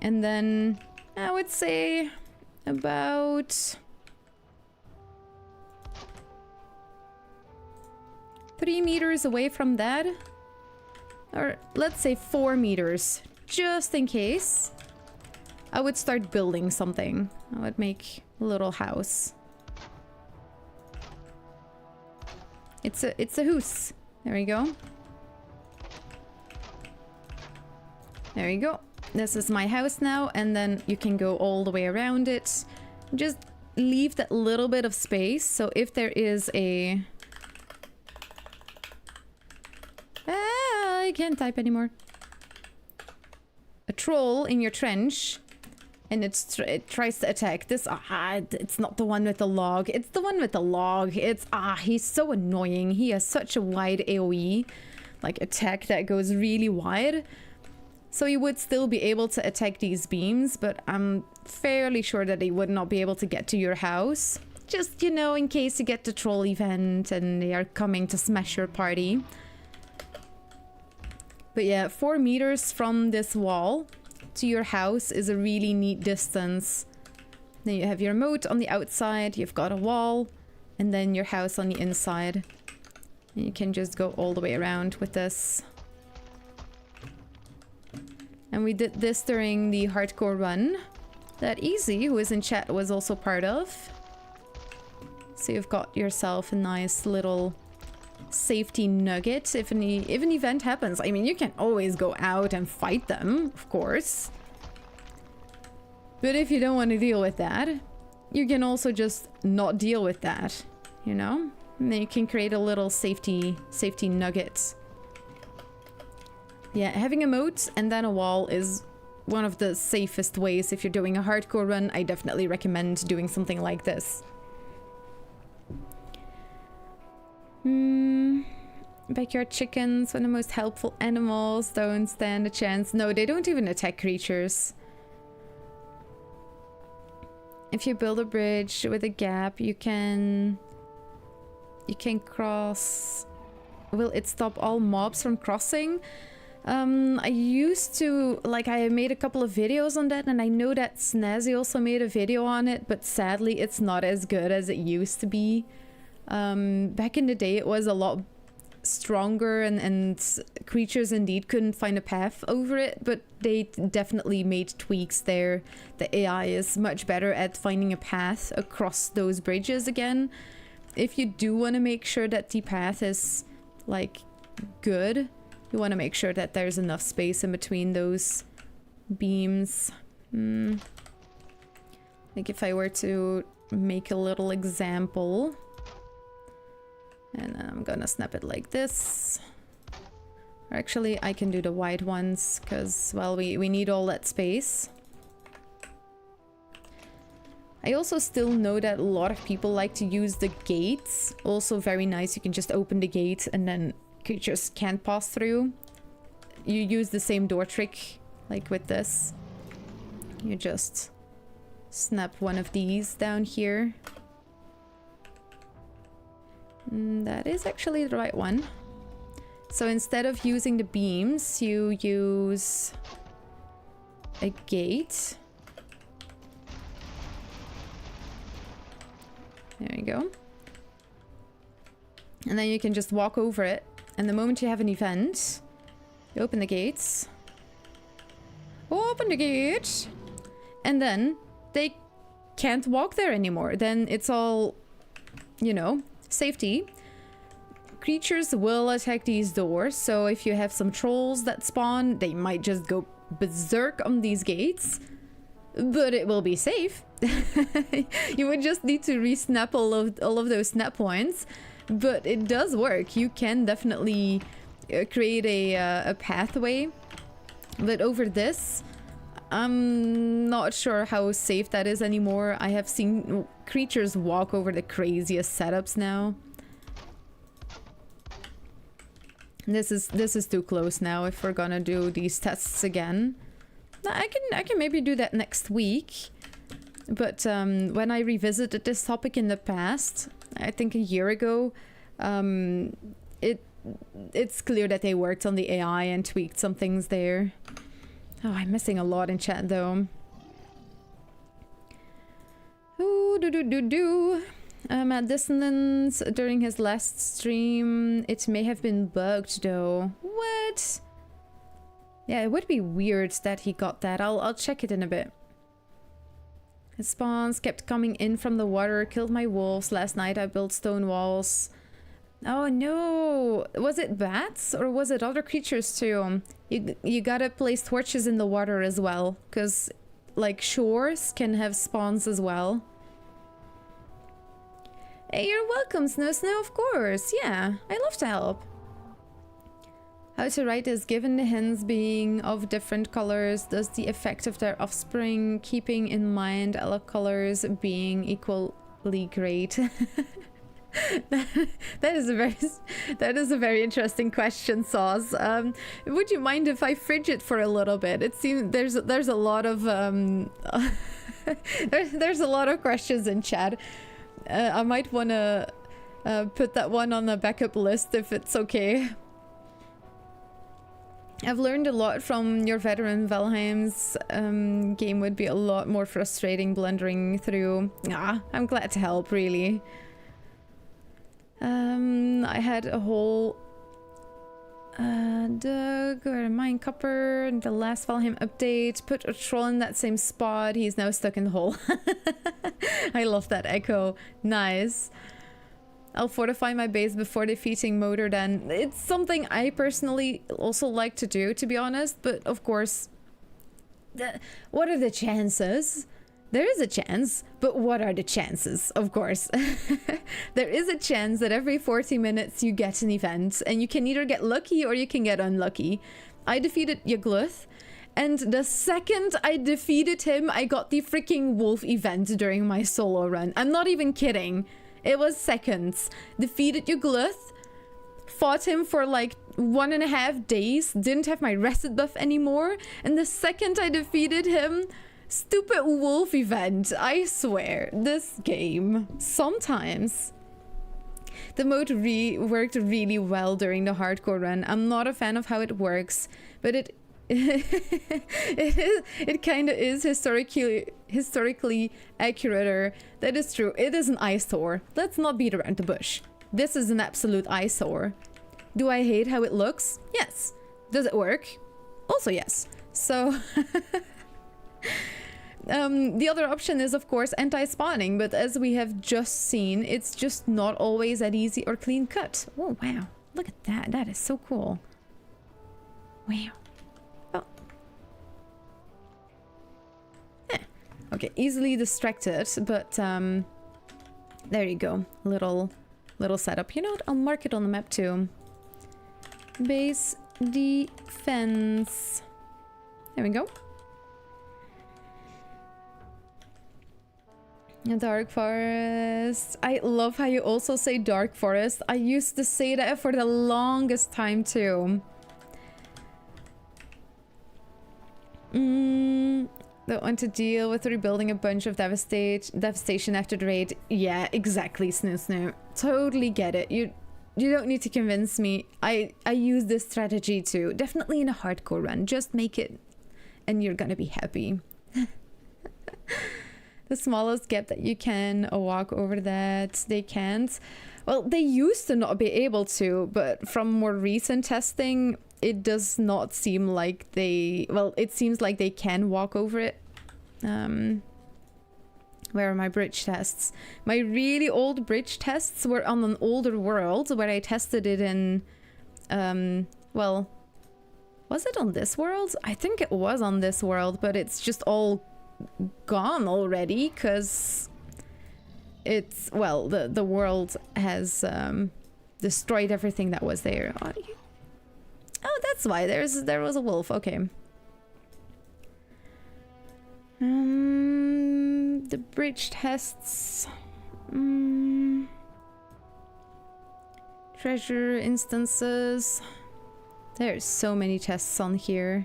And then I would say about 3 meters away from that. Or let's say 4 meters, just in case. I would start building something. I would make a little house. It's a house. There we go. There you go. This is my house now, and then you can go all the way around it. Just leave that little bit of space, so if there is a... I can't type anymore. A troll in your trench, and it tries to attack. This, it's not the one with the log. It's the one with the log. It's, he's so annoying. He has such a wide AoE, like, attack that goes really wide. So you would still be able to attack these beams, but I'm fairly sure that they would not be able to get to your house. Just, you know, in case you get the troll event and they are coming to smash your party. But yeah, 4 meters from this wall to your house is a really neat distance. Then you have your moat on the outside, you've got a wall, and then your house on the inside. And you can just go all the way around with this. And we did this during the hardcore run that Easy, who is in chat, was also part of. So you've got yourself a nice little safety nugget if an event happens. I mean, you can always go out and fight them, of course. But if you don't want to deal with that, you can also just not deal with that, you know? And then you can create a little safety nugget. Yeah, having a moat and then a wall is one of the safest ways. If you're doing a hardcore run, I definitely recommend doing something like this. Backyard chickens, one of the most helpful animals, don't stand a chance. No, they don't even attack creatures. If you build a bridge with a gap, you can cross. Will it stop all mobs from crossing? I used to, like, I made a couple of videos on that, and I know that Snazzy also made a video on it, but sadly it's not as good as it used to be. Back in the day it was a lot stronger, and creatures indeed couldn't find a path over it, but they definitely made tweaks there. The AI is much better at finding a path across those bridges again. If you do want to make sure that the path is, like, good, you want to make sure that there's enough space in between those beams. Like if I were to make a little example, and then I'm gonna snap it like this. Or actually, I can do the wide ones because, well, we need all that space. I also still know that a lot of people like to use the gates. Also very nice, you can just open the gate and then creatures can't pass through. You use the same door trick, like with this. You just snap one of these down here. That is actually the right one. So instead of using the beams, you use a gate. There you go. And then you can just walk over it. And the moment you have an event, you open the gates. Open the gate! And then they can't walk there anymore. Then it's all, you know, safety. Creatures will attack these doors. So if you have some trolls that spawn, they might just go berserk on these gates. But it will be safe. You would just need to re-snap all of those snap points. But it does work. You can definitely create a pathway. But over this, I'm not sure how safe that is anymore. I have seen creatures walk over the craziest setups now. This is too close now if we're gonna do these tests again. I can maybe do that next week. But when I revisited this topic in the past, I think a year ago, it's clear that they worked on the AI and tweaked some things there. Oh, I'm missing a lot in chat though. Ooh, Matt Dissonance, during his last stream, it may have been bugged though. What? Yeah, it would be weird that he got that. I'll check it in a bit. His spawns kept coming in from the water, killed my wolves. Last night I built stone walls. Oh no! Was it bats or was it other creatures too? You gotta place torches in the water as well, because like shores can have spawns as well. Hey, you're welcome, Snow, of course. Yeah, I love to help. How to write is given the hens being of different colors, does the effect of their offspring, keeping in mind all colors being equally great. That is a very interesting question, Sauce. Would you mind if I fridge it for a little bit? It seems there's a lot of there's a lot of questions in chat. I might want to put that one on the backup list if it's okay. I've learned a lot from your veteran Valheim's game would be a lot more frustrating blundering through. I'm glad to help, really. I had a whole Doug or a mine copper in the last Valheim update. Put a troll in that same spot. He's now stuck in the hole. I love that echo. Nice. I'll fortify my base before defeating Motor then. It's something I personally also like to do, to be honest. But of course, what are the chances? There is a chance, but what are the chances? Of course. There is a chance that every 40 minutes you get an event, and you can either get lucky or you can get unlucky. I defeated Yagluth, and the second I defeated him, I got the freaking wolf event during my solo run. I'm not even kidding. It was seconds. Defeated Yagluth, fought him for like 1.5 days, didn't have my reset buff anymore, and the second I defeated him, stupid wolf event. I swear, this game, sometimes. The mode worked really well during the hardcore run. I'm not a fan of how it works, but it it kind of is historically accurate. That is true. It is an eyesore. Let's not beat around the bush. This is an absolute eyesore. Do I hate how it looks? Yes. Does it work? Also yes. So the other option is of course anti-spawning, but as we have just seen, it's just not always that easy or clean cut. Oh wow, look at that. That is so cool. Wow. Okay, easily distracted, but there you go. Little setup. You know what? I'll mark it on the map too. Base defense. There we go. Dark forest. I love how you also say dark forest. I used to say that for the longest time too. Don't want to deal with rebuilding a bunch of devastation after the raid. Yeah, exactly, Snoo. Totally get it. You don't need to convince me. I use this strategy too. Definitely in a hardcore run. Just make it and you're gonna be happy. The smallest gap that you can walk over that they can't. Well, they used to not be able to, but from more recent testing, it does not seem like they... Well, it seems like they can walk over it. Where are my bridge tests? My really old bridge tests were on an older world, where I tested it in... well... Was it on this world? I think it was on this world, but it's just all gone already, because... It's... Well, the world has destroyed everything that was there. Oh, that's why there was a wolf. Okay. The bridge tests. Treasure instances. There's so many tests on here.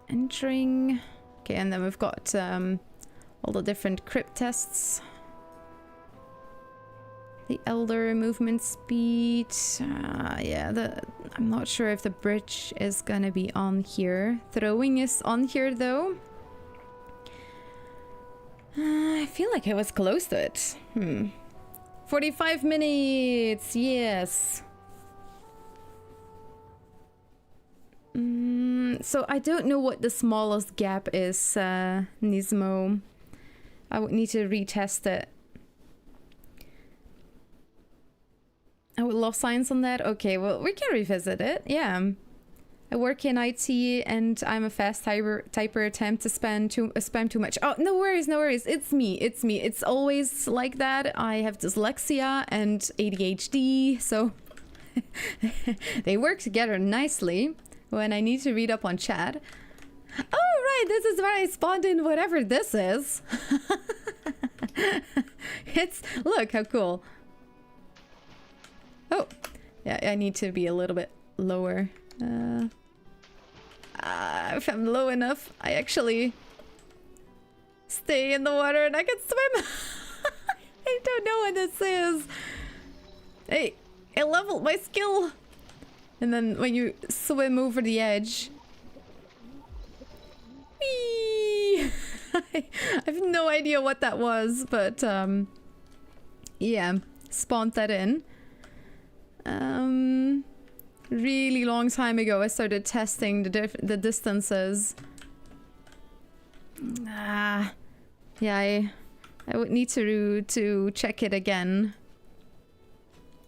Entering. Okay, and then we've got all the different crypt tests. The elder movement speed. Yeah, I'm not sure if the bridge is gonna be on here. Throwing is on here though. I feel like I was close to it. 45 minutes, yes. So I don't know what the smallest gap is, Nismo. I would need to retest it. I would love science on that. Okay, well, we can revisit it. Yeah. I work in IT and I'm a fast typer attempt to spam too much. Oh, no worries, no worries. It's me. It's always like that. I have dyslexia and ADHD, so they work together nicely when I need to read up on chat. Oh, right, this is where I spawned in whatever this is. It's, look how cool. Oh, yeah, I need to be a little bit lower. If I'm low enough, I actually stay in the water and I can swim. I don't know what this is. Hey, I leveled my skill. And then when you swim over the edge. Whee! I have no idea what that was, but yeah, spawned that in. Really long time ago I started testing the distances. Yeah, I would need to check it again.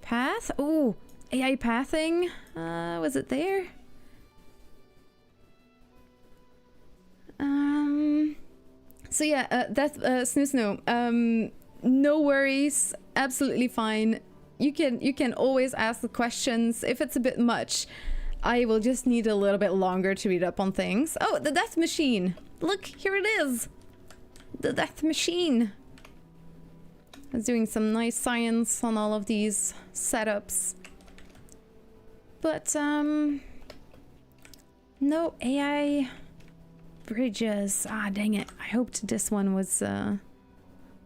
Path? Oh, AI pathing? Was it there? So yeah, that's Snoo. No worries, absolutely fine. You can always ask the questions. If it's a bit much, I will just need a little bit longer to read up on things. Oh, the death machine. Look, here it is. The death machine. I was doing some nice science on all of these setups. But no AI bridges. Ah, dang it. I hoped this one was the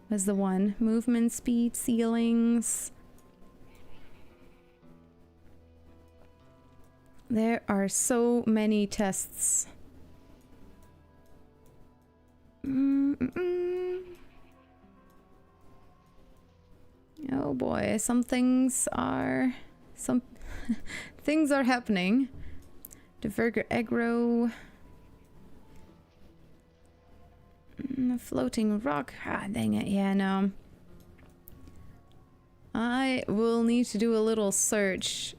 one. Movement speed, ceilings. There are so many tests. Oh boy, some things are things are happening. The Virger aggro. Floating rock. Ah, dang it. Yeah, no. I will need to do a little search.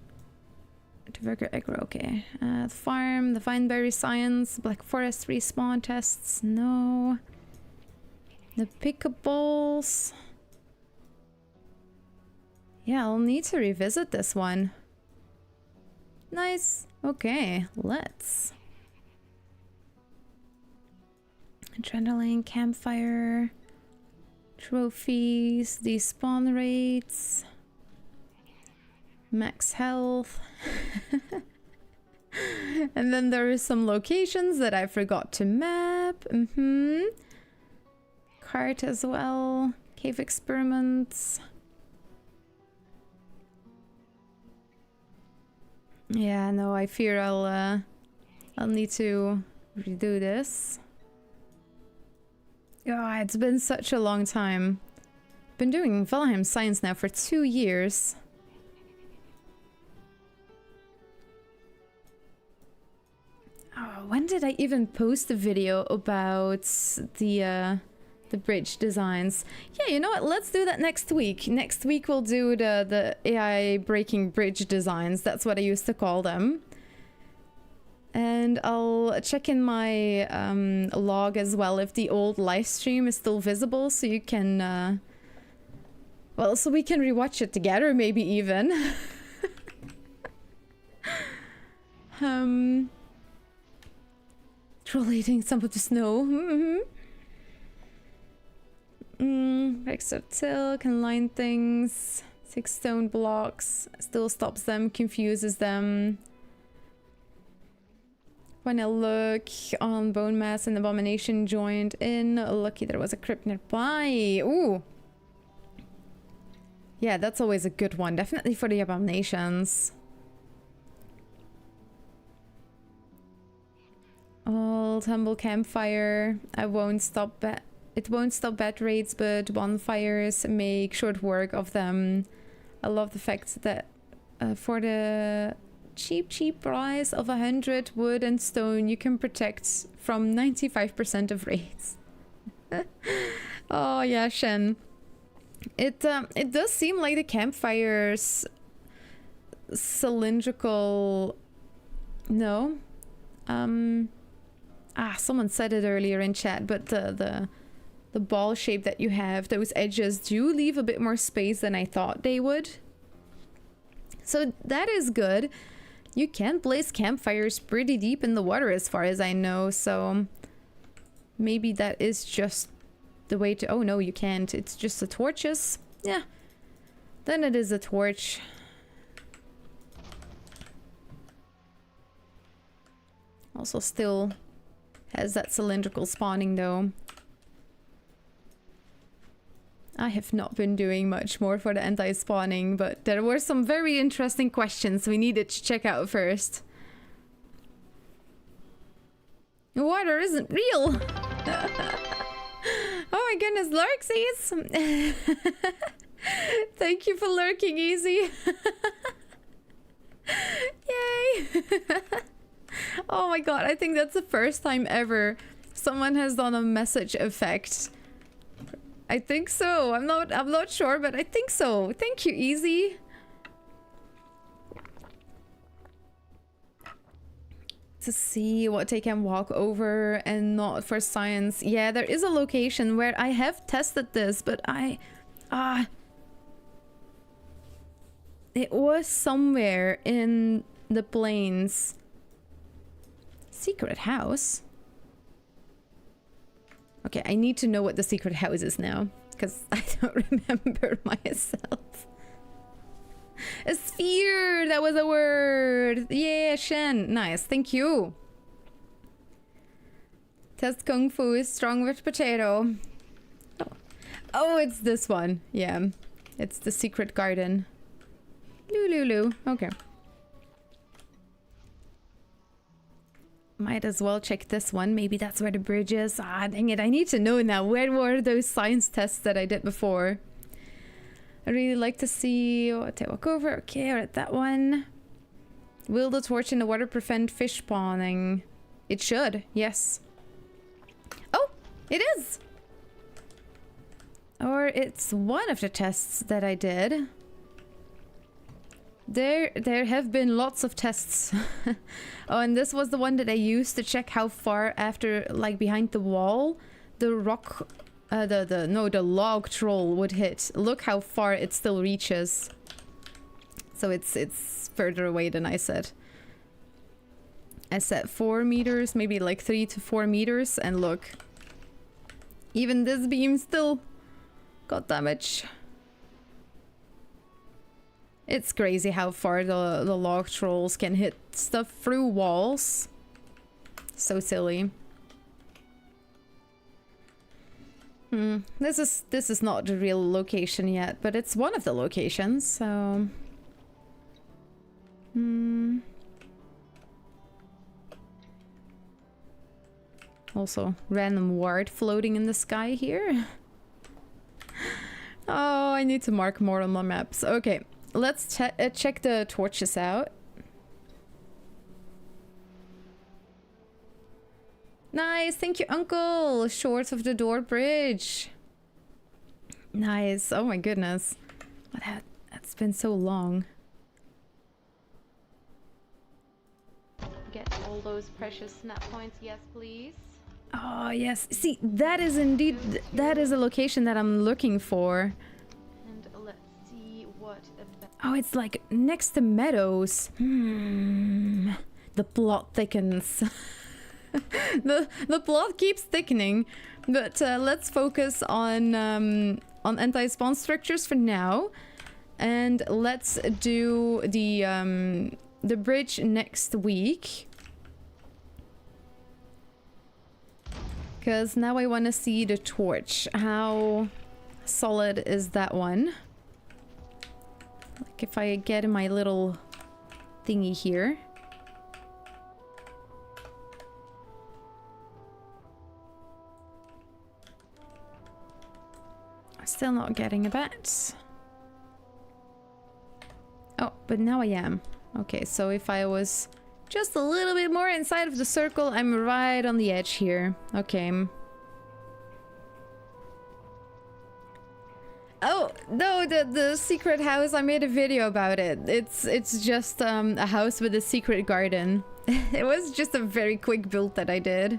Virger aggro, okay. The farm, the Vineberry science, Black Forest respawn tests, no. The pickables. Yeah, I'll need to revisit this one. Nice. Okay, let's. Adrenaline, campfire, trophies, despawn rates. Max health. And then there are some locations that I forgot to map. Cart as well. Cave experiments. Yeah, no, I fear I'll need to redo this. God, it's been such a long time. Been doing Valheim science now for 2 years. Oh, when did I even post a video about the bridge designs? Yeah, you know what? Let's do that next week. Next week we'll do the AI breaking bridge designs. That's what I used to call them. And I'll check in my log as well if the old live stream is still visible, so you can well, so we can rewatch it together, maybe even. Trollating some of the snow. Extra till can line things. 6 stone blocks still stops them, confuses them. When I look on bone mass and abomination joined in, lucky there was a crypt nearby. Ooh. Yeah, that's always a good one. Definitely for the abominations. Old humble campfire. It won't stop bad raids, but bonfires make short work of them. I love the fact that for the cheap price of 100 wood and stone, you can protect from 95% of raids. Oh yeah, Shen. It does seem like the campfire's cylindrical. No. Someone said it earlier in chat, but the ball shape that you have, those edges do leave a bit more space than I thought they would. So that is good. You can place campfires pretty deep in the water as far as I know, so maybe that is just the way to... Oh no, you can't. It's just the torches. Yeah. Then it is a torch. Also still has that cylindrical spawning though. I have not been doing much more for the anti-spawning, but there were some very interesting questions we needed to check out first. Water isn't real! Oh my goodness, Lurksies! Thank you for lurking, Easy! Yay! Oh my god, I think that's the first time ever someone has done a message effect. I think so. I'm not sure, but I think so. Thank you, Easy. To see what they can walk over and not for science. Yeah, there is a location where I have tested this, but it was somewhere in the plains. Secret house? Okay, I need to know what the secret house is now, because I don't remember myself. A sphere! That was a word! Yeah, Shen! Nice, thank you! Test Kung Fu is strong with potato. Oh, it's this one. Yeah, it's the secret garden. Lulu. Okay. Might as well check this one. Maybe that's where the bridge is. Ah, dang it. I need to know now. Where were those science tests that I did before? I really like to see what I walk over. Okay, we're at that one. Will the torch in the water prevent fish spawning? It should, yes. Oh, it is! Or it's one of the tests that I did. There have been lots of tests. Oh, and this was the one that I used to check how far after, like behind the wall, the rock, the log troll would hit. Look how far it still reaches. So it's further away than I said. I said 4 meters, maybe like 3 to 4 meters, and look. Even this beam still got damage. It's crazy how far the log trolls can hit stuff through walls. So silly. This is not the real location yet, but it's one of the locations, so... Also, random ward floating in the sky here. Oh, I need to mark more on my maps. Okay. Let's check the torches out. Nice, thank you, Uncle. Short of the door bridge. Nice. Oh my goodness, that's been so long. Get all those precious snap points, yes, please. Oh yes. See, that is indeed a location that I'm looking for. And let's see what. Oh, it's like next to meadows. The plot thickens. the plot keeps thickening, but let's focus on anti-spawn structures for now, and let's do the bridge next week. Because now I want to see the torch. How solid is that one? Like if I get my little thingy here. I'm still not getting a bat. Oh, but now I am. Okay, so if I was just a little bit more inside of the circle, I'm right on the edge here. Okay. Oh, no, the secret house, I made a video about it. It's just a house with a secret garden. It was just a very quick build that I did.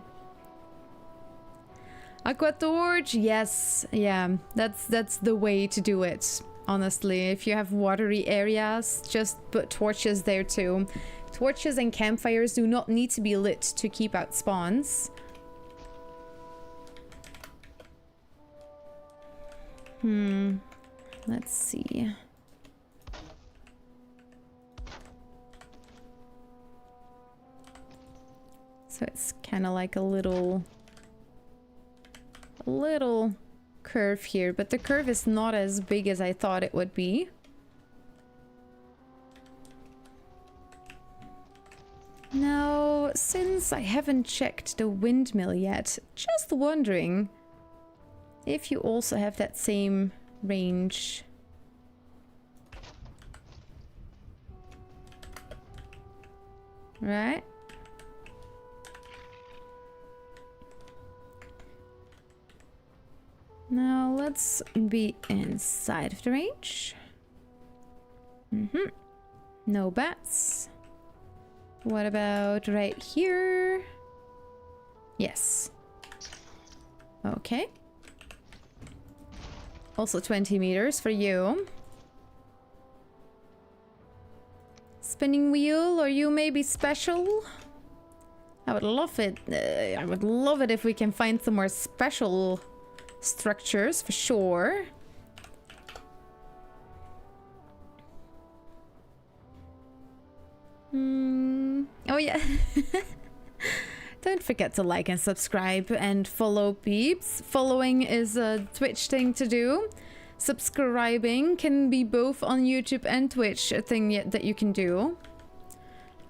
Aqua torch, yes. Yeah, that's the way to do it, honestly. If you have watery areas, just put torches there too. Torches and campfires do not need to be lit to keep out spawns. Let's see. So it's kind of like a little curve here, but the curve is not as big as I thought it would be. Now, since I haven't checked the windmill yet, just wondering if you also have that same range. Right? Now let's be inside of the range. No bats. What about right here? Yes. Okay. Also 20 meters for you. Spinning wheel, or you may be special? I would love it. I would love it if we can find some more special structures for sure. Oh yeah. Don't forget to like and subscribe and follow peeps. Following is a Twitch thing to do. Subscribing can be both on YouTube and Twitch, a thing that you can do.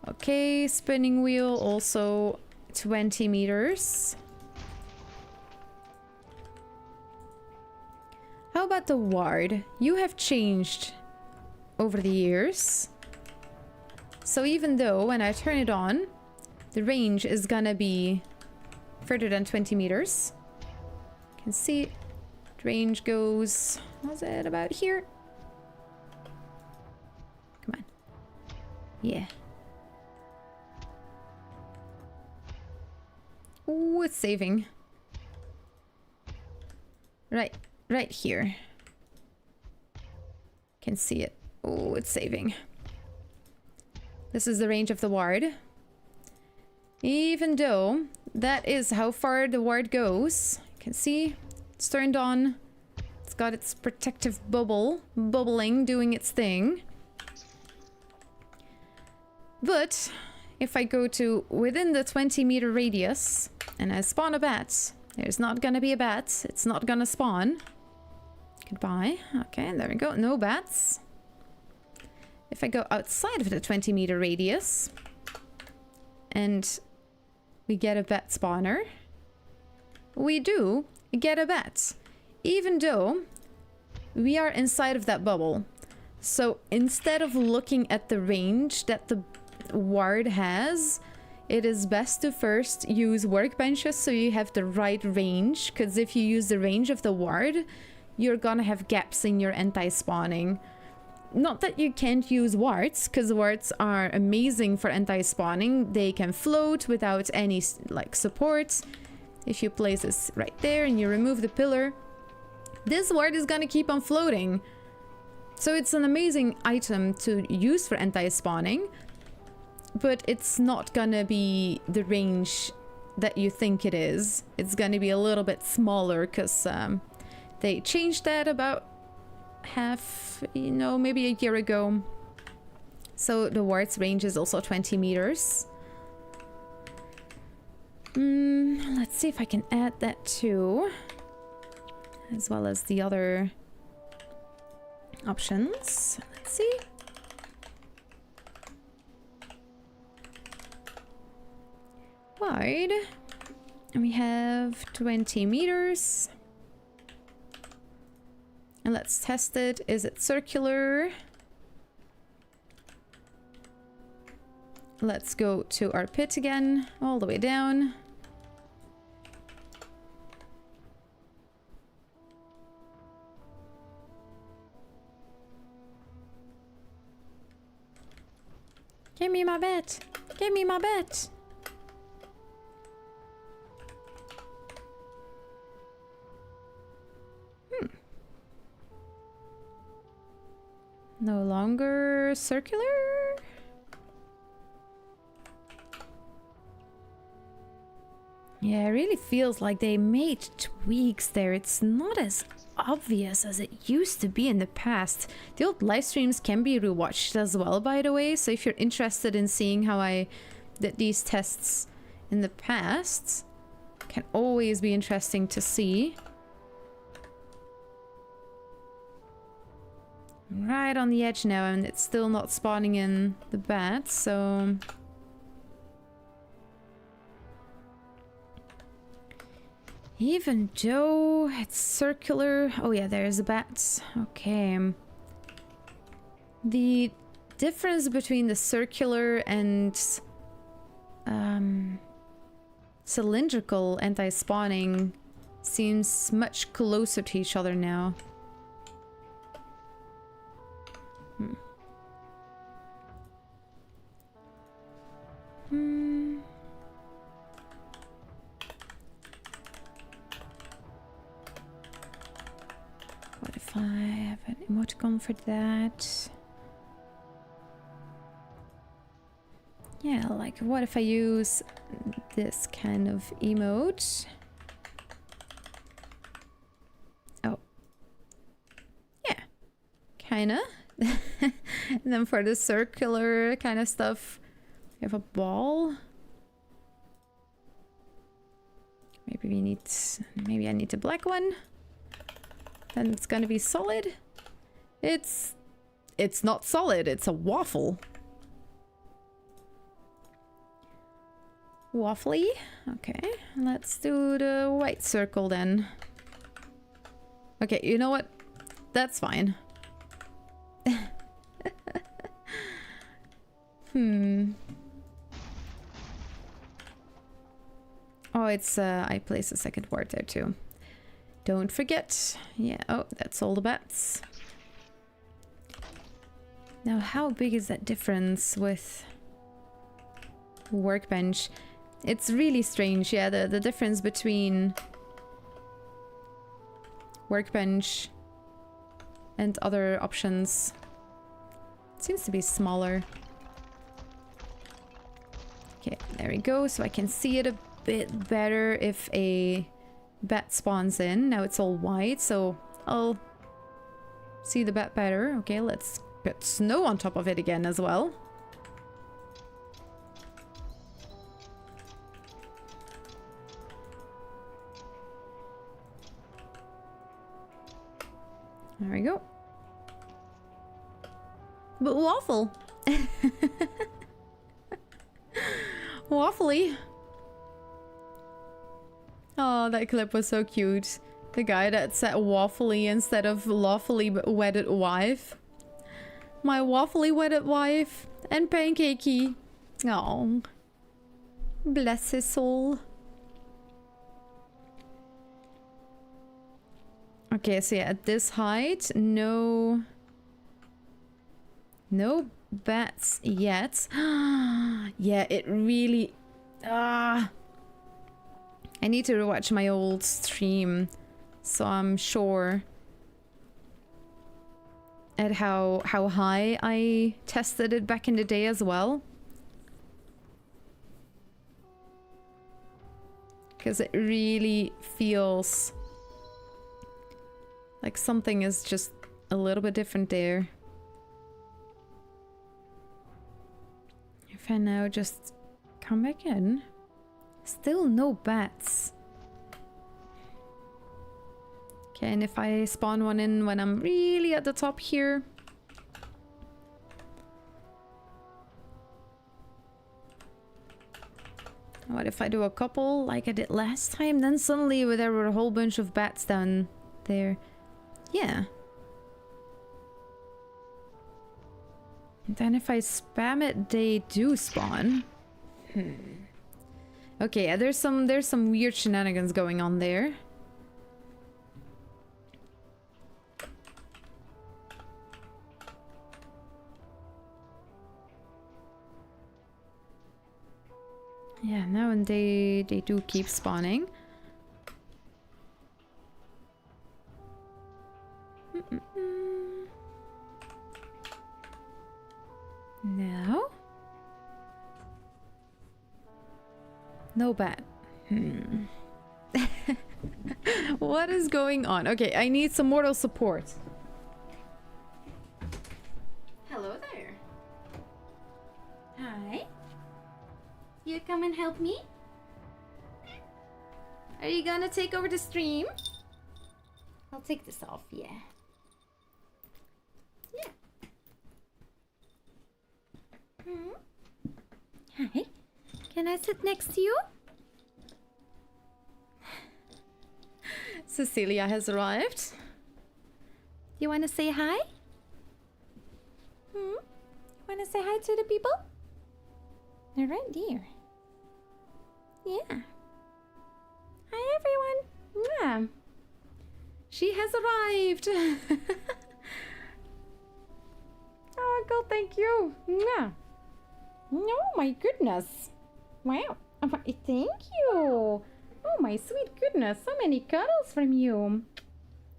Okay, spinning wheel, also 20 meters. How about the ward? You have changed over the years. So even though when I turn it on, the range is gonna be further than 20 meters. You can see the range goes, was it about here? Come on. Yeah. Ooh, it's saving. Right here. Can see it. Oh, it's saving. This is the range of the ward. Even though that is how far the ward goes. You can see it's turned on. It's got its protective bubbling, doing its thing. But if I go to within the 20-meter radius and I spawn a bat, there's not gonna be a bat. It's not gonna spawn. Goodbye. Okay, there we go. No bats. If I go outside of the 20-meter radius and we get a bat spawner, we do get a bat, even though we are inside of that bubble. So instead of looking at the range that the ward has, it is best to first use workbenches so you have the right range, because if you use the range of the ward, you're gonna have gaps in your anti-spawning. Not that you can't use wards, because wards are amazing for anti-spawning. They can float without any like support. If you place this right there and you remove the pillar, this ward is gonna keep on floating. So it's an amazing item to use for anti-spawning, but it's not gonna be the range that you think it is. It's gonna be a little bit smaller because they changed that about half, you know, maybe a year ago. So the ward's range is also 20 meters. Let's see if I can add that too, as well as the other options. Let's see. Wide. And we have 20 meters. And let's test it. Is it circular? Let's go to our pit again, all the way down. Give me my bet. Give me my bet. No longer circular? Yeah, it really feels like they made tweaks there. It's not as obvious as it used to be in the past. The old live streams can be rewatched as well, by the way, so if you're interested in seeing how I did these tests in the past, can always be interesting to see. I'm right on the edge now, and it's still not spawning in the bats, so... Even though it's circular... Oh yeah, there's the bats. Okay. The difference between the circular and cylindrical anti-spawning seems much closer to each other now. What if I have an emoticon for that? Yeah, like what if I use this kind of emote? Oh. Yeah. Kinda. And then for the circular kind of stuff, we have a ball. Maybe I need a black one. Then it's gonna be solid. It's not solid, it's a waffle. Waffly. Okay, let's do the white circle then. Okay, you know what? That's fine. Oh, it's I place a second word there too. Don't forget. Yeah, oh, that's all the bats. Now, how big is that difference with Workbench? It's really strange, yeah, the difference between Workbench and other options seems to be smaller. Okay, there we go, so I can see it a bit better if a bat spawns in. Now it's all white, so I'll see the bat better. Okay, let's put snow on top of it again as well. There we go. But waffle. Waffly. Oh, that clip was so cute. The guy that said waffly instead of lawfully wedded wife. My waffly wedded wife and pancakey. Oh, bless his soul. Okay, so yeah, at this height, no bats yet. Yeah, it really... I need to rewatch my old stream, so I'm sure at how high I tested it back in the day as well. Because it really feels like something is just a little bit different there. If I now just come back in, still no bats. Okay, and if I spawn one in when I'm really at the top here. What if I do a couple like I did last time? Then suddenly there were a whole bunch of bats down there. Yeah. And then if I spam it, they do spawn. Okay, yeah, there's some weird shenanigans going on there. Yeah, now and they do keep spawning. No. No bat. What is going on? Okay, I need some moral support. Hello there. Hi. You come and help me? Are you gonna take over the stream? I'll take this off, yeah. Yeah. Hi. Can I sit next to you? Cecilia has arrived. You want to say hi? You want to say hi to the people? They're right there. Yeah. Hi, everyone. Yeah. She has arrived. Oh, God, thank you. Yeah. Oh, my goodness. Wow. Thank you. Oh, my sweet goodness. So many cuddles from you.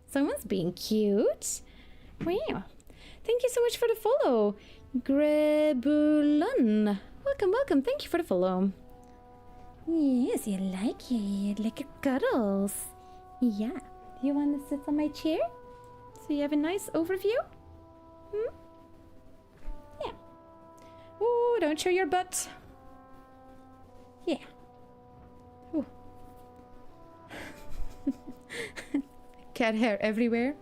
Someone's being cute. Wow. Thank you so much for the follow. Grebulun. Welcome, welcome. Thank you for the follow. Yes, you like it. You like your cuddles. Yeah. Do you want to sit on my chair? So you have a nice overview? Yeah. Ooh, don't show your butt. Yeah. Ooh. Cat hair everywhere.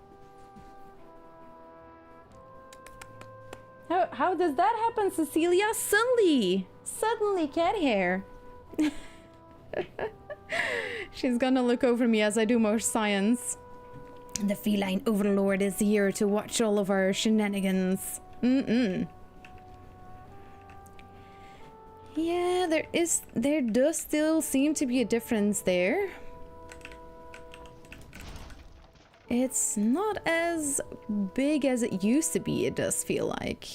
How does that happen, Cecilia? Suddenly cat hair. She's gonna look over me as I do more science. The feline overlord is here to watch all of our shenanigans. Yeah, there does still seem to be a difference there. It's not as big as it used to be, it does feel like.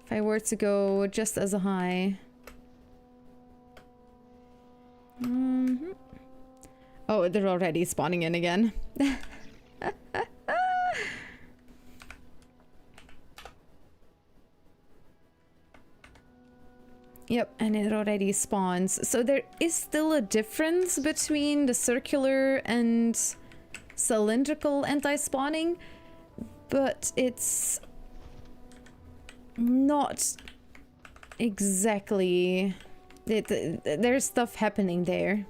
If I were to go just as a high. Oh, they're already spawning in again. Yep, and it already spawns. So there is still a difference between the circular and cylindrical anti-spawning, but it's not exactly... there's stuff happening there.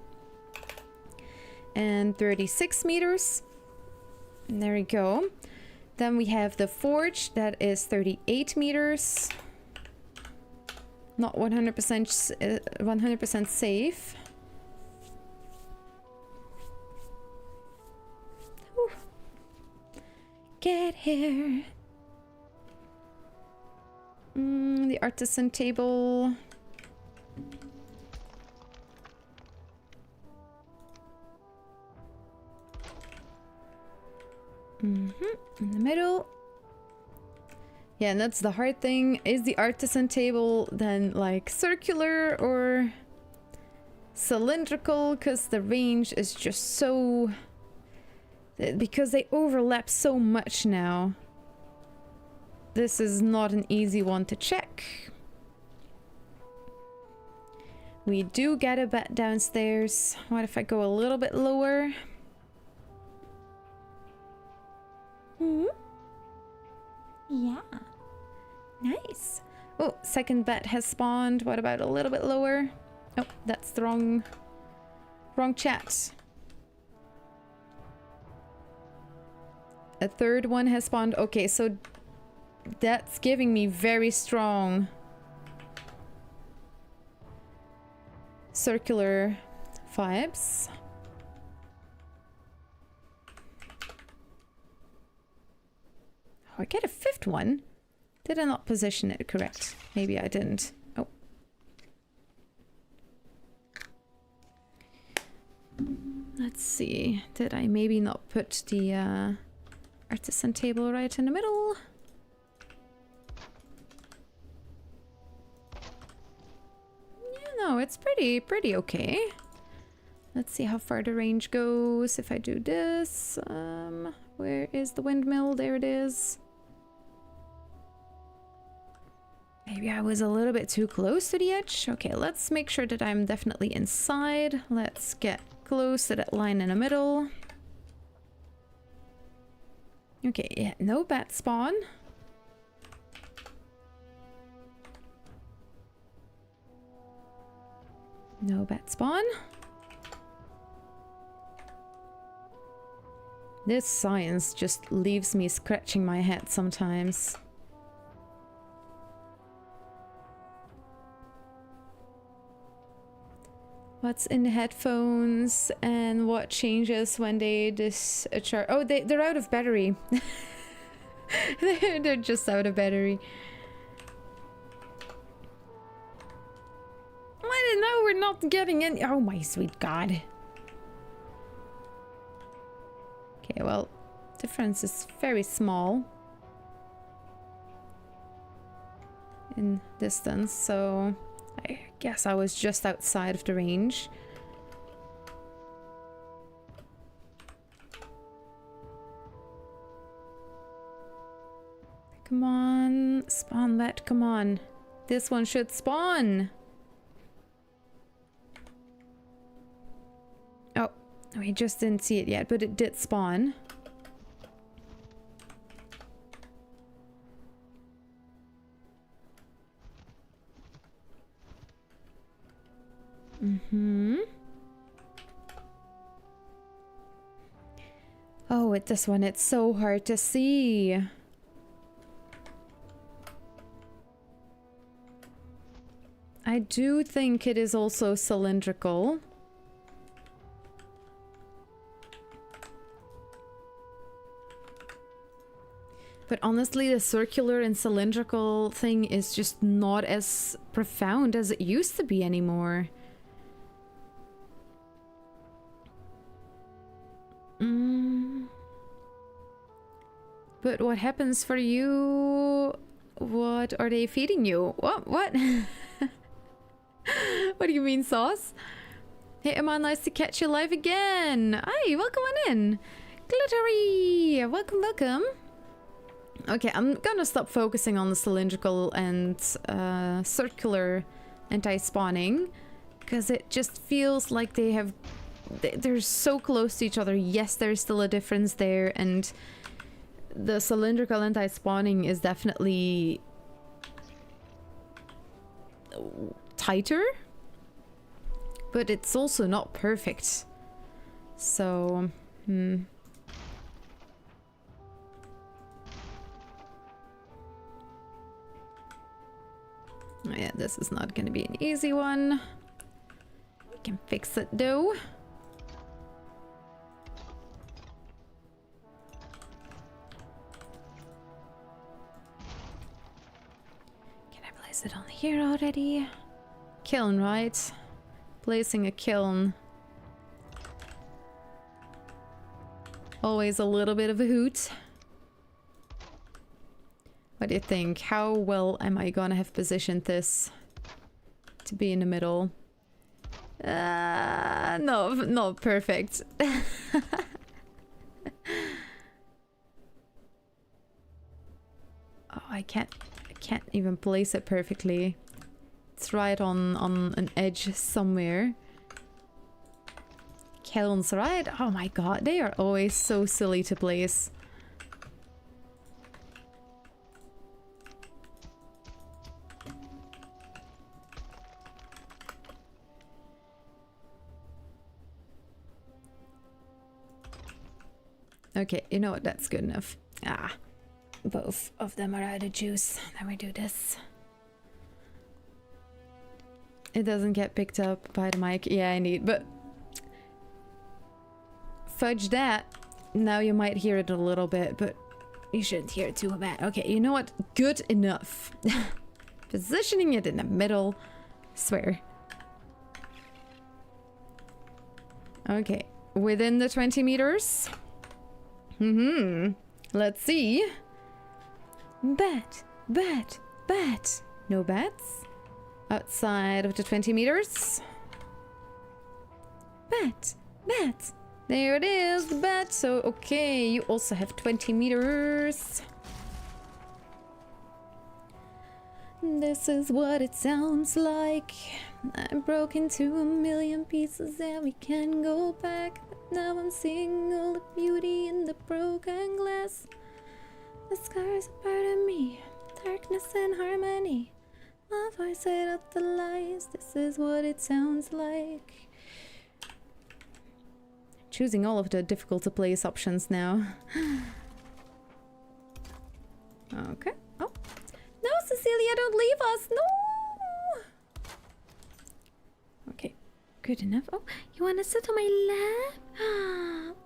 And 36 meters. And there we go. Then we have the forge, that is 38 meters. Not 100% safe. Whew. Get here. The artisan table. In the middle. Yeah, and that's the hard thing. Is the artisan table then like circular or cylindrical? Because the range is just so... because they overlap so much now. This is not an easy one to check. We do get a bed downstairs. What if I go a little bit lower? Yeah. Nice. Oh, second bed has spawned. What about a little bit lower? Oh, that's the wrong chat. A third one has spawned. Okay, so that's giving me very strong circular vibes. Oh, I get a fifth one. Did I not position it correct? Maybe I didn't. Oh. Let's see. Did I maybe not put the artisan table right in the middle? Yeah, no, it's pretty okay. Let's see how far the range goes if I do this. Where is the windmill? There it is. Maybe I was a little bit too close to the edge. Okay, let's make sure that I'm definitely inside. Let's get close to that line in the middle. Okay, yeah, no bat spawn. No bat spawn. This science just leaves me scratching my head sometimes. What's in the headphones and what changes when they discharge? Oh, they're out of battery. They're just out of battery. Well, now we're not getting any. Oh my sweet god. Okay, well, difference is very small in distance, so I guess I was just outside of the range. Come on, spawn that, come on. This one should spawn. Oh, we just didn't see it yet, but it did spawn. Oh, with this one, it's so hard to see. I do think it is also cylindrical. But honestly, the circular and cylindrical thing is just not as profound as it used to be anymore. But what happens for you? What are they feeding you? What? What? What do you mean, sauce? Hey, Emma, nice to catch you live again. Hi, welcome on in. Glittery, welcome, welcome. Okay, I'm gonna stop focusing on the cylindrical and circular anti-spawning, because it just feels like they're so close to each other. Yes, there's still a difference there, and the cylindrical anti-spawning is definitely tighter, but it's also not perfect. So, Oh yeah, this is not gonna be an easy one. We can fix it though. Can I place it on here already? Kiln, right? Placing a kiln. Always a little bit of a hoot. What do you think? How well am I gonna have positioned this to be in the middle? No, not perfect. Oh, I can't even place it perfectly. It's right on an edge somewhere. Kilns, right? Oh my god, they are always so silly to place. Okay, you know what? That's good enough. Ah, both of them are out of juice. Then we do this. It doesn't get picked up by the mic. Yeah, I need, but fudge that. Now you might hear it a little bit, but you shouldn't hear it too bad. Okay, you know what? Good enough. Positioning it in the middle. Swear. Okay, within the 20 meters. Let's see. Bat, bat, bat. No bats. Outside of the 20 meters. Bat, bat. There it is, the bat. So, okay, you also have 20 meters. This is what it sounds like. I broke into a million pieces and we can go back. But now I'm seeing all the beauty in the broken glass. The scars are part of me, darkness and harmony. My voice ate up the lies. This is what it sounds like. Choosing all of the difficult to place options now. Okay. Oh. No, Cecilia, don't leave us. No. Okay. Good enough. Oh, you want to sit on my lap?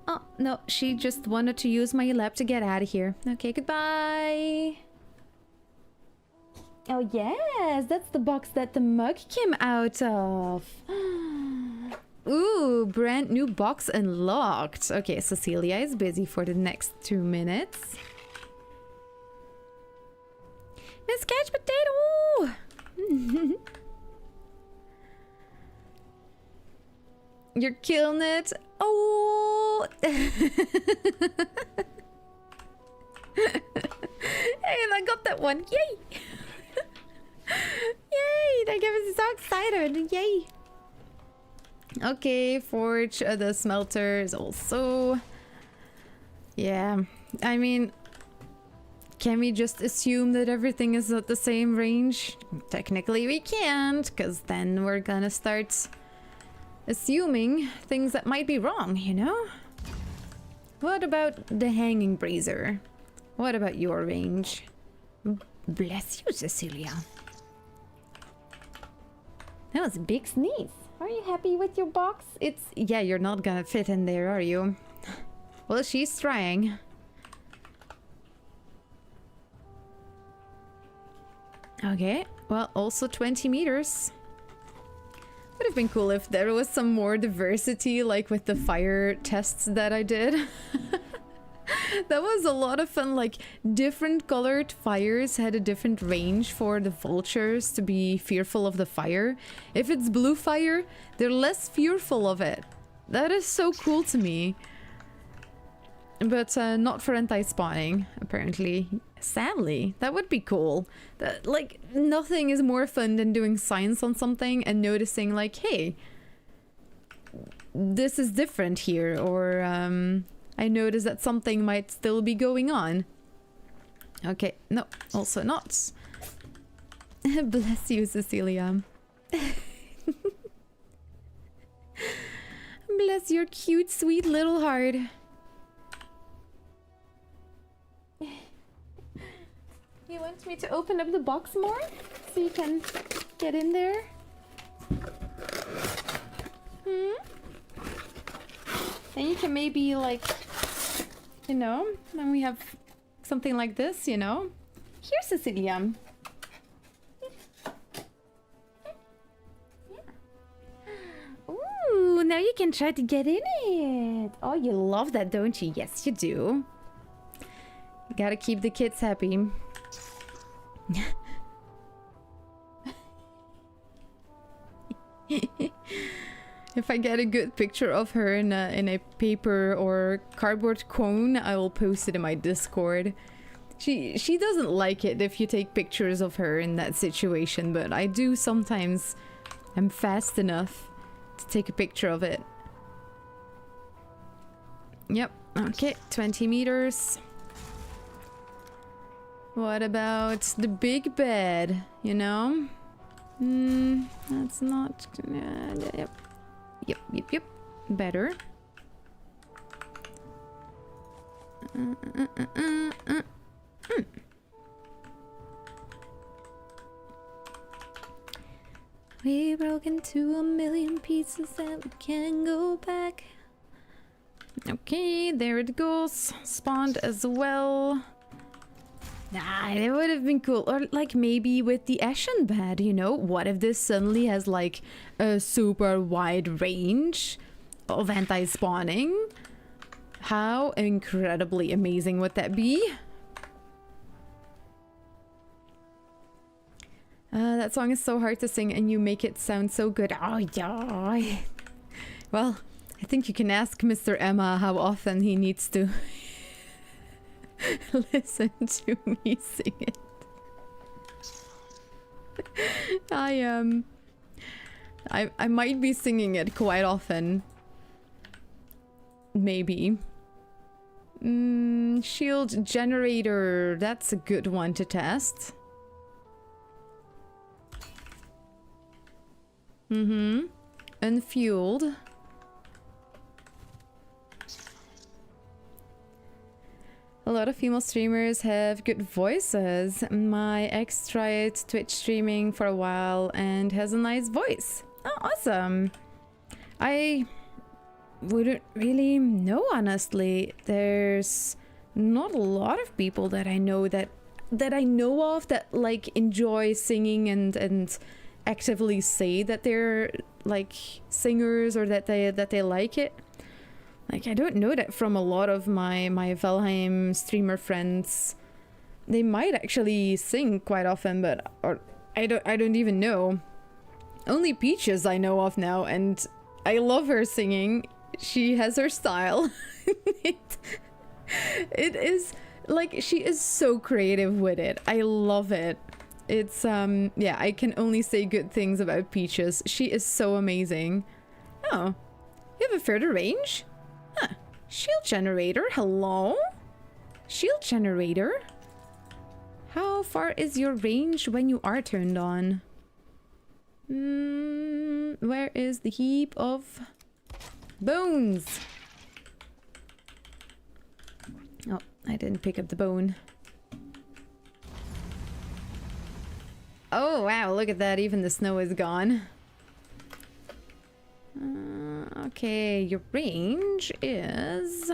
Oh, no. She just wanted to use my lap to get out of here. Okay, goodbye. Oh, yes. That's the box that the mug came out of. Ooh, brand new box unlocked. Okay, Cecilia is busy for the next 2 minutes. Miss Catch Potato! You're killing it. Oh! Hey, I got that one. Yay! Yay! That gave me so excited. Yay! Okay, forge the smelter is also... Yeah, I mean... Can we just assume that everything is at the same range? Technically we can't, because then we're gonna start assuming things that might be wrong, you know? What about the hanging brazier? What about your range? Bless you, Cecilia. That was a big sneeze. Are you happy with your box? It's... Yeah, you're not gonna fit in there, are you? Well, she's trying. Okay, well, also 20 meters. Would have been cool if there was some more diversity, like with the fire tests that I did. That was a lot of fun, like different colored fires had a different range for the vultures to be fearful of the fire. If it's blue fire, they're less fearful of it. That is so cool to me. But not for anti-spawning, apparently. Sadly, that would be cool. That, like, nothing is more fun than doing science on something and noticing, like, hey, this is different here, or I notice that something might still be going on. Okay, no, also not. Bless you, Cecilia. Bless your cute, sweet little heart. You want me to open up the box more so you can get in there? Then you can maybe, like, you know, then we have something like this, you know. Here, Cecilia. Ooh, now you can try to get in it. Oh, you love that, don't you? Yes, you do. You gotta keep the kids happy. If I get a good picture of her in a paper or cardboard cone, I will post it in my Discord. She doesn't like it if you take pictures of her in that situation, but I do sometimes. I'm fast enough to take a picture of it. Yep, okay, 20 meters. What about the big bed, you know? That's not... Yep. Better. We broke into a million pieces and we can't go back. Okay, there it goes. Spawned as well. Nah, it would have been cool. Or like maybe with the Ashen bed, you know? What if this suddenly has like a super wide range of anti-spawning? How incredibly amazing would that be? That song is so hard to sing and you make it sound so good. Oh yeah. Well, I think you can ask Mr. Emma how often he needs to listen to me sing it. I might be singing it quite often. Maybe. Shield generator. That's a good one to test. Unfueled. A lot of female streamers have good voices. My ex tried Twitch streaming for a while and has a nice voice. Oh, awesome. I wouldn't really know, honestly. There's not a lot of people that I know that I know of that like enjoy singing and actively say that they're like singers or that they like it. Like, I don't know that from a lot of my Valheim streamer friends. They might actually sing quite often, but or I don't even know. Only Peaches I know of now, and I love her singing. She has her style. It is like, she is so creative with it. I love it. It's yeah, I can only say good things about Peaches. She is so amazing. Oh, you have a further range? Huh. Shield generator, hello? Shield generator? How far is your range when you are turned on? Where is the heap of bones? Oh, I didn't pick up the bone. Oh wow, look at that, even the snow is gone. Okay, your range is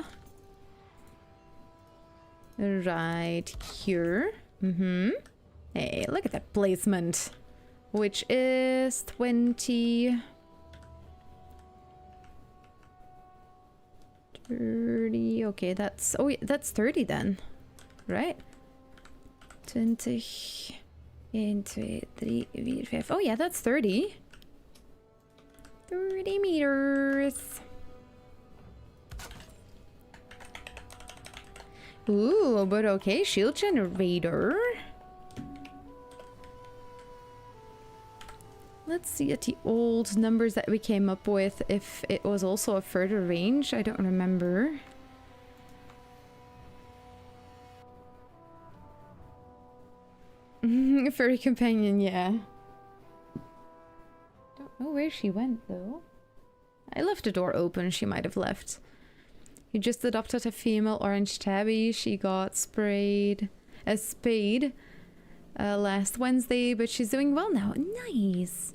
right here. Hey, look at that placement, which is 20, 30. Okay, that's, oh yeah, that's 30 then, right? 20, 1, 2, 3, 4, 5. Oh yeah, that's 30. 30 meters. Ooh, but okay, shield generator. Let's see at the old numbers that we came up with, if it was also a further range. I don't remember. Furry companion, yeah. Don't know where she went though. I left the door open, she might have left. You just adopted a female orange tabby. She got spayed last Wednesday, but she's doing well now. Nice.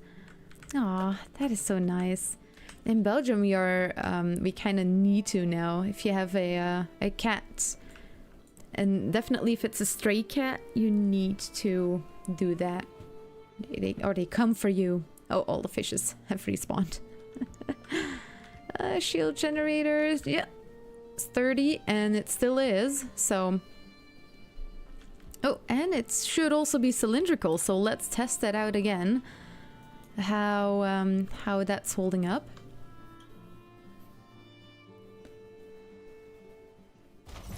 Aw, that is so nice. In Belgium, we kind of need to now. If you have a cat, and definitely if it's a stray cat, you need to do that. They come for you. Oh, all the fishes have respawned. Shield generators, yeah, it's 30, and it still is. So, oh, and it should also be cylindrical. So let's test that out again. How that's holding up.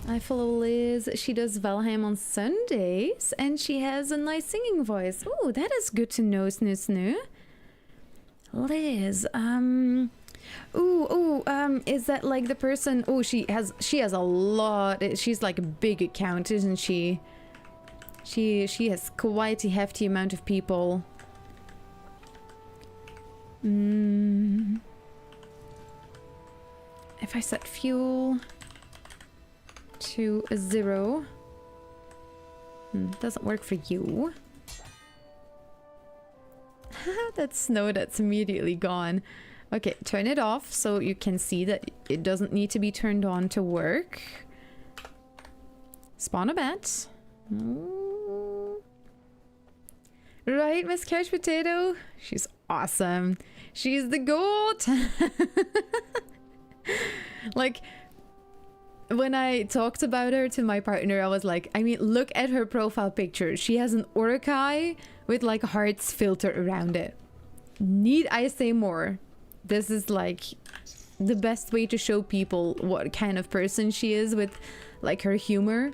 I follow Liz. She does Valheim on Sundays, and she has a nice singing voice. Oh, that is good to know, Snoo Snoo. Liz, is that like the person? Oh, she has a lot. She's like a big account, isn't she? She has quite a hefty amount of people. If I set fuel to 0, doesn't work for you. That snow that's immediately gone. Okay, turn it off so you can see that it doesn't need to be turned on to work. Spawn a bat. Right, Miss Couch Potato? She's awesome. She's the GOAT! Like, when I talked about her to my partner, I was like, I mean, look at her profile picture. She has an orca with like hearts filter around it. Need I say more? This is like the best way to show people what kind of person she is with like her humor.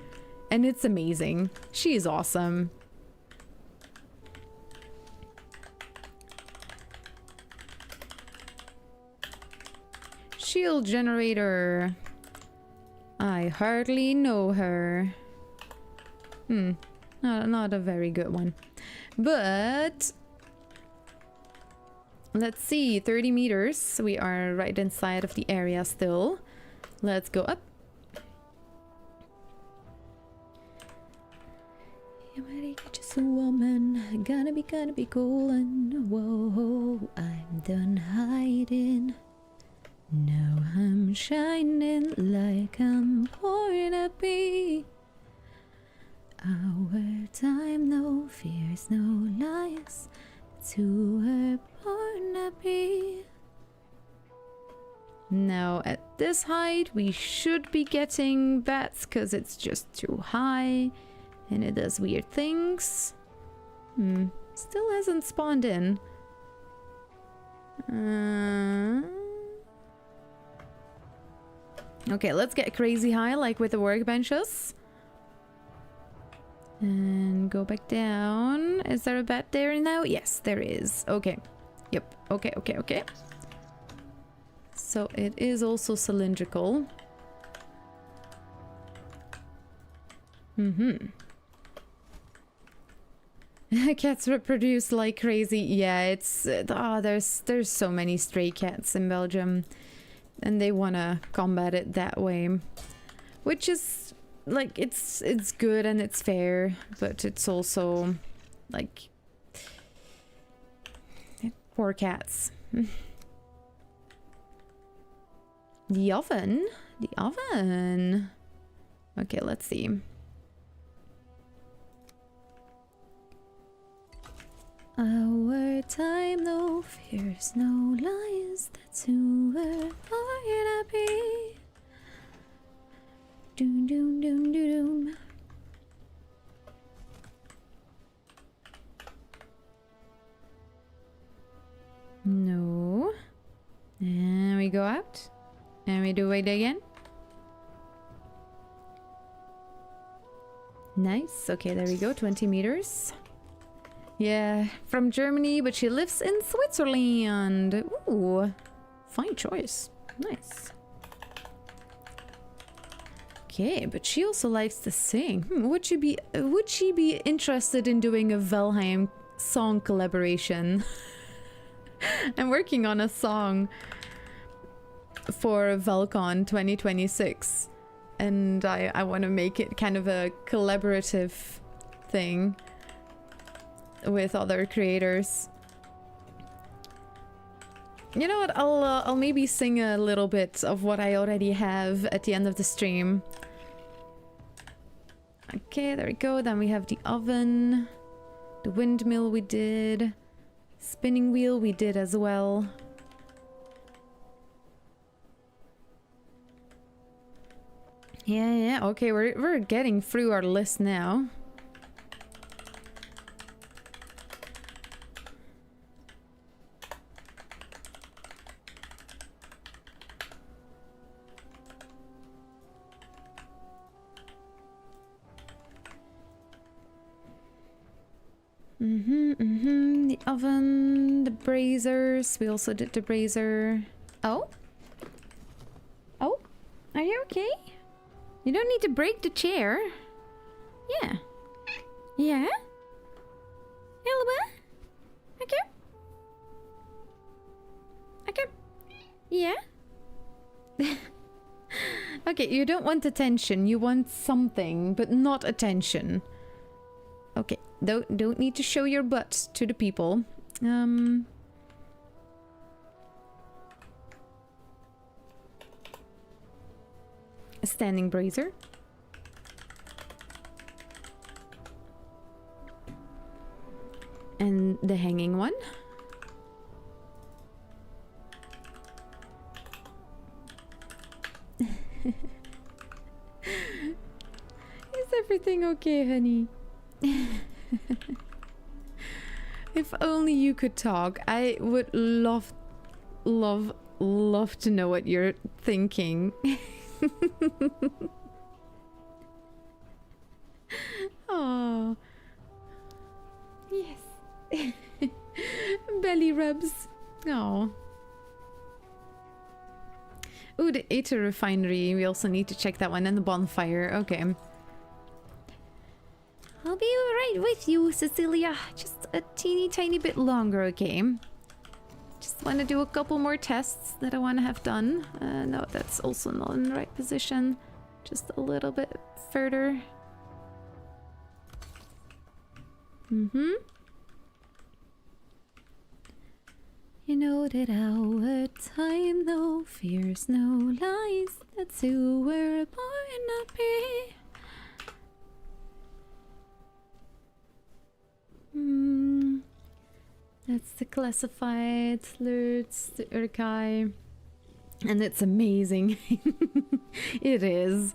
And it's amazing. She is awesome. shield generator. I hardly know her. Not a very good one. But let's see, 30 meters. We are right inside of the area still. Let's go up. Just a woman, gonna be cool, and whoa, I'm done hiding. Now I'm shining like I'm born to be. Our time, no fears, no lies. It's who we're born to be. Now at this height we should be getting bats because it's just too high and it does weird things. Still hasn't spawned in. Okay, let's get crazy high like with the workbenches. And go back down. Is there a bat there now? Yes, there is. Okay. Yep. Okay. So it is also cylindrical. Cats reproduce like crazy. Yeah, it's there's so many stray cats in Belgium, and they wanna combat it that way, which is like it's good and it's fair, but it's also like poor cats. The oven. Okay, let's see. Our time, no fears, no lies. That's who we're born to be. Doom, doom, doom, doom, doom. No. And we go out. And we do it again. Nice. Okay, there we go. 20 meters. Yeah, from Germany, but she lives in Switzerland. Ooh, fine choice. Nice. Okay, but she also likes to sing. Would she be interested in doing a Valheim song collaboration? I'm working on a song for Valcon 2026, and I want to make it kind of a collaborative thing with other creators. You know what? I'll maybe sing a little bit of what I already have at the end of the stream. Okay, there we go. Then we have the oven, the windmill we did, spinning wheel we did as well. Yeah. Okay, we're getting through our list now. The oven, the braziers. We also did the brazier. Oh? Oh? Are you okay? You don't need to break the chair. Yeah. Yeah? Elba? Okay. Okay. Yeah? Okay, you don't want attention. You want something, but not attention. Okay, don't need to show your butt to the people. A standing brazier. And the hanging one. Is everything okay, honey? If only you could talk. I would love to know what you're thinking. Oh, yes. Belly rubs. Oh. Ooh, the Aether Refinery. We also need to check that one. And the bonfire. Okay. I'll be right with you, Cecilia. Just a teeny tiny bit longer, okay? Just want to do a couple more tests that I want to have done. No, that's also not in the right position. Just a little bit further. Mm-hmm. You know that our time, no fears, no lies. That's who we're born to be. That's the classified flirts, the Urkai. And it's amazing. It is.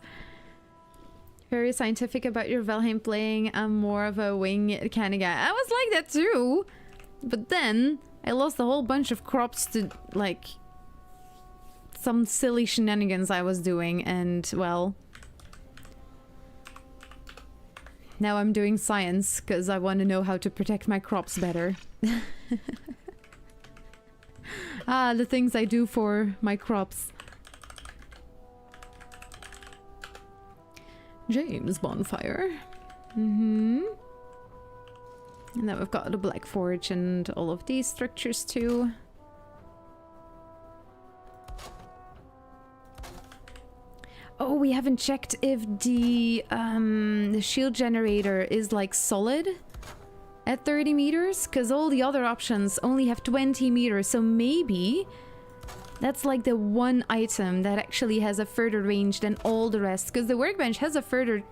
Very scientific about your Valheim playing. I'm more of a wing kind of guy. I was like that too. But then I lost a whole bunch of crops to like some silly shenanigans I was doing, and well, now I'm doing science because I want to know how to protect my crops better. Ah, the things I do for my crops. James bonfire. Mm-hmm. And then we've got the Black Forge and all of these structures too. Oh, we haven't checked if the shield generator is like solid at 30 meters, because all the other options only have 20 meters, so maybe that's like the one item that actually has a further range than all the rest, because the workbench has a further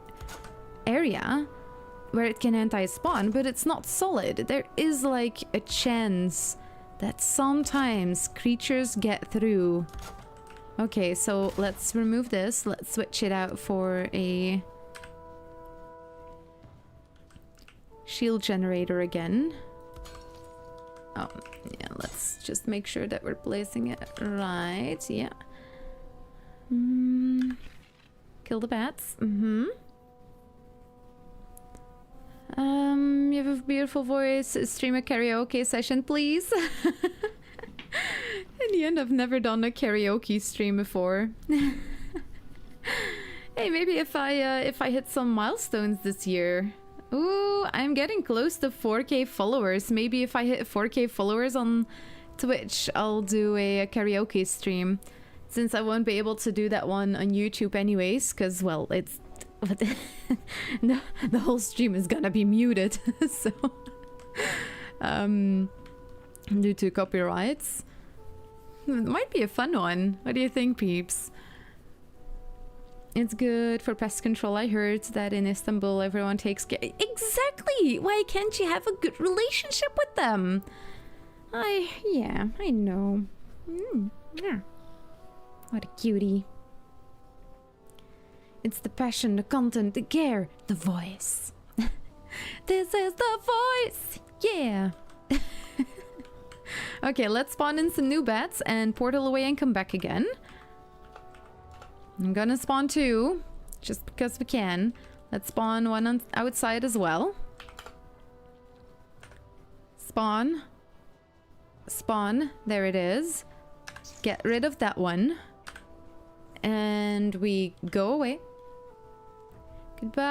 area where it can anti-spawn, but it's not solid. There is like a chance that sometimes creatures get through. Okay, so let's remove this. Let's switch it out for a shield generator again. Oh, yeah, let's just make sure that we're placing it right. Yeah. Kill the bats. You have a beautiful voice. Stream a karaoke session, please. In the end, I've never done a karaoke stream before. Hey, maybe if I hit some milestones this year. Ooh, I'm getting close to 4K followers. Maybe if I hit 4K followers on Twitch, I'll do a karaoke stream. Since I won't be able to do that one on YouTube anyways, because, well, it's... no, the whole stream is gonna be muted, so... due to copyrights. It might be a fun one. What do you think, peeps? It's good for pest control. I heard that in Istanbul everyone takes care. Exactly! Why can't you have a good relationship with them? Yeah, I know. Yeah. What a cutie. It's the passion, the content, the care, the voice. This is the voice! Yeah! Okay, let's spawn in some new bats and portal away and come back again. I'm gonna spawn two, just because we can. Let's spawn one on outside as well. Spawn. Spawn. There it is. Get rid of that one. And we go away. Goodbye.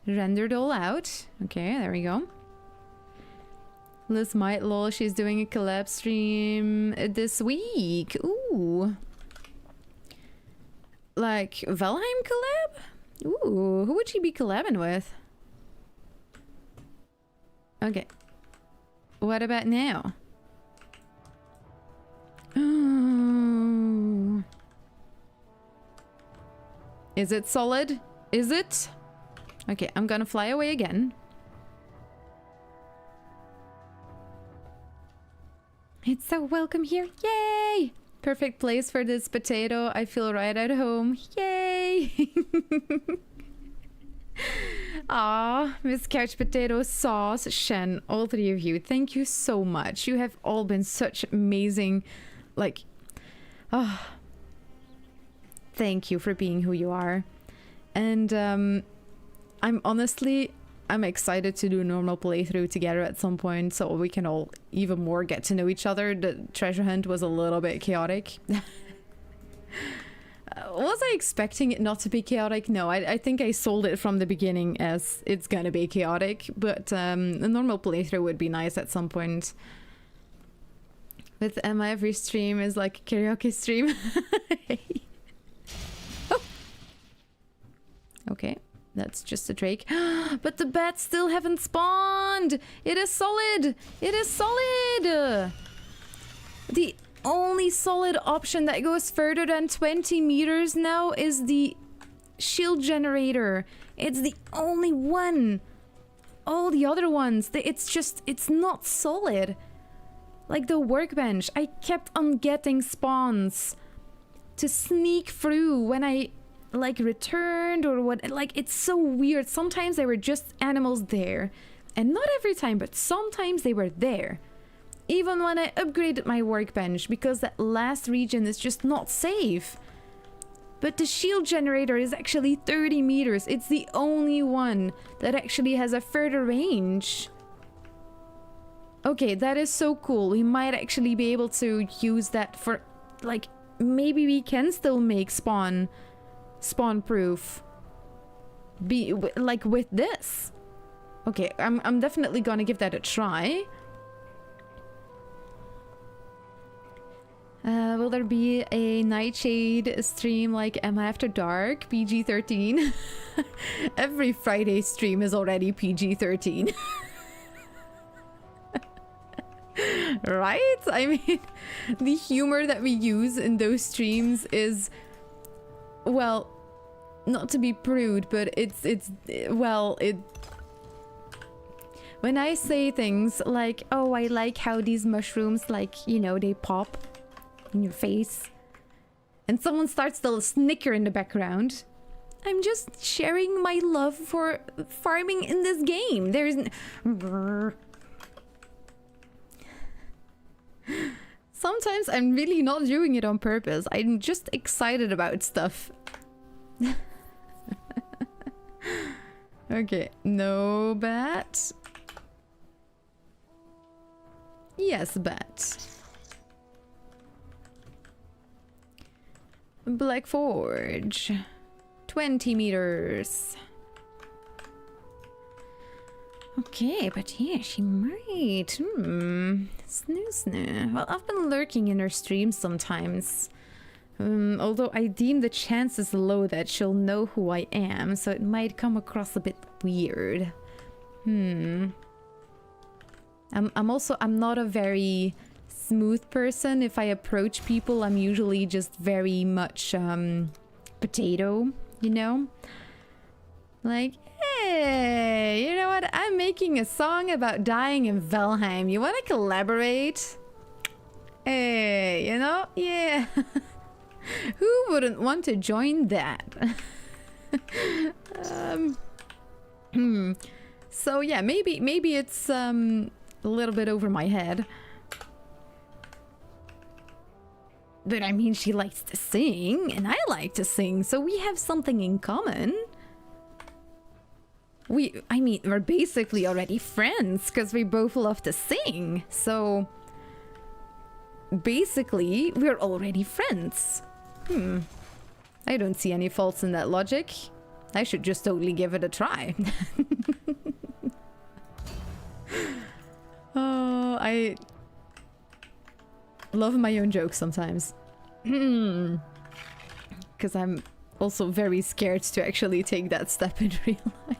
Rendered all out. Okay, there we go. Liz might lol, she's doing a collab stream this week. Ooh. Like Valheim collab? Ooh, who would she be collabing with? Okay. What about now? Oh. Is it solid? Is it? Okay, I'm gonna fly away again. It's so welcome here. Yay! Perfect place for this potato. I feel right at home. Yay! Ah, Miss Couch Potato Sauce, Shen, all three of you, thank you so much. You have all been such amazing, like, thank you for being who you are. And I'm honestly, I'm excited to do a normal playthrough together at some point, so we can all even more get to know each other. The treasure hunt was a little bit chaotic. Was I expecting it not to be chaotic? No, I think I sold it from the beginning as it's gonna be chaotic, but a normal playthrough would be nice at some point. With Emma, every stream is like a karaoke stream. Oh. Okay, that's just a drake. But the bats still haven't spawned! It is solid! It is solid! The only solid option that goes further than 20 meters now is the shield generator. It's the only one. All the other ones, it's not solid. Like the workbench, I kept on getting spawns to sneak through when I like returned or what. Like, it's so weird. Sometimes there were just animals there, and not every time, but sometimes they were there. Even when I upgraded my workbench, because that last region is just not safe. But the shield generator is actually 30 meters. It's the only one that actually has a further range. Okay, that is so cool. We might actually be able to use that for, like, maybe we can still make spawn proof. Like with this. Okay, I'm definitely gonna give that a try. Will there be a Nightshade stream like Emma After Dark, PG-13? Every Friday stream is already PG-13. Right? I mean, the humor that we use in those streams is, well, not to be prude, but when I say things like, oh, I like how these mushrooms, like, you know, they pop in your face, and someone starts to snicker in the background, I'm just sharing my love for farming in this game. There's sometimes I'm really not doing it on purpose. I'm just excited about stuff. Okay, no bat. Yes, bat. Black Forge. 20 meters. Okay, but yeah, she might. Snoo. Well, I've been lurking in her streams sometimes. Although I deem the chances low that she'll know who I am, so it might come across a bit weird. I'm not a very smooth person. If I approach people, I'm usually just very much potato, you know? Like, hey, you know what? I'm making a song about dying in Valheim. You want to collaborate? Hey, you know? Yeah. Who wouldn't want to join that? So yeah, maybe it's a little bit over my head. But I mean, she likes to sing, and I like to sing, so we have something in common. I mean, we're basically already friends, because we both love to sing, so... basically, we're already friends. I don't see any faults in that logic. I should just totally give it a try. Oh, I love my own jokes sometimes. Because I'm also very scared to actually take that step in real life.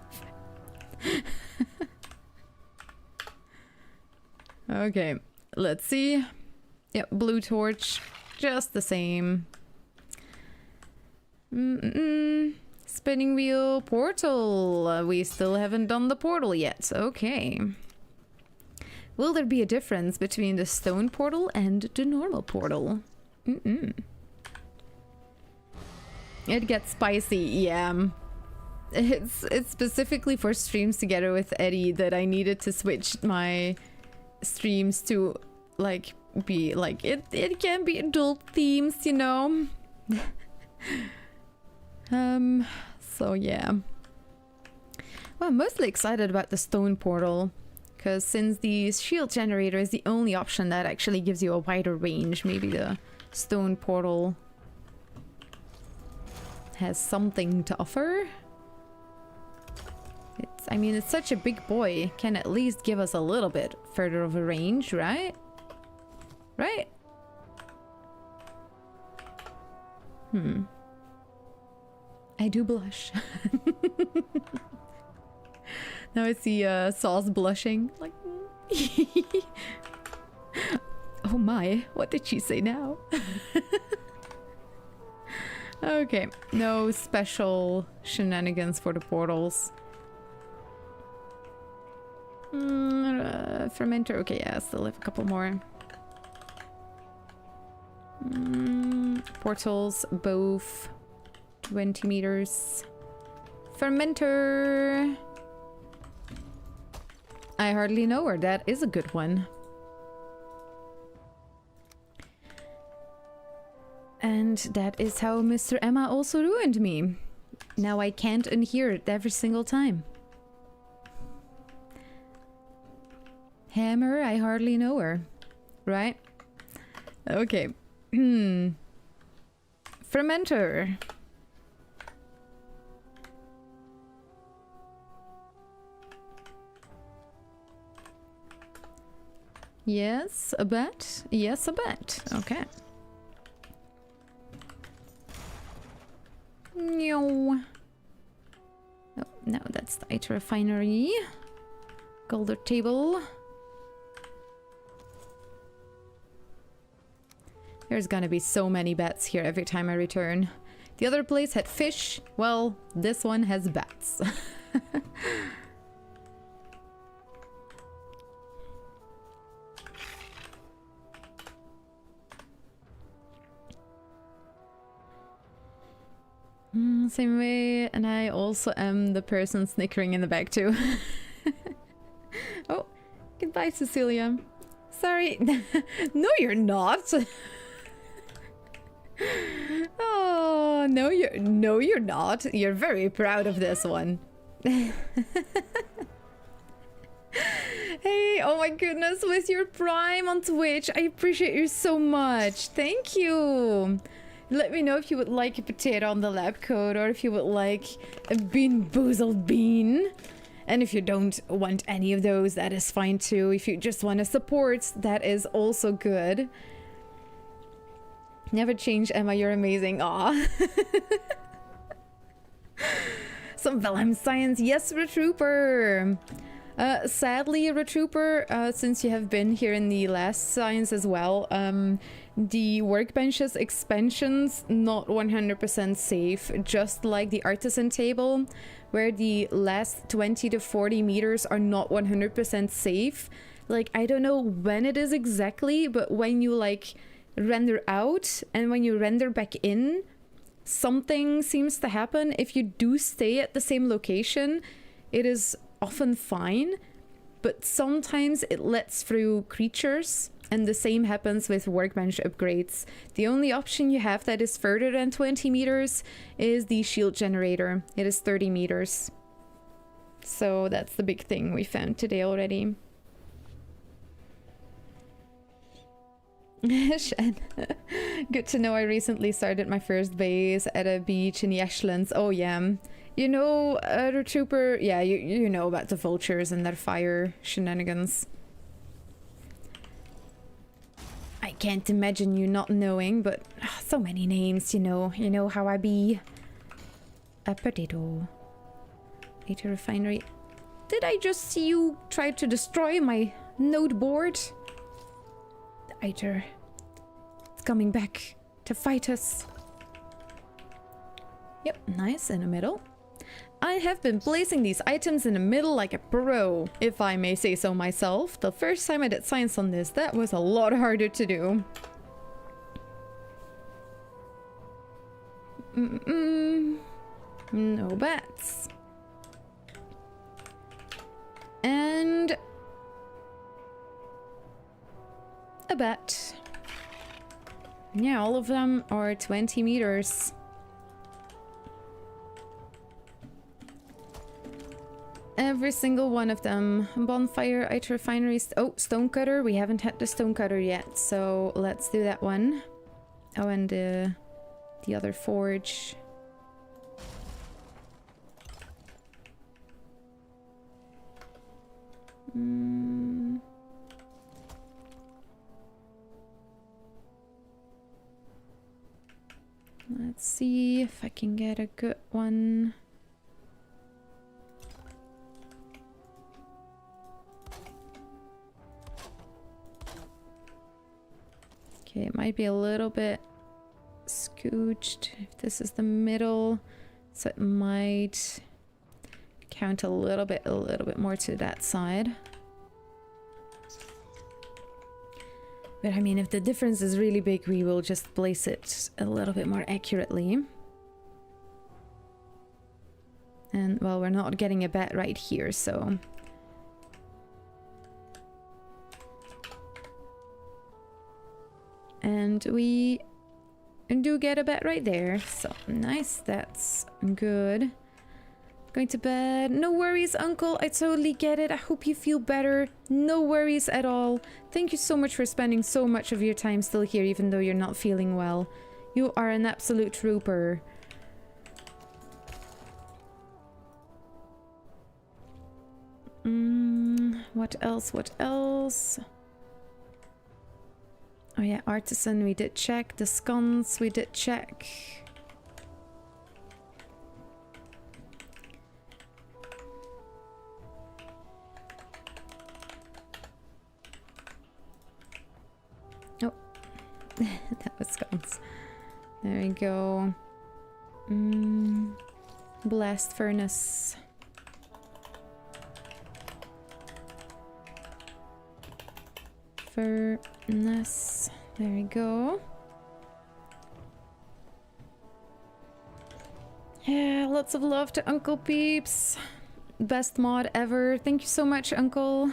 Okay, let's see. Yep, blue torch, just the same. Spinning wheel, portal. We still haven't done the portal yet. Okay. Will there be a difference between the stone portal and the normal portal? It gets spicy, yeah. It's specifically for streams together with Eddie that I needed to switch my streams to, like, be like, it can be adult themes, you know? So yeah. Well, I'm mostly excited about the stone portal, because since the shield generator is the only option that actually gives you a wider range, maybe the stone portal has something to offer. I mean, it's such a big boy. Can at least give us a little bit further of a range, right? Right? I do blush. Now I see Sauce blushing. Like, oh my, what did she say now? Okay, no special shenanigans for the portals. Fermenter, okay, yeah, still have a couple more. Portals, both 20 meters. Fermenter! I hardly know her, that is a good one. And that is how Mr. Emma also ruined me. Now I can't unhear it every single time. Hammer, I hardly know her. Right? Okay. Fermenter. Yes, a bet. Yes, a bet. Okay. No. Oh, no, that's the item refinery. Golder table. There's gonna be so many bats here every time I return. The other place had fish. Well, this one has bats. Same way, and I also am the person snickering in the back too. Oh, goodbye, Cecilia. Sorry. No, you're not. Oh, no, you're not. You're very proud of this one. Hey, oh my goodness, with your Prime on Twitch, I appreciate you so much. Thank you. Let me know if you would like a potato on the lab coat, or if you would like a bean boozled bean. And if you don't want any of those, that is fine too. If you just want to support, that is also good. Never change, Emma, you're amazing. Aw. Some Valheim science. Yes, Retrooper. Sadly, Retrooper, since you have been here in the last science as well, the Workbench's expansions not 100% safe, just like the artisan table, where the last 20 to 40 meters are not 100% safe. Like, I don't know when it is exactly, but when you like render out and when you render back in, something seems to happen. If you do stay at the same location, it is often fine, but sometimes it lets through creatures, and the same happens with Workbench upgrades. The only option you have that is further than 20 meters is the shield generator. It is 30 meters. So that's the big thing we found today already. Shen. Good to know I recently started my first base at a beach in the Ashlands. Oh yeah. You know, the trooper, yeah, you know about the vultures and their fire shenanigans. I can't imagine you not knowing, but so many names, you know how I be. A potato. Data refinery. Did I just see you try to destroy my node board? The Iter. It's coming back to fight us. Yep, nice, in the middle. I have been placing these items in the middle like a pro, if I may say so myself. The first time I did science on this, that was a lot harder to do. No bats. And a bat. Yeah, all of them are 20 meters. every single one of them. Bonfire, ice refinery. Oh, stonecutter. We haven't had the stonecutter yet, so let's do that one. Oh, and the other forge. Let's see if I can get a good one. Okay, it might be a little bit scooched if this is the middle, so it might count a little bit more to that side. But I mean, if the difference is really big, we will just place it a little bit more accurately. And, well, we're not getting a bed right here, so... And we do get a bed right there, so nice, that's good. Going to bed. No worries, Uncle. I totally get it. I hope you feel better. No worries at all. Thank you so much for spending so much of your time still here, even though you're not feeling well. You are an absolute trooper. What else? What else? Oh yeah, artisan we did check. The scones we did check. Oh, that was scones. There we go. Blast furnace. Furnace. There we go. Yeah, lots of love to Uncle Peeps. Best mod ever. Thank you so much, Uncle.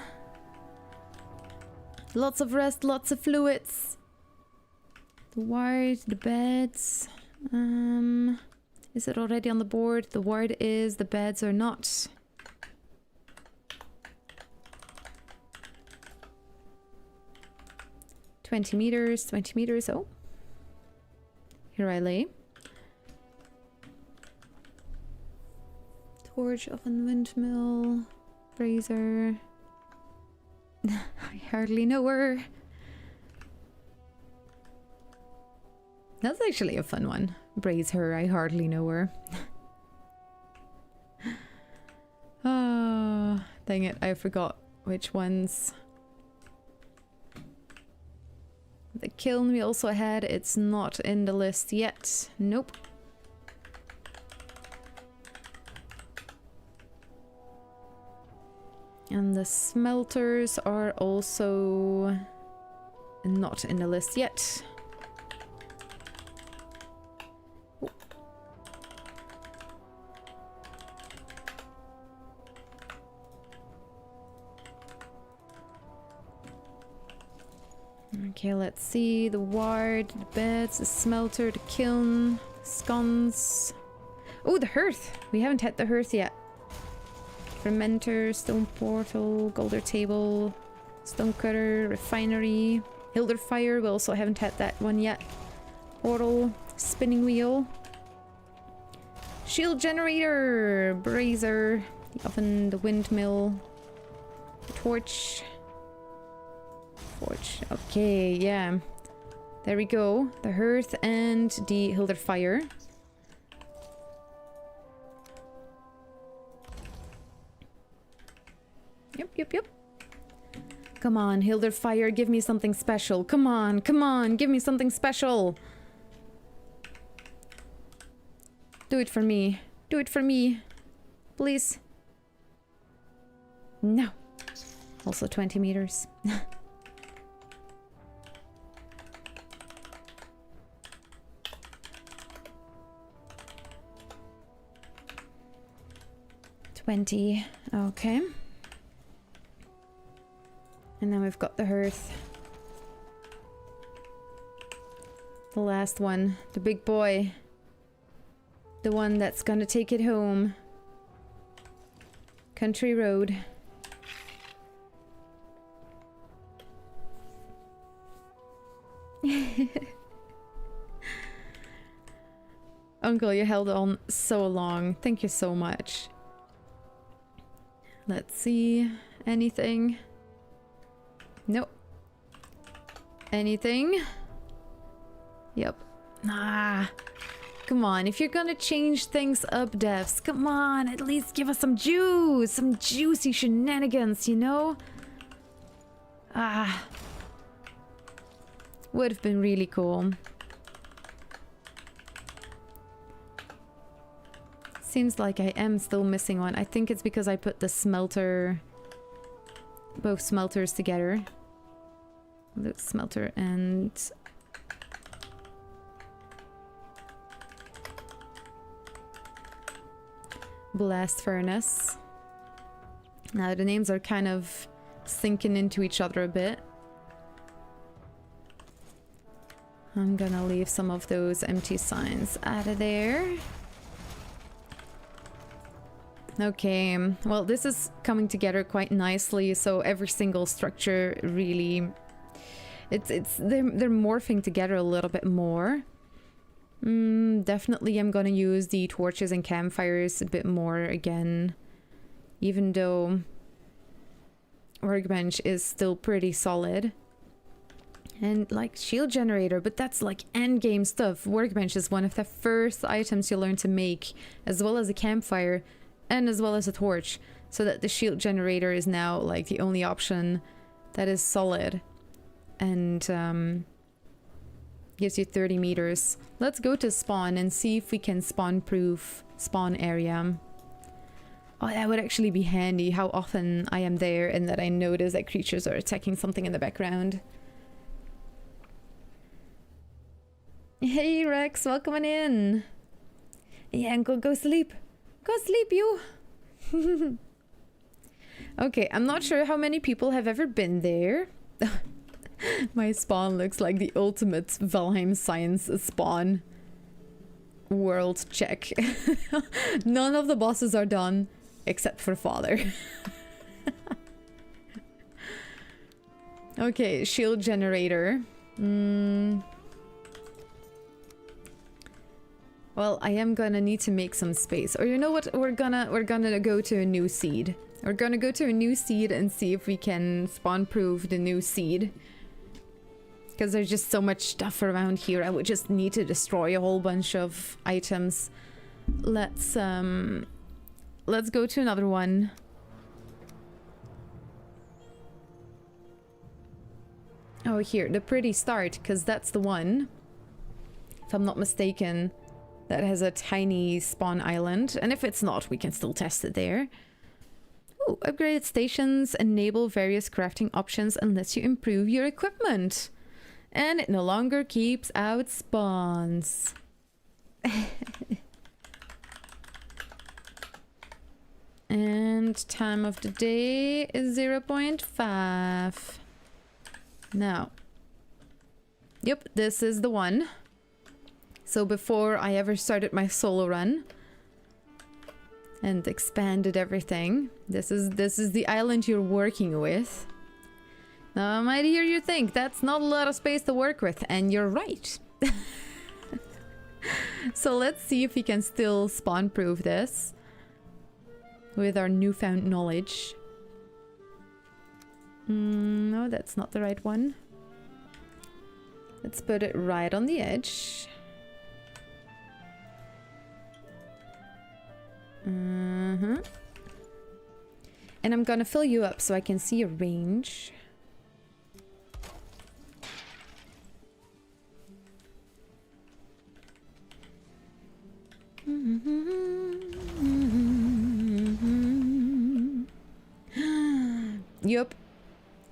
Lots of rest, lots of fluids. The ward, the beds. Is it already on the board? The ward is, the beds are not. $20 meters, 20 meters. Oh, here I lay. Torch, oven, windmill, brazier. I hardly know her. That's actually a fun one. Braze her, I hardly know her. Oh, dang it, I forgot which ones. The kiln we also had, it's not in the list yet. Nope. And the smelters are also not in the list yet. Oh. Okay, let's see. The ward, the beds, the smelter, the kiln, scones. Oh, the hearth! We haven't had the hearth yet. Fermenter, stone portal, golder table, stone cutter, refinery, hilder fire. We also haven't had that one yet. Portal, spinning wheel, shield generator, brazier, the oven, the windmill, the torch. Forge. Okay, yeah. There we go. The hearth and the hilder fire. Yep. Come on, Hilder Fire, give me something special. Come on, give me something special. Do it for me. Do it for me. Please. No. Also 20 meters. Okay. And then we've got the hearth. The last one. The big boy. The one that's gonna take it home. Country road. Uncle, you held on so long. Thank you so much. Let's see. Anything? Nope. Anything? Yep. Ah. Come on, if you're gonna change things up, devs, come on, at least give us some juice, some juicy shenanigans, you know? Ah. Would have been really cool. Seems like I am still missing one. I think it's because I put the smelter... both smelters together. The smelter and... blast furnace. Now the names are kind of sinking into each other a bit. I'm gonna leave some of those empty signs out of there. Okay, well this is coming together quite nicely, so every single structure really... they're morphing together a little bit more. Definitely I'm gonna use the torches and campfires a bit more again. Even though Workbench is still pretty solid. And like shield generator, but that's like endgame stuff. Workbench is one of the first items you learn to make, as well as a campfire and as well as a torch. So that the shield generator is now like the only option that is solid. And gives you 30 meters. Let's go to spawn and see if we can spawn-proof spawn area. Oh, that would actually be handy, how often I am there and that I notice that creatures are attacking something in the background. Hey Rex, welcome on in. Yeah, and go sleep. Go sleep, you. Okay, I'm not sure how many people have ever been there. My spawn looks like the ultimate Valheim science spawn. World check. None of the bosses are done, except for Father. Okay, shield generator. Well, I am gonna need to make some space. Or you know what? We're gonna go to a new seed. We're gonna go to a new seed and see if we can spawn-proof the new seed. Because there's just so much stuff around here. I would just need to destroy a whole bunch of items. Let's go to another one. Oh, here, the pretty start, because that's the one, if I'm not mistaken, that has a tiny spawn island. And if it's not, we can still test it there. Ooh, upgraded stations enable various crafting options and lets you improve your equipment. And it no longer keeps out spawns. And time of the day is 0.5. Now. Yep, this is the one. So before I ever started my solo run and expanded everything, this is the island you're working with. Now I might hear you think that's not a lot of space to work with, and you're right. So let's see if we can still spawn proof this with our newfound knowledge. No, that's not the right one. Let's put it right on the edge. And I'm gonna fill you up so I can see your range. Yup.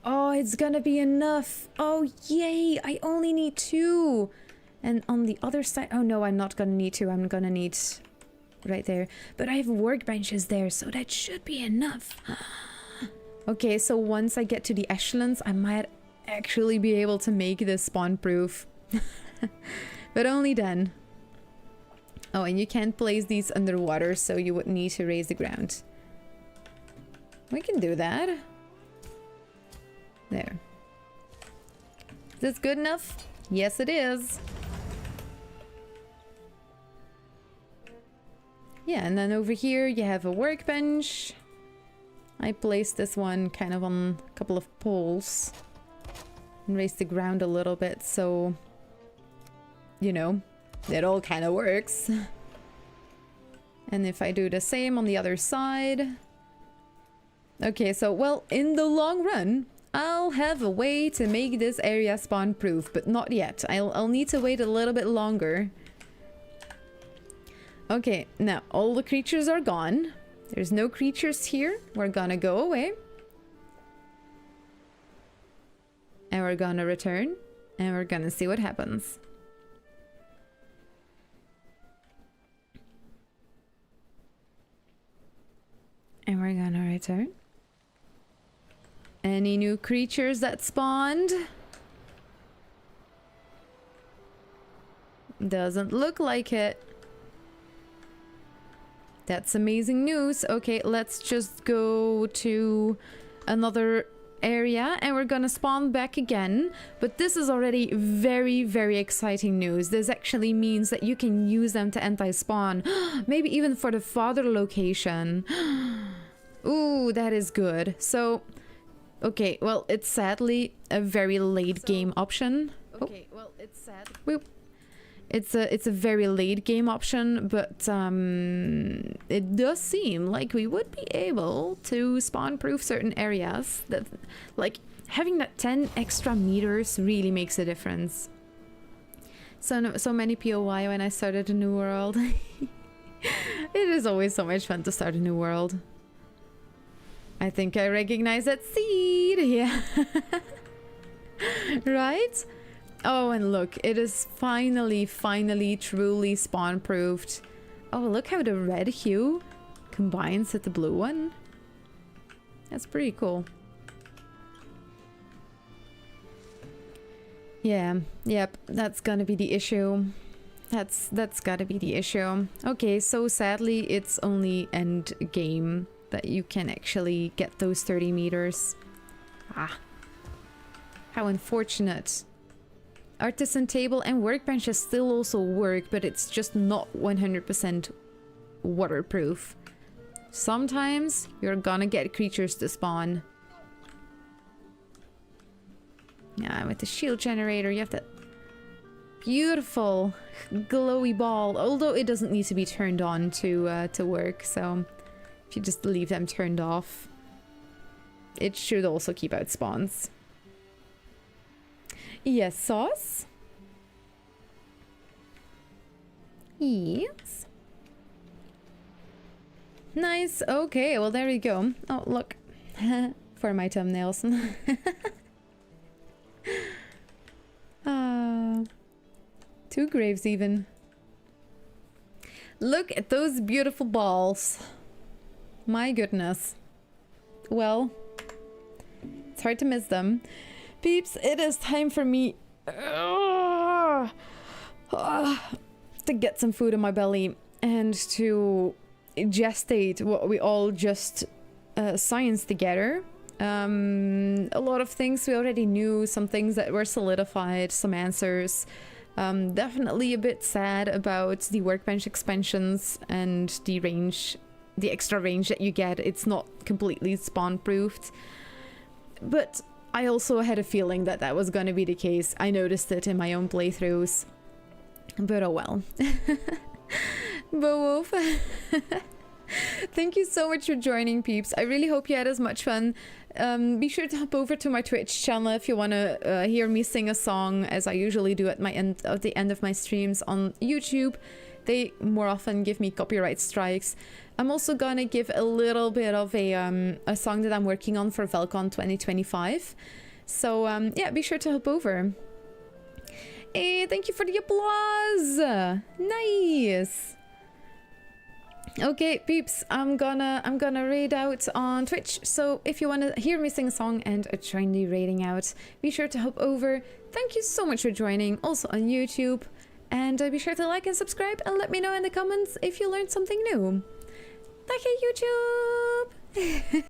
Oh, it's gonna be enough. Oh, yay. I only need 2. And on the other side... Oh, no, I'm not gonna need 2. I'm gonna need... right there. But I have workbenches there, so that should be enough. Okay, so once I get to the echelons, I might actually be able to make this spawn-proof. But only then. Oh, and you can't place these underwater, so you would need to raise the ground. We can do that. There. Is this good enough? Yes, it is. Yeah, and then over here you have a workbench. I placed this one kind of on a couple of poles and raised the ground a little bit, so, you know, it all kind of works. And if I do the same on the other side... Okay, so, well, in the long run, I'll have a way to make this area spawn-proof, but not yet. I'll need to wait a little bit longer. Okay, now, all the creatures are gone. There's no creatures here. We're gonna go away. And we're gonna return. And we're gonna see what happens. And we're gonna return. Any new creatures that spawned? Doesn't look like it. That's amazing news. Okay, let's just go to another area and we're gonna spawn back again. But this is already very, very exciting news. This actually means that you can use them to anti-spawn. Maybe even for the father location. Ooh, that is good. So, okay, well, it's sadly a very late game option. Okay, well, it's sad. Whoop. It's a very late game option, but it does seem like we would be able to spawn proof certain areas. That, like, having that 10 extra meters really makes a difference. So many POI when I started a new world. It is always so much fun to start a new world. I think I recognize that seed. Yeah. Right? Oh, and look, it is finally, truly spawn-proofed. Oh, look how the red hue combines with the blue one. That's pretty cool. Yeah, yep, that's gonna be the issue. That's gotta be the issue. Okay, so sadly, it's only end game that you can actually get those 30 meters. Ah. How unfortunate. Artisan table and workbenches still also work, but it's just not 100% waterproof. Sometimes you're gonna get creatures to spawn. Yeah, with the shield generator, you have that beautiful glowy ball. Although it doesn't need to be turned on to work, so if you just leave them turned off, it should also keep out spawns. Yes, sauce? Yes. Nice. Okay, well, there we go. Oh, look. For my thumbnails. Two graves even. Look at those beautiful balls. My goodness. Well, it's hard to miss them. Peeps, it is time for me to get some food in my belly and to gestate what we all just scienced together. A lot of things we already knew, some things that were solidified, some answers. Definitely a bit sad about the workbench expansions and the range, the extra range that you get. It's not completely spawn-proofed, but I also had a feeling that that was going to be the case. I noticed it in my own playthroughs. But oh well. Beowulf. Thank you so much for joining, peeps. I really hope you had as much fun. Be sure to hop over to my Twitch channel if you want to hear me sing a song, as I usually do at the end of my streams on YouTube. They more often give me copyright strikes. I'm also gonna give a little bit of a song that I'm working on for Valcon 2025. So yeah, be sure to hop over. Hey, thank you for the applause. Nice. Okay, peeps, I'm gonna raid out on Twitch. So if you want to hear me sing a song and join the raiding out, be sure to hop over. Thank you so much for joining, also on YouTube. And be sure to like and subscribe and let me know in the comments if you learned something new. Thank you, YouTube!